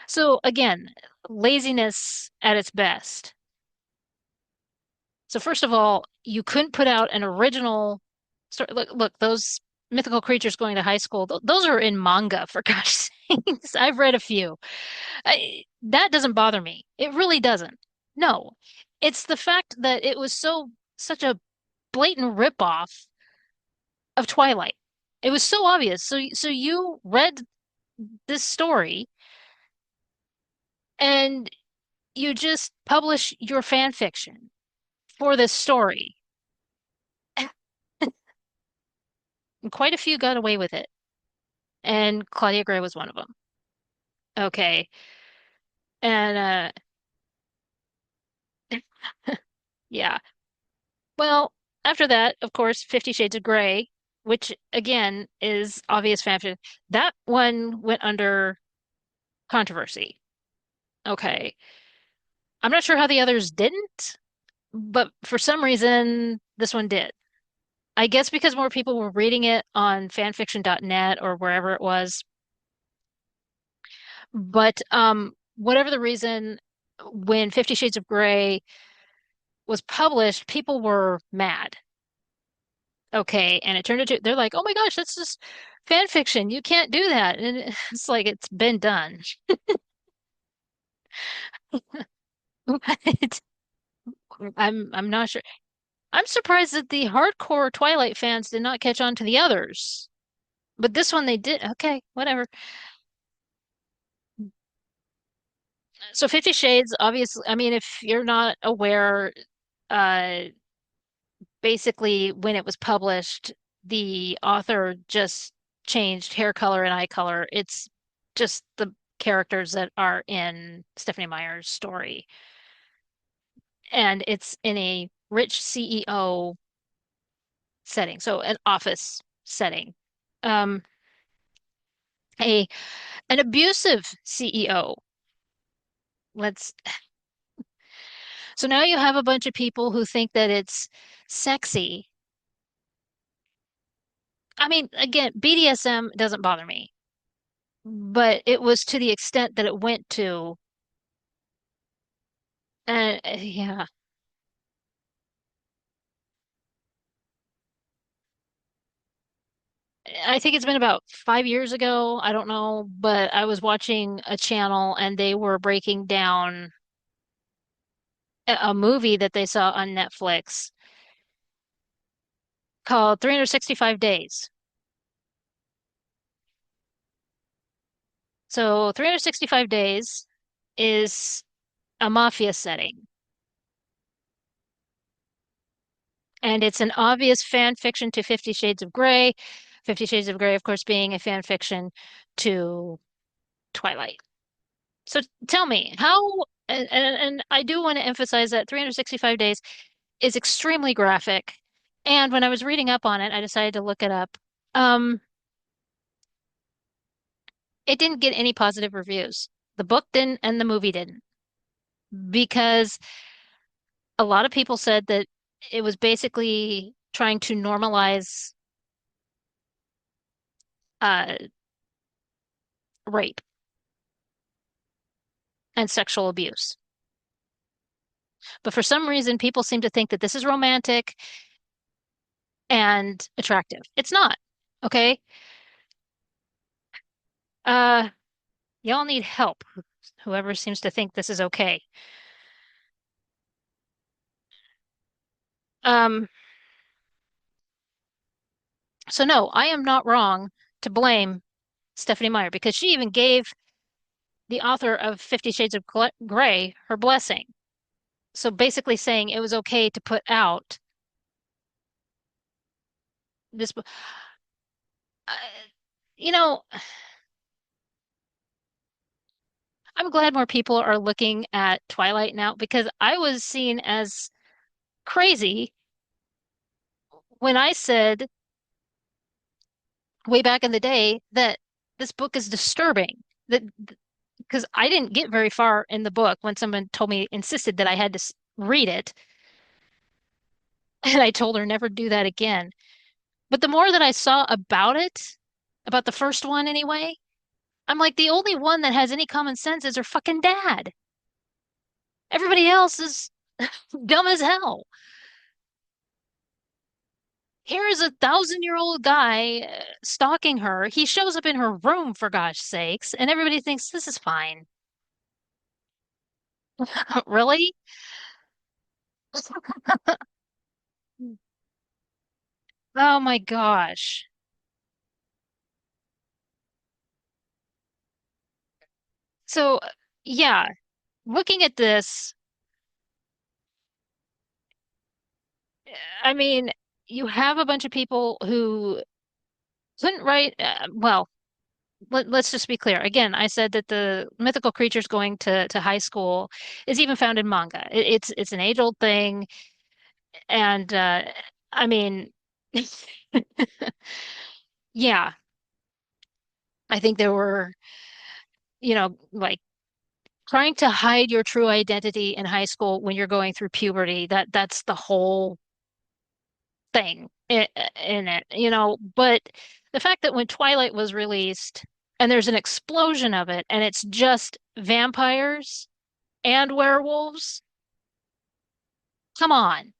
So again, laziness at its best. So first of all, you couldn't put out an original story. Look, those mythical creatures going to high school, th those are in manga, for gosh sakes. I've read a few. That doesn't bother me. It really doesn't. No, it's the fact that it was such a blatant ripoff of Twilight. It was so obvious. So you read this story and you just publish your fan fiction for this story. And quite a few got away with it. And Claudia Gray was one of them. Okay. And yeah. Well, after that, of course, 50 Shades of Grey, which again is obvious fanfiction. That one went under controversy. Okay. I'm not sure how the others didn't, but for some reason this one did. I guess because more people were reading it on fanfiction.net or wherever it was. But whatever the reason, when 50 Shades of Grey was published, people were mad. Okay, and it turned into they're like, "Oh my gosh, that's just fan fiction. You can't do that." And it's like it's been done. But I'm not sure. I'm surprised that the hardcore Twilight fans did not catch on to the others. But this one they did. Okay, whatever. So 50 Shades, obviously, I mean, if you're not aware, uh basically when it was published, the author just changed hair color and eye color. It's just the characters that are in Stephanie Meyer's story. And it's in a rich CEO setting, so an office setting. Um, a an abusive CEO. Let's so now you have a bunch of people who think that it's sexy. I mean, again, BDSM doesn't bother me, but it was to the extent that it went to. Yeah, I think it's been about 5 years ago. I don't know, but I was watching a channel and they were breaking down a movie that they saw on Netflix called 365 Days. So 365 Days is a mafia setting, and it's an obvious fan fiction to Fifty Shades of Grey. Fifty Shades of Grey, of course, being a fan fiction to Twilight. So tell me, how, and I do want to emphasize that 365 Days is extremely graphic. And when I was reading up on it, I decided to look it up. Um, it didn't get any positive reviews. The book didn't, and the movie didn't, because a lot of people said that it was basically trying to normalize uh, rape and sexual abuse. But for some reason, people seem to think that this is romantic and attractive. It's not. Okay. Uh, y'all need help. Whoever seems to think this is okay. Um, so no, I am not wrong to blame Stephanie Meyer because she even gave the author of Fifty Shades of Grey her blessing. So basically saying it was okay to put out this book. Uh, you know, I'm glad more people are looking at Twilight now because I was seen as crazy when I said way back in the day that this book is disturbing. That because I didn't get very far in the book when someone told me, insisted that I had to read it, and I told her never do that again. But the more that I saw about it, about the first one anyway, I'm like, the only one that has any common sense is her fucking dad. Everybody else is dumb as hell. Here is a 1,000-year-old guy stalking her. He shows up in her room, for gosh sakes, and everybody thinks this is fine. Really? Oh my gosh. So, yeah, looking at this, I mean, you have a bunch of people who couldn't write, well, let's just be clear. Again, I said that the mythical creatures going to high school is even found in manga. It's an age-old thing, and I mean, yeah, I think there were, like trying to hide your true identity in high school when you're going through puberty. That's the whole thing in it, But the fact that when Twilight was released and there's an explosion of it and it's just vampires and werewolves, come on.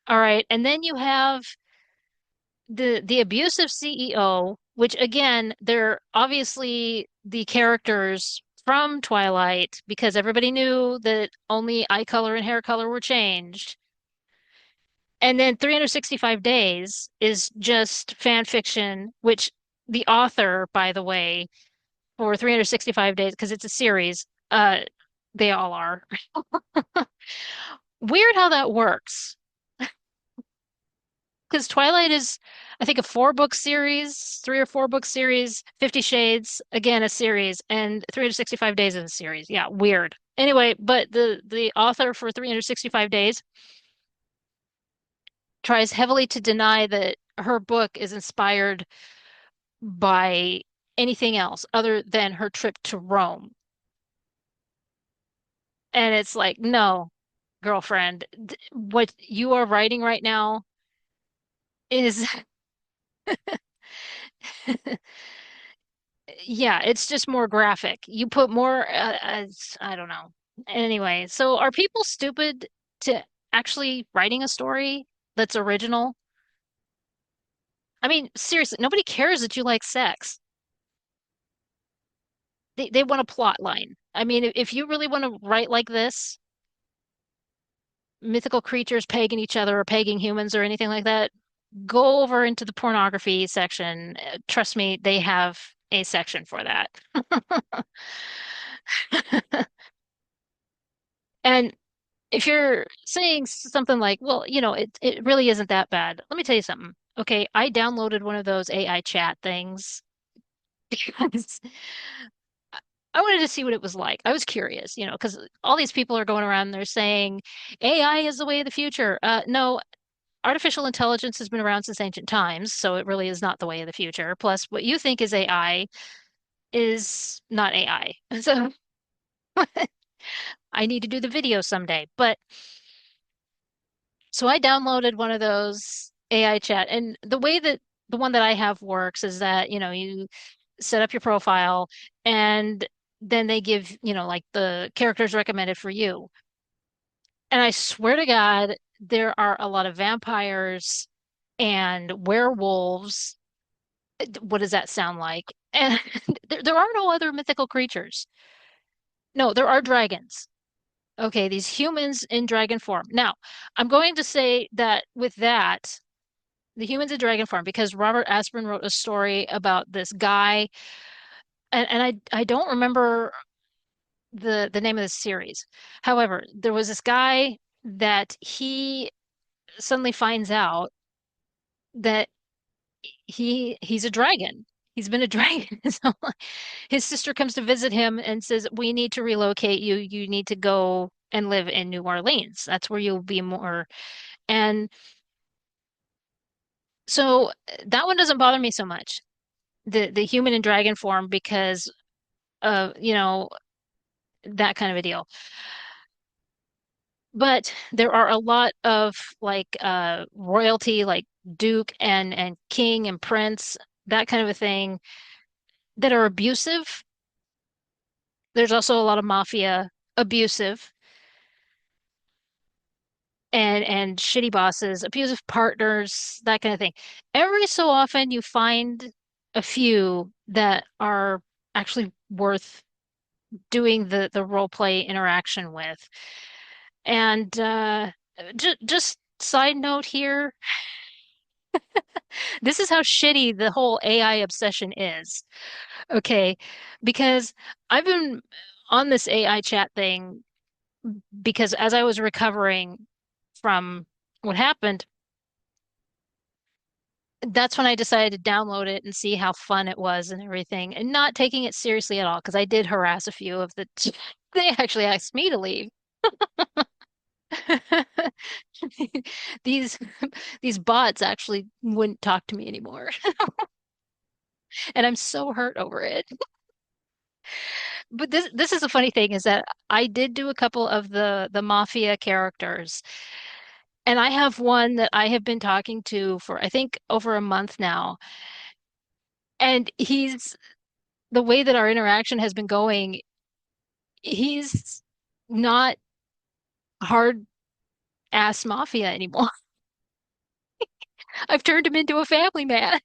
All right. And then you have the abusive CEO, which again, they're obviously the characters from Twilight because everybody knew that only eye color and hair color were changed. And then 365 Days is just fan fiction, which the author, by the way, for 365 Days, because it's a series, they all are. Weird how that works. Because Twilight is, I think, a 4 book series, 3 or 4 book series, 50 Shades, again, a series, and 365 Days is a series. Yeah, weird. Anyway, but the author for 365 Days tries heavily to deny that her book is inspired by anything else other than her trip to Rome. And it's like, no, girlfriend, what you are writing right now is, yeah, it's just more graphic. You put more, I don't know. Anyway, so are people stupid to actually writing a story that's original? I mean, seriously, nobody cares that you like sex. They want a plot line. I mean, if you really want to write like this, mythical creatures pegging each other or pegging humans or anything like that, go over into the pornography section. Trust me, they have a section for that. And if you're saying something like, well, it really isn't that bad. Let me tell you something. Okay, I downloaded one of those AI chat things because I wanted to see what it was like. I was curious, because all these people are going around and they're saying AI is the way of the future. No, artificial intelligence has been around since ancient times, so it really is not the way of the future. Plus, what you think is AI is not AI. So I need to do the video someday. But so I downloaded one of those AI chat, and the way that the one that I have works is that, you set up your profile and then they give, like the characters recommended for you. And I swear to God, there are a lot of vampires and werewolves. What does that sound like? And there are no other mythical creatures. No, there are dragons. Okay, these humans in dragon form. Now, I'm going to say that with that, the humans in dragon form, because Robert Asprin wrote a story about this guy, and I don't remember the name of the series. However, there was this guy that he suddenly finds out that he's a dragon. He's been a dragon. So his sister comes to visit him and says, "We need to relocate you. You need to go and live in New Orleans. That's where you'll be more." And so that one doesn't bother me so much. The human and dragon form because of, that kind of a deal. But there are a lot of like royalty, like Duke and King and Prince, that kind of a thing, that are abusive. There's also a lot of mafia abusive and shitty bosses, abusive partners, that kind of thing. Every so often you find a few that are actually worth doing the role play interaction with. And just side note here, this is how shitty the whole AI obsession is. Okay, because I've been on this AI chat thing because as I was recovering from what happened, that's when I decided to download it and see how fun it was and everything, and not taking it seriously at all because I did harass a few of the. They actually asked me to leave. These these bots actually wouldn't talk to me anymore, and I'm so hurt over it. But this is a funny thing is that I did do a couple of the mafia characters, and I have one that I have been talking to for I think over a month now, and he's the way that our interaction has been going, he's not hard ass mafia anymore. I've turned him into a family man.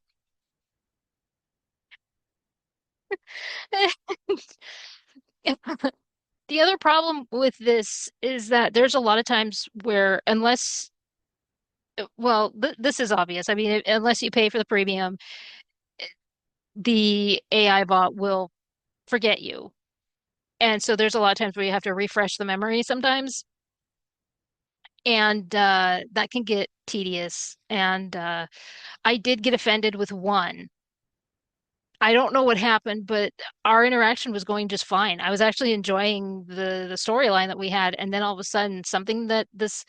The other problem with this is that there's a lot of times where, unless, well, th this is obvious. I mean, unless you pay for the premium, the AI bot will forget you. And so there's a lot of times where you have to refresh the memory sometimes. And that can get tedious. And I did get offended with one. I don't know what happened, but our interaction was going just fine. I was actually enjoying the storyline that we had, and then all of a sudden, something that this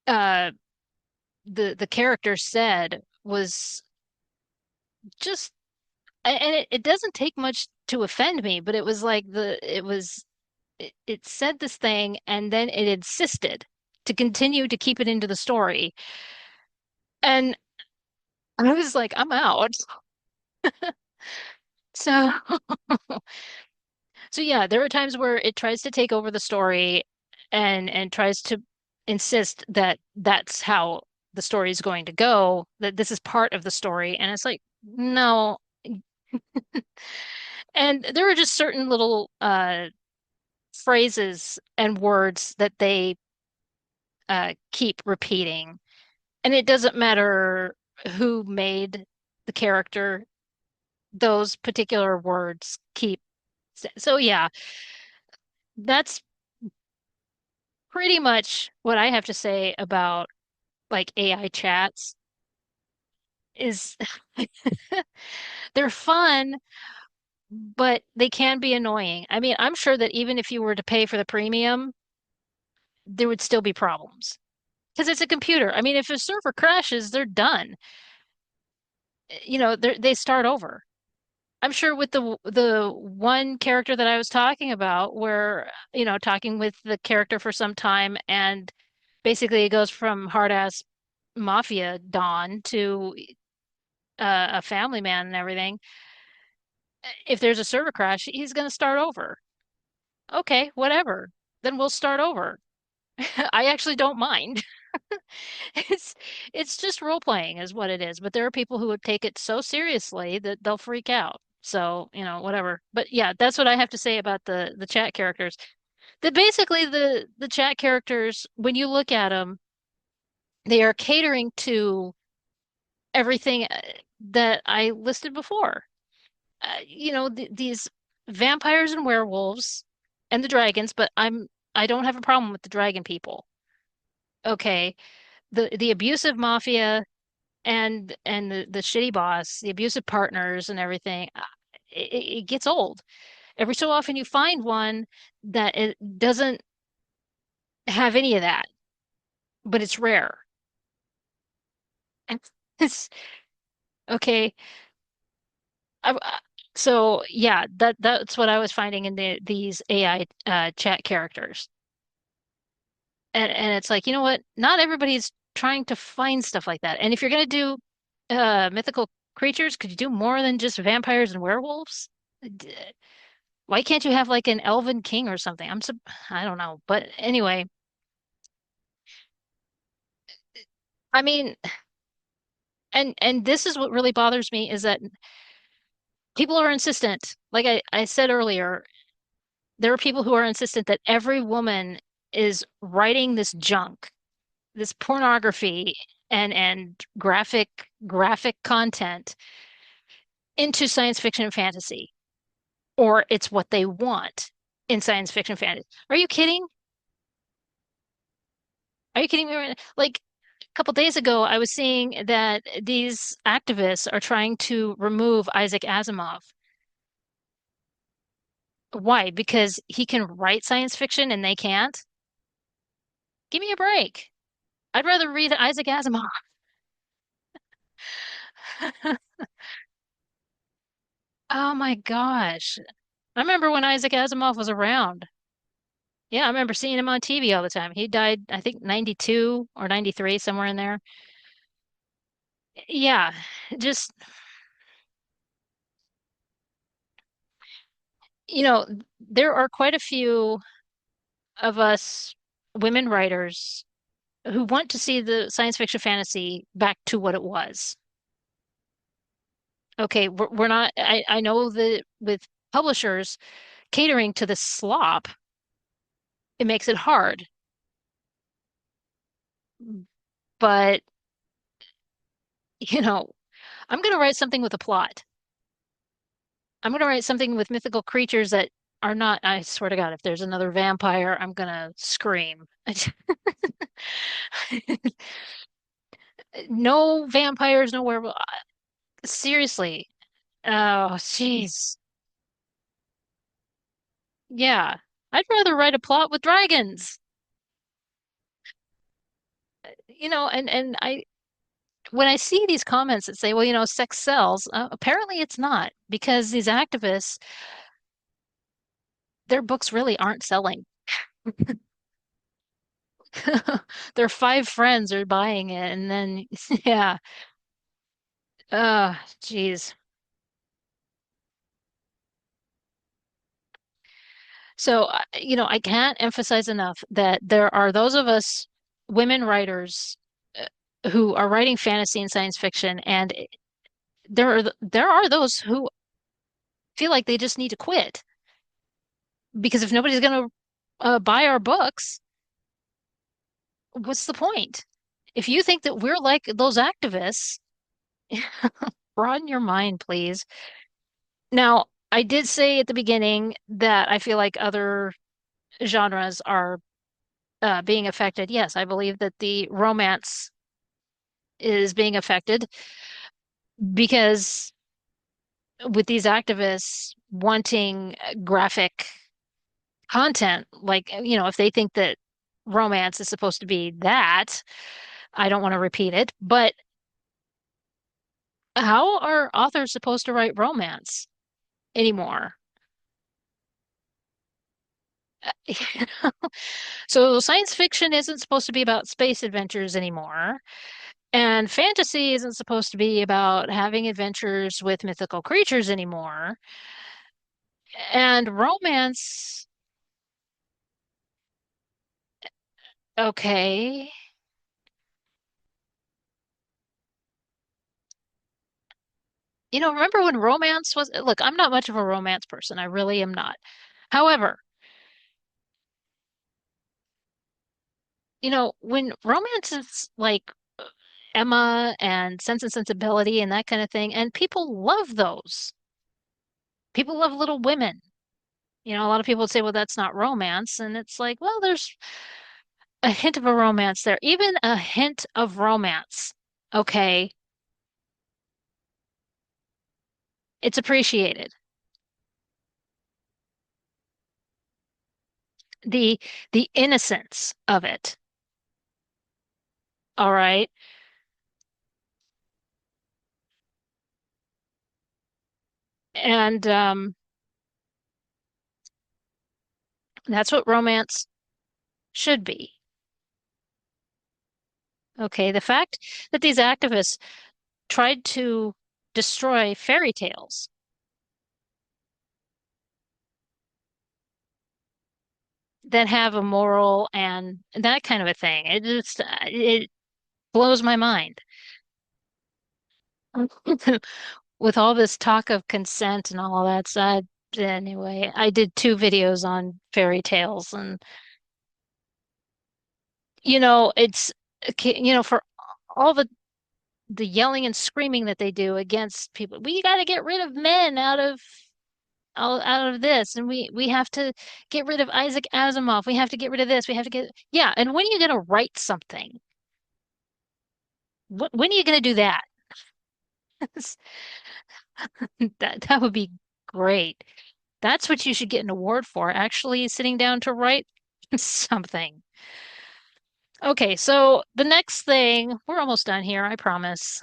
uh the character said was just, and it doesn't take much to offend me, but it was like it said this thing and then it insisted to continue to keep it into the story, and I was like, I'm out. So so yeah, there are times where it tries to take over the story and tries to insist that that's how. the story is going to go, that this is part of the story. And it's like, no. And there are just certain little phrases and words that they keep repeating. And it doesn't matter who made the character, those particular words keep. So, yeah, that's pretty much what I have to say about like AI chats is they're fun, but they can be annoying. I mean, I'm sure that even if you were to pay for the premium, there would still be problems because it's a computer. I mean, if a server crashes, they're done. They start over. I'm sure with the one character that I was talking about, where, talking with the character for some time, and basically it goes from hard ass mafia Don to a family man and everything. If there's a server crash, he's going to start over. Okay, whatever. Then we'll start over. I actually don't mind. It's it's just role playing is what it is. But there are people who would take it so seriously that they'll freak out. So, whatever. But yeah, that's what I have to say about the chat characters. That basically the chat characters, when you look at them, they are catering to everything that I listed before. These vampires and werewolves and the dragons, but I don't have a problem with the dragon people. Okay. The abusive mafia and the shitty boss, the abusive partners and everything, it gets old. Every so often you find one that it doesn't have any of that, but it's rare. And it's okay. So yeah, that's what I was finding in these AI chat characters. And it's like, you know what? Not everybody's trying to find stuff like that. And if you're gonna do mythical creatures, could you do more than just vampires and werewolves? D- Why can't you have like an elven king or something? I don't know. But anyway, I mean, and this is what really bothers me is that people are insistent. Like I said earlier, there are people who are insistent that every woman is writing this junk, this pornography and graphic content into science fiction and fantasy, or it's what they want in science fiction fantasy. Are you kidding? Are you kidding me right now? Like a couple days ago, I was seeing that these activists are trying to remove Isaac Asimov. Why? Because he can write science fiction and they can't? Give me a break. I'd rather read Isaac Asimov. Oh my gosh. I remember when Isaac Asimov was around. Yeah, I remember seeing him on TV all the time. He died, I think, 92 or 93, somewhere in there. Yeah, just, you know, there are quite a few of us women writers who want to see the science fiction fantasy back to what it was. Okay, we're not, I know that with publishers catering to the slop, it makes it hard. But, you know, I'm going to write something with a plot. I'm going to write something with mythical creatures that are not, I swear to God, if there's another vampire, I'm going to scream. No vampires, no werewolves. Seriously. Oh, jeez. Yeah. I'd rather write a plot with dragons. And when I see these comments that say, well, sex sells, apparently it's not because these activists, their books really aren't selling. Their five friends are buying it, and then yeah. Geez. So, I can't emphasize enough that there are those of us women writers. who are writing fantasy and science fiction, and there are those who feel like they just need to quit because if nobody's going to buy our books, what's the point? If you think that we're like those activists, broaden your mind, please. Now, I did say at the beginning that I feel like other genres are being affected. Yes, I believe that the romance is being affected because with these activists wanting graphic content, like, if they think that romance is supposed to be that, I don't want to repeat it, but how are authors supposed to write romance anymore? So science fiction isn't supposed to be about space adventures anymore, and fantasy isn't supposed to be about having adventures with mythical creatures anymore. And romance, okay. Remember when romance was, look, I'm not much of a romance person. I really am not. However, when romance is like Emma and Sense and Sensibility and that kind of thing, and people love those. People love Little Women. A lot of people would say, well, that's not romance. And it's like, well, there's a hint of a romance there, even a hint of romance. Okay, it's appreciated. The the innocence of it. All right. And that's what romance should be. Okay, the fact that these activists tried to destroy fairy tales that have a moral and that kind of a thing, it blows my mind. With all this talk of consent and all that side. Anyway, I did two videos on fairy tales, and it's for all the yelling and screaming that they do against people. We got to get rid of men out of this, and we have to get rid of Isaac Asimov. We have to get rid of this. We have to get yeah. And when are you going to write something? When are you going to do that? That would be great. That's what you should get an award for, actually sitting down to write something. Okay, so the next thing, we're almost done here, I promise,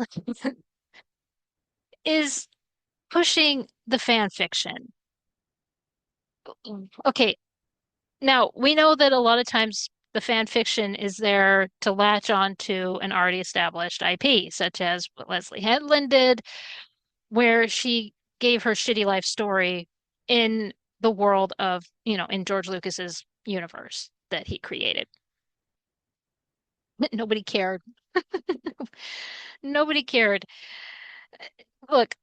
is pushing the fan fiction. Okay, now we know that a lot of times the fan fiction is there to latch on to an already established IP, such as what Leslie Headland did, where she gave her shitty life story in the world of, in George Lucas's universe that he created. Nobody cared. Nobody cared. Look,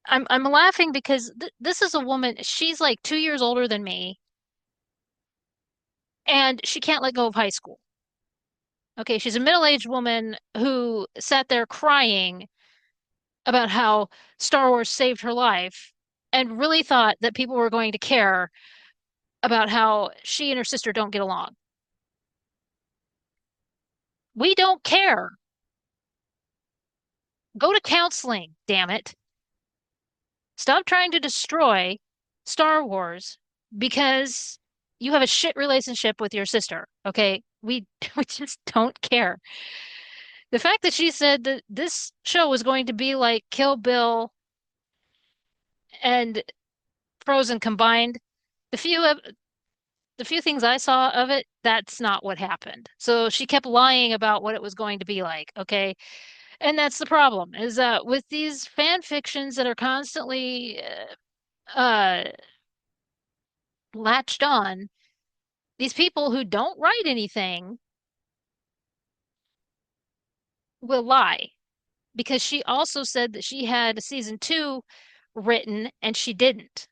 I'm laughing because this is a woman, she's like 2 years older than me, and she can't let go of high school. Okay, she's a middle-aged woman who sat there crying about how Star Wars saved her life and really thought that people were going to care about how she and her sister don't get along. We don't care. Go to counseling, damn it. Stop trying to destroy Star Wars because you have a shit relationship with your sister. Okay? We we just don't care. The fact that she said that this show was going to be like Kill Bill and Frozen combined, the few of the few things I saw of it, that's not what happened. So she kept lying about what it was going to be like, okay? And that's the problem is that with these fan fictions that are constantly latched on, these people who don't write anything will lie because she also said that she had season two written and she didn't.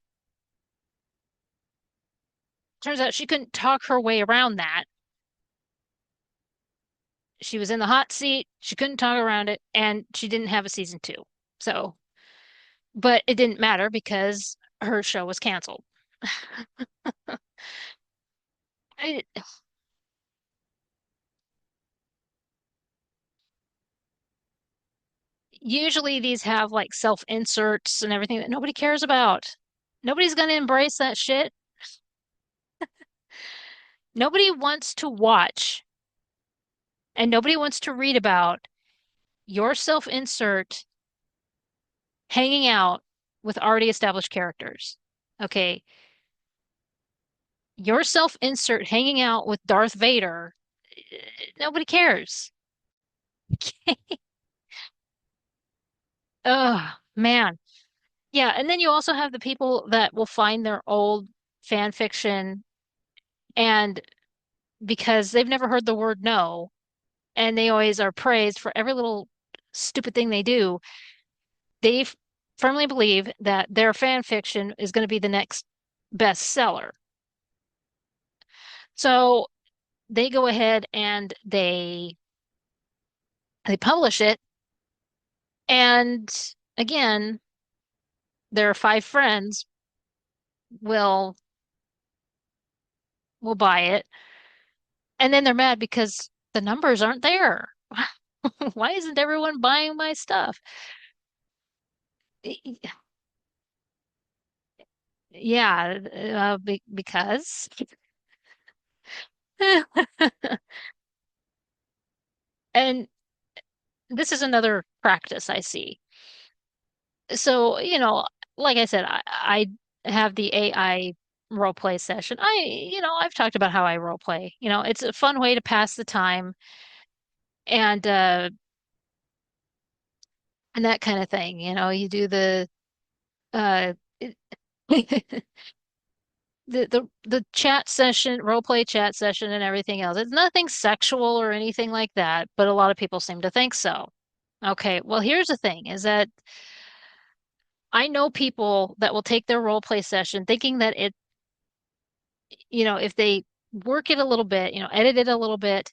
Turns out she couldn't talk her way around that. She was in the hot seat, she couldn't talk around it, and she didn't have a season two. So, but it didn't matter because her show was canceled. I, usually these have like self inserts and everything that nobody cares about. Nobody's going to embrace that shit. Nobody wants to watch and nobody wants to read about your self insert hanging out with already established characters. Okay. Your self insert hanging out with Darth Vader, nobody cares. Oh, man. Yeah. And then you also have the people that will find their old fan fiction and because they've never heard the word no, and they always are praised for every little stupid thing they do, they firmly believe that their fan fiction is going to be the next bestseller. So they go ahead and they publish it, and again, their five friends will will buy it, and then they're mad because the numbers aren't there. Why isn't everyone buying my stuff? Yeah, because and this is another practice I see. So, like I said, I have the AI role play session. I've talked about how I role play. It's a fun way to pass the time and and that kind of thing. You do uh the chat session, role play chat session and everything else. It's nothing sexual or anything like that, but a lot of people seem to think so. Okay, well, here's the thing is that I know people that will take their role play session thinking that if they work it a little bit, edit it a little bit,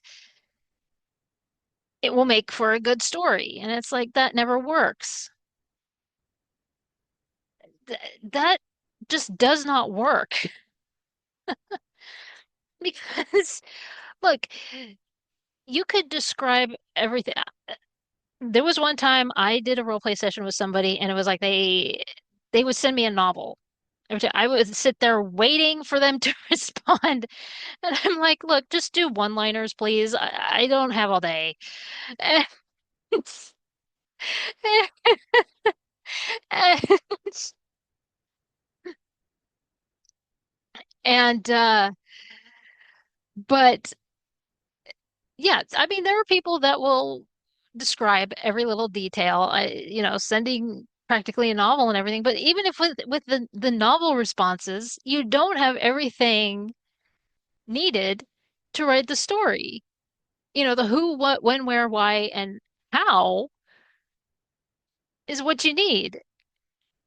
it will make for a good story. And it's like that never works. That just does not work because look, you could describe everything. There was one time I did a role play session with somebody and it was like they would send me a novel. Every time I would sit there waiting for them to respond. And I'm like, look, just do one-liners, please. I don't have all day. And but yeah, I mean there are people that will describe every little detail, sending practically a novel and everything, but even if with the novel responses, you don't have everything needed to write the story. The who, what, when, where, why, and how is what you need.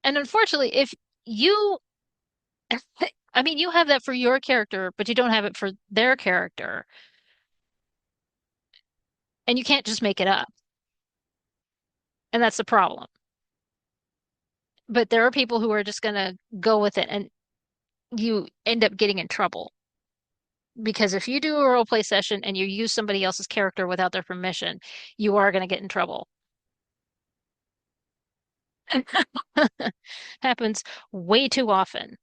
And unfortunately, if you I mean, you have that for your character, but you don't have it for their character, and you can't just make it up. And that's the problem. But there are people who are just going to go with it, and you end up getting in trouble. Because if you do a role play session and you use somebody else's character without their permission, you are going to get in trouble. Happens way too often,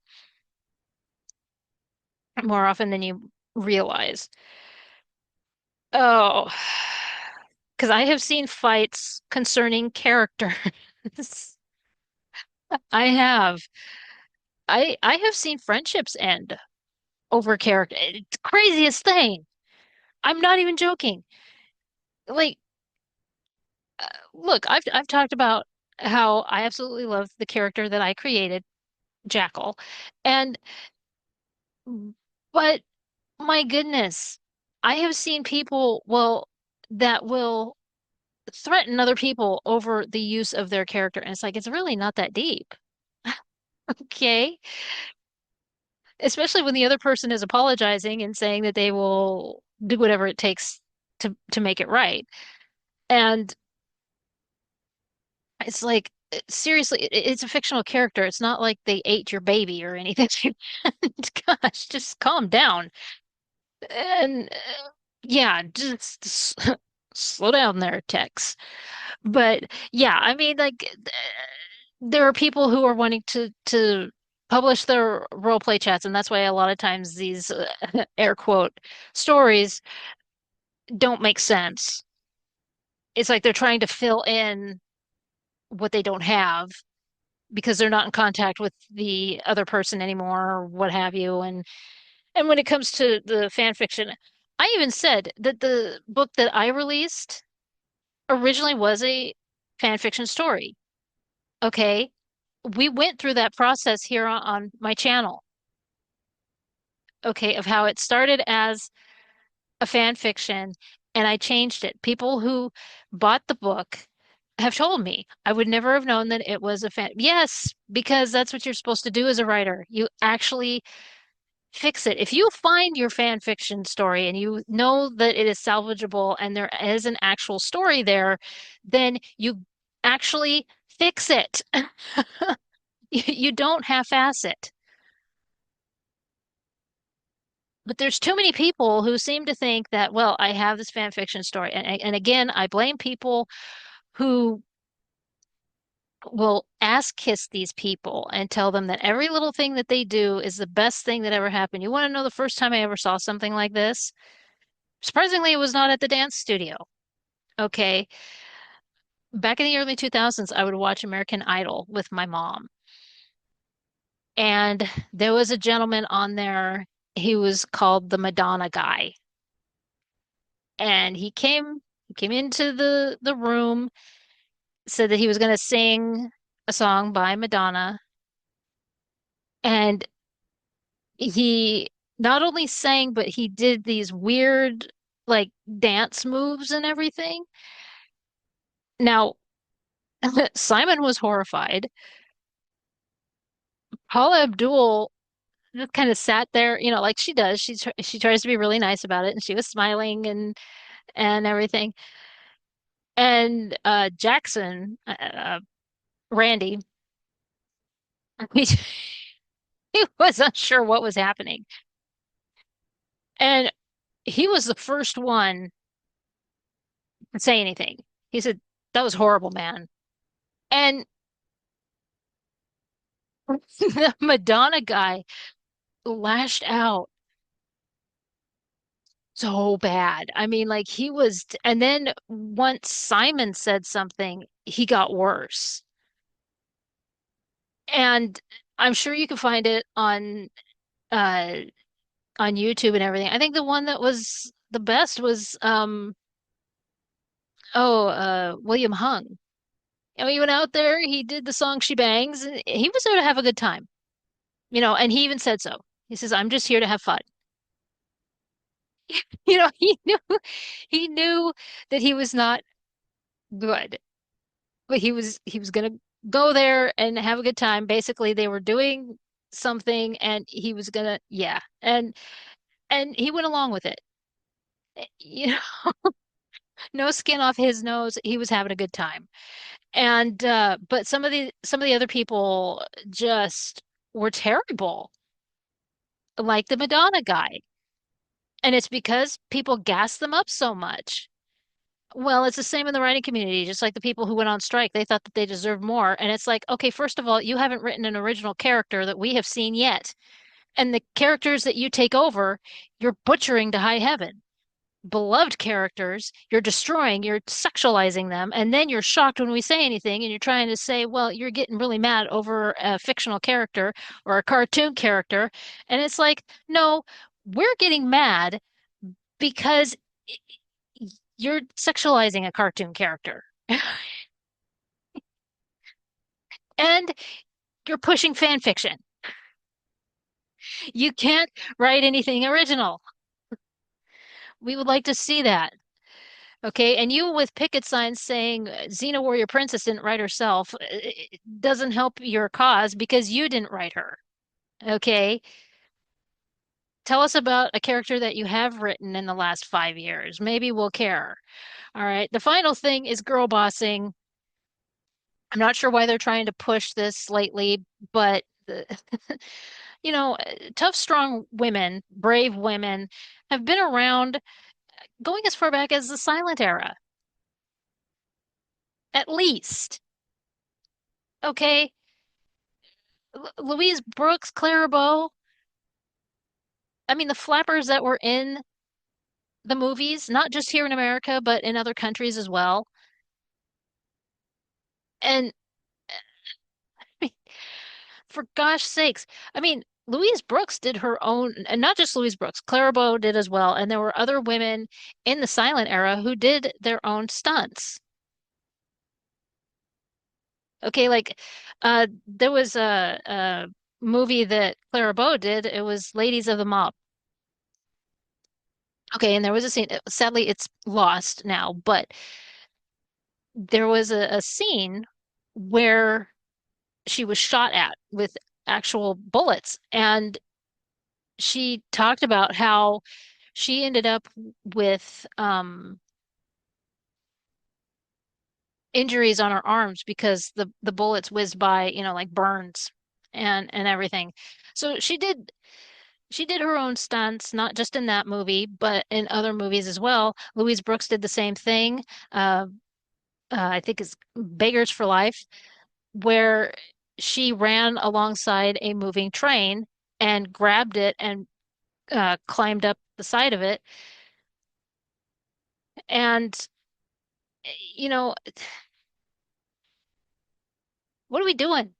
more often than you realize. Oh, because I have seen fights concerning characters. I have. I have seen friendships end over character. It's the craziest thing. I'm not even joking. Like, look, I've talked about how I absolutely love the character that I created, Jackal, and but my goodness, I have seen people, well, that will. threaten other people over the use of their character. And it's like, it's really not that deep. Okay. Especially when the other person is apologizing and saying that they will do whatever it takes to make it right. And it's like, seriously, it's a fictional character. It's not like they ate your baby or anything. Gosh, just calm down. And yeah, just slow down there, Tex. But yeah, I mean, like there are people who are wanting to publish their role play chats, and that's why a lot of times these air quote stories don't make sense. It's like they're trying to fill in what they don't have because they're not in contact with the other person anymore or what have you. And when it comes to the fan fiction, I even said that the book that I released originally was a fan fiction story. Okay. We went through that process here on my channel, okay, of how it started as a fan fiction and I changed it. People who bought the book have told me I would never have known that it was a fan. Yes, because that's what you're supposed to do as a writer. You actually fix it. If you find your fan fiction story and you know that it is salvageable and there is an actual story there, then you actually fix it. You don't half-ass it. But there's too many people who seem to think that, well, I have this fan fiction story. And again, I blame people who will ass kiss these people and tell them that every little thing that they do is the best thing that ever happened. You want to know the first time I ever saw something like this? Surprisingly, it was not at the dance studio. Okay. Back in the early 2000s, I would watch American Idol with my mom. And there was a gentleman on there. He was called the Madonna guy. And he came into the room, said that he was going to sing a song by Madonna. And he not only sang, but he did these weird like dance moves and everything. Now, Simon was horrified. Paula Abdul just kind of sat there, like she does. She tries to be really nice about it, and she was smiling and everything. And Jackson, Randy, he, he was unsure what was happening, and he was the first one to say anything. He said, "That was horrible, man." And the Madonna guy lashed out so bad. I mean, like he was, and then once Simon said something, he got worse. And I'm sure you can find it uh on YouTube and everything. I think the one that was the best was William Hung. And he went out there, he did the song She Bangs, and he was there to have a good time. And he even said so. He says, I'm just here to have fun. He knew that he was not good, but he was gonna go there and have a good time. Basically, they were doing something and he was gonna, yeah. And he went along with it. You know, no skin off his nose. He was having a good time. And but some of the other people just were terrible, like the Madonna guy. And it's because people gas them up so much. Well, it's the same in the writing community, just like the people who went on strike, they thought that they deserved more. And it's like, okay, first of all, you haven't written an original character that we have seen yet. And the characters that you take over, you're butchering to high heaven. Beloved characters, you're destroying, you're sexualizing them, and then you're shocked when we say anything and you're trying to say, well, you're getting really mad over a fictional character or a cartoon character. And it's like, no, we're getting mad because you're sexualizing a cartoon character and you're pushing fan fiction. You can't write anything original. We would like to see that. Okay, and you with picket signs saying Xena Warrior Princess didn't write herself, it doesn't help your cause because you didn't write her. Okay, tell us about a character that you have written in the last 5 years. Maybe we'll care. All right, the final thing is girl bossing. I'm not sure why they're trying to push this lately, but tough, strong women, brave women have been around going as far back as the silent era, at least. Okay. Louise Brooks, Clara Bow. I mean, the flappers that were in the movies, not just here in America, but in other countries as well. And for gosh sakes, I mean, Louise Brooks did her own, and not just Louise Brooks, Clara Bow did as well. And there were other women in the silent era who did their own stunts. Okay, like there was a movie that Clara Bow did. It was Ladies of the Mob. Okay, and there was a scene. Sadly, it's lost now, but there was a scene where she was shot at with actual bullets, and she talked about how she ended up with injuries on her arms because the bullets whizzed by, like burns and everything. So she did her own stunts, not just in that movie, but in other movies as well. Louise Brooks did the same thing. Uh, I think it's Beggars for Life, where she ran alongside a moving train and grabbed it and climbed up the side of it. And, you know, what are we doing?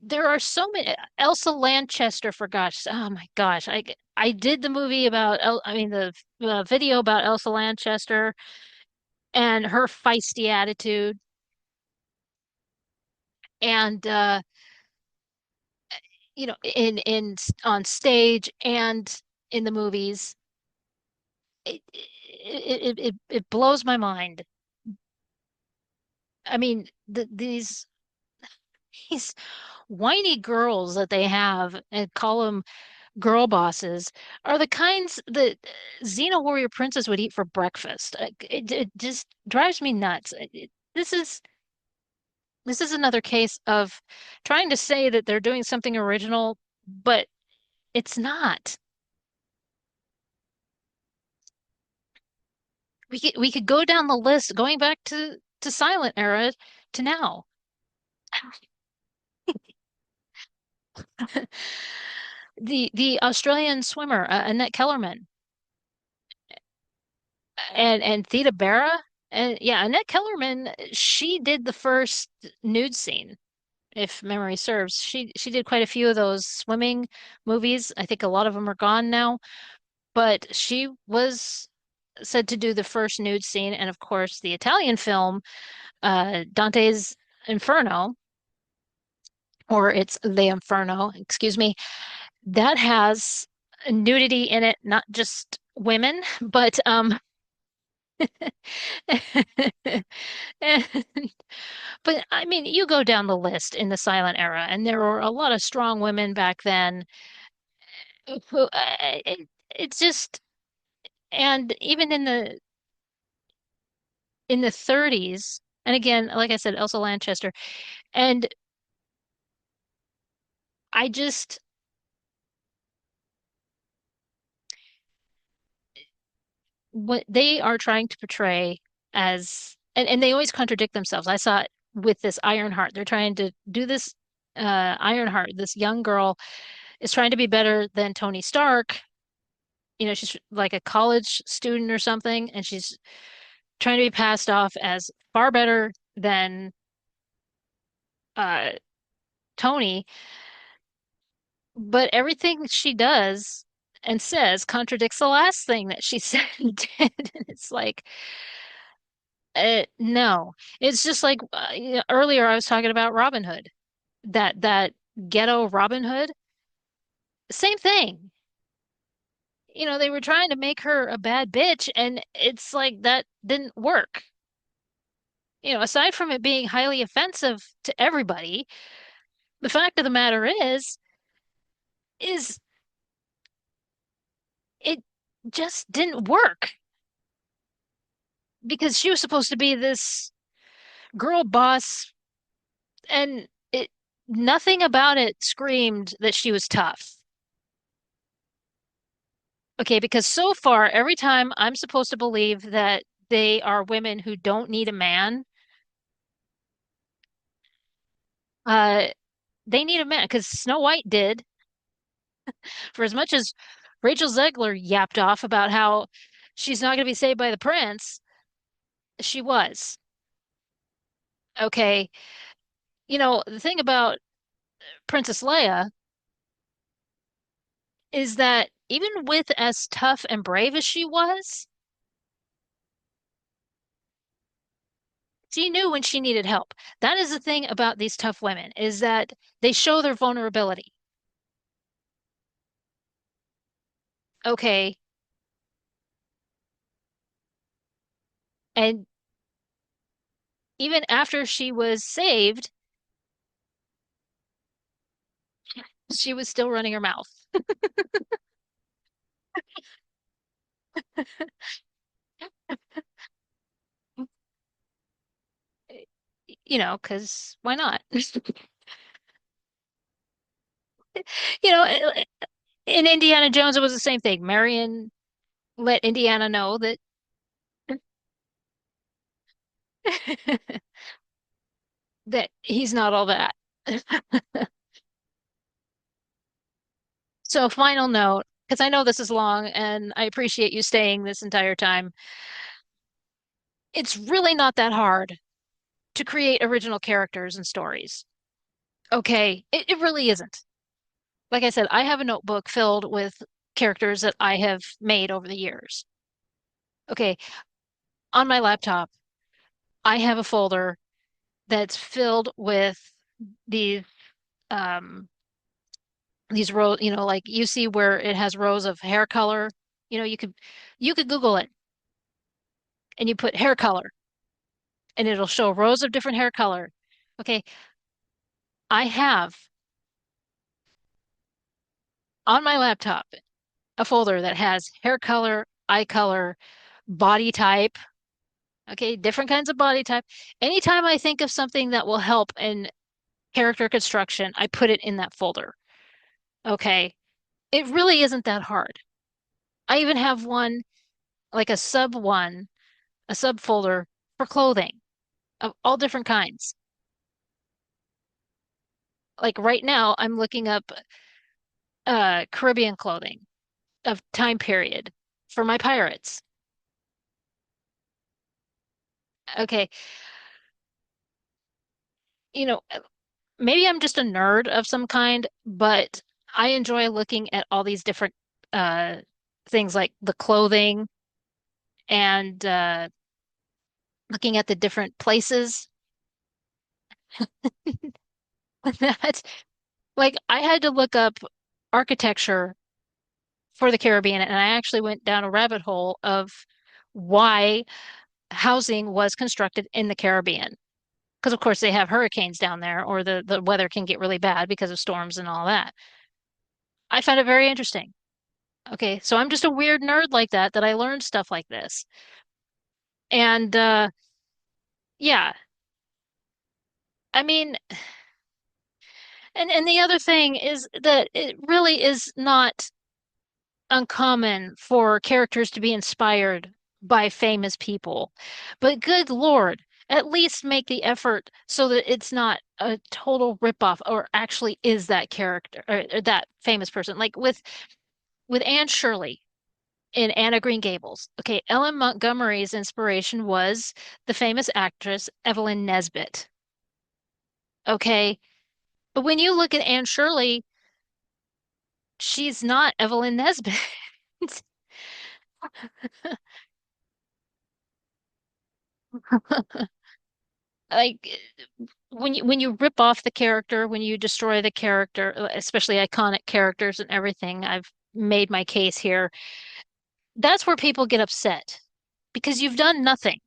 There are so many. Elsa Lanchester, for gosh, oh my gosh, I did the movie about, I mean, the video about Elsa Lanchester and her feisty attitude, and in on stage and in the movies. It blows my mind. I mean, these whiny girls that they have and call them girl bosses are the kinds that Xena Warrior Princess would eat for breakfast. It just drives me nuts. This is another case of trying to say that they're doing something original, but it's not. We could go down the list going back to silent era to now. The Australian swimmer, Annette Kellerman, and Theda Bara. And yeah, Annette Kellerman, she did the first nude scene, if memory serves. She did quite a few of those swimming movies. I think a lot of them are gone now, but she was said to do the first nude scene. And of course, the Italian film, Dante's Inferno, or it's The Inferno, excuse me, that has nudity in it, not just women, but and, but I mean, you go down the list in the silent era, and there were a lot of strong women back then who it's just, and even in the 30s, and again, like I said, Elsa Lanchester, and I just what they are trying to portray as, and they always contradict themselves. I saw it with this Ironheart. They're trying to do this Ironheart, this young girl is trying to be better than Tony Stark. She's like a college student or something, and she's trying to be passed off as far better than uh, Tony. But everything she does and says contradicts the last thing that she said and did. And it's like, no. It's just like earlier I was talking about Robin Hood, that ghetto Robin Hood. Same thing. they were trying to make her a bad bitch, and it's like that didn't work. Aside from it being highly offensive to everybody, the fact of the matter is it just didn't work because she was supposed to be this girl boss, and it nothing about it screamed that she was tough. Okay, because so far, every time I'm supposed to believe that they are women who don't need a man, uh, they need a man because Snow White did. For as much as Rachel Zegler yapped off about how she's not going to be saved by the prince, she was. Okay, the thing about Princess Leia is that even with as tough and brave as she was, she knew when she needed help. That is the thing about these tough women is that they show their vulnerability. Okay, and even after she was saved, she was still running her mouth. Because why not? In Indiana Jones, it was the same thing. Marion let Indiana know that that he's not all that. So, final note, because I know this is long and I appreciate you staying this entire time. It's really not that hard to create original characters and stories. Okay, it really isn't. Like I said, I have a notebook filled with characters that I have made over the years. Okay, on my laptop, I have a folder that's filled with these um these rows, like you see where it has rows of hair color. You could Google it and you put hair color and it'll show rows of different hair color. Okay, I have on my laptop a folder that has hair color, eye color, body type. Okay, different kinds of body type. Anytime I think of something that will help in character construction, I put it in that folder. Okay, it really isn't that hard. I even have one, like a subfolder for clothing of all different kinds. Like right now, I'm looking up Caribbean clothing of time period for my pirates. Okay, you know, maybe I'm just a nerd of some kind, but I enjoy looking at all these different uh things like the clothing and looking at the different places that like I had to look up architecture for the Caribbean and I actually went down a rabbit hole of why housing was constructed in the Caribbean. Because of course they have hurricanes down there or the weather can get really bad because of storms and all that. I found it very interesting. Okay, so I'm just a weird nerd like that I learned stuff like this. And yeah, I mean, and the other thing is that it really is not uncommon for characters to be inspired by famous people. But good Lord, at least make the effort so that it's not a total ripoff or actually is that character or that famous person. Like with Anne Shirley in Anna Green Gables. Okay, Ellen Montgomery's inspiration was the famous actress Evelyn Nesbit. Okay, but when you look at Anne Shirley, she's not Evelyn Nesbit. Like when you rip off the character, when you destroy the character, especially iconic characters and everything, I've made my case here. That's where people get upset because you've done nothing.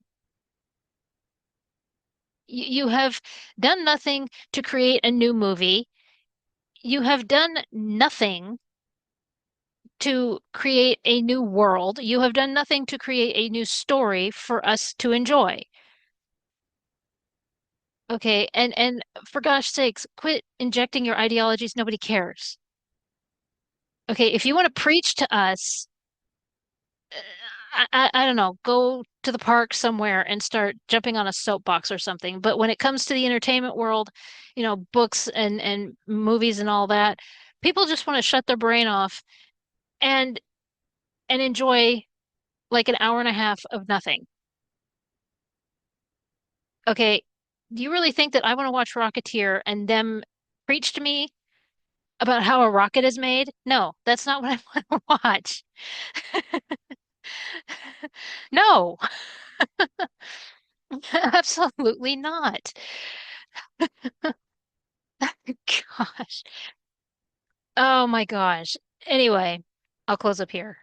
You have done nothing to create a new movie. You have done nothing to create a new world. You have done nothing to create a new story for us to enjoy. Okay, and for gosh sakes, quit injecting your ideologies. Nobody cares. Okay, if you want to preach to us, I don't know, go to the park somewhere and start jumping on a soapbox or something. But when it comes to the entertainment world, books and movies and all that, people just want to shut their brain off and and enjoy like an hour and a half of nothing. Okay, do you really think that I want to watch Rocketeer and them preach to me about how a rocket is made? No, that's not what I want to watch. No, absolutely not. Gosh. Oh my gosh. Anyway, I'll close up here.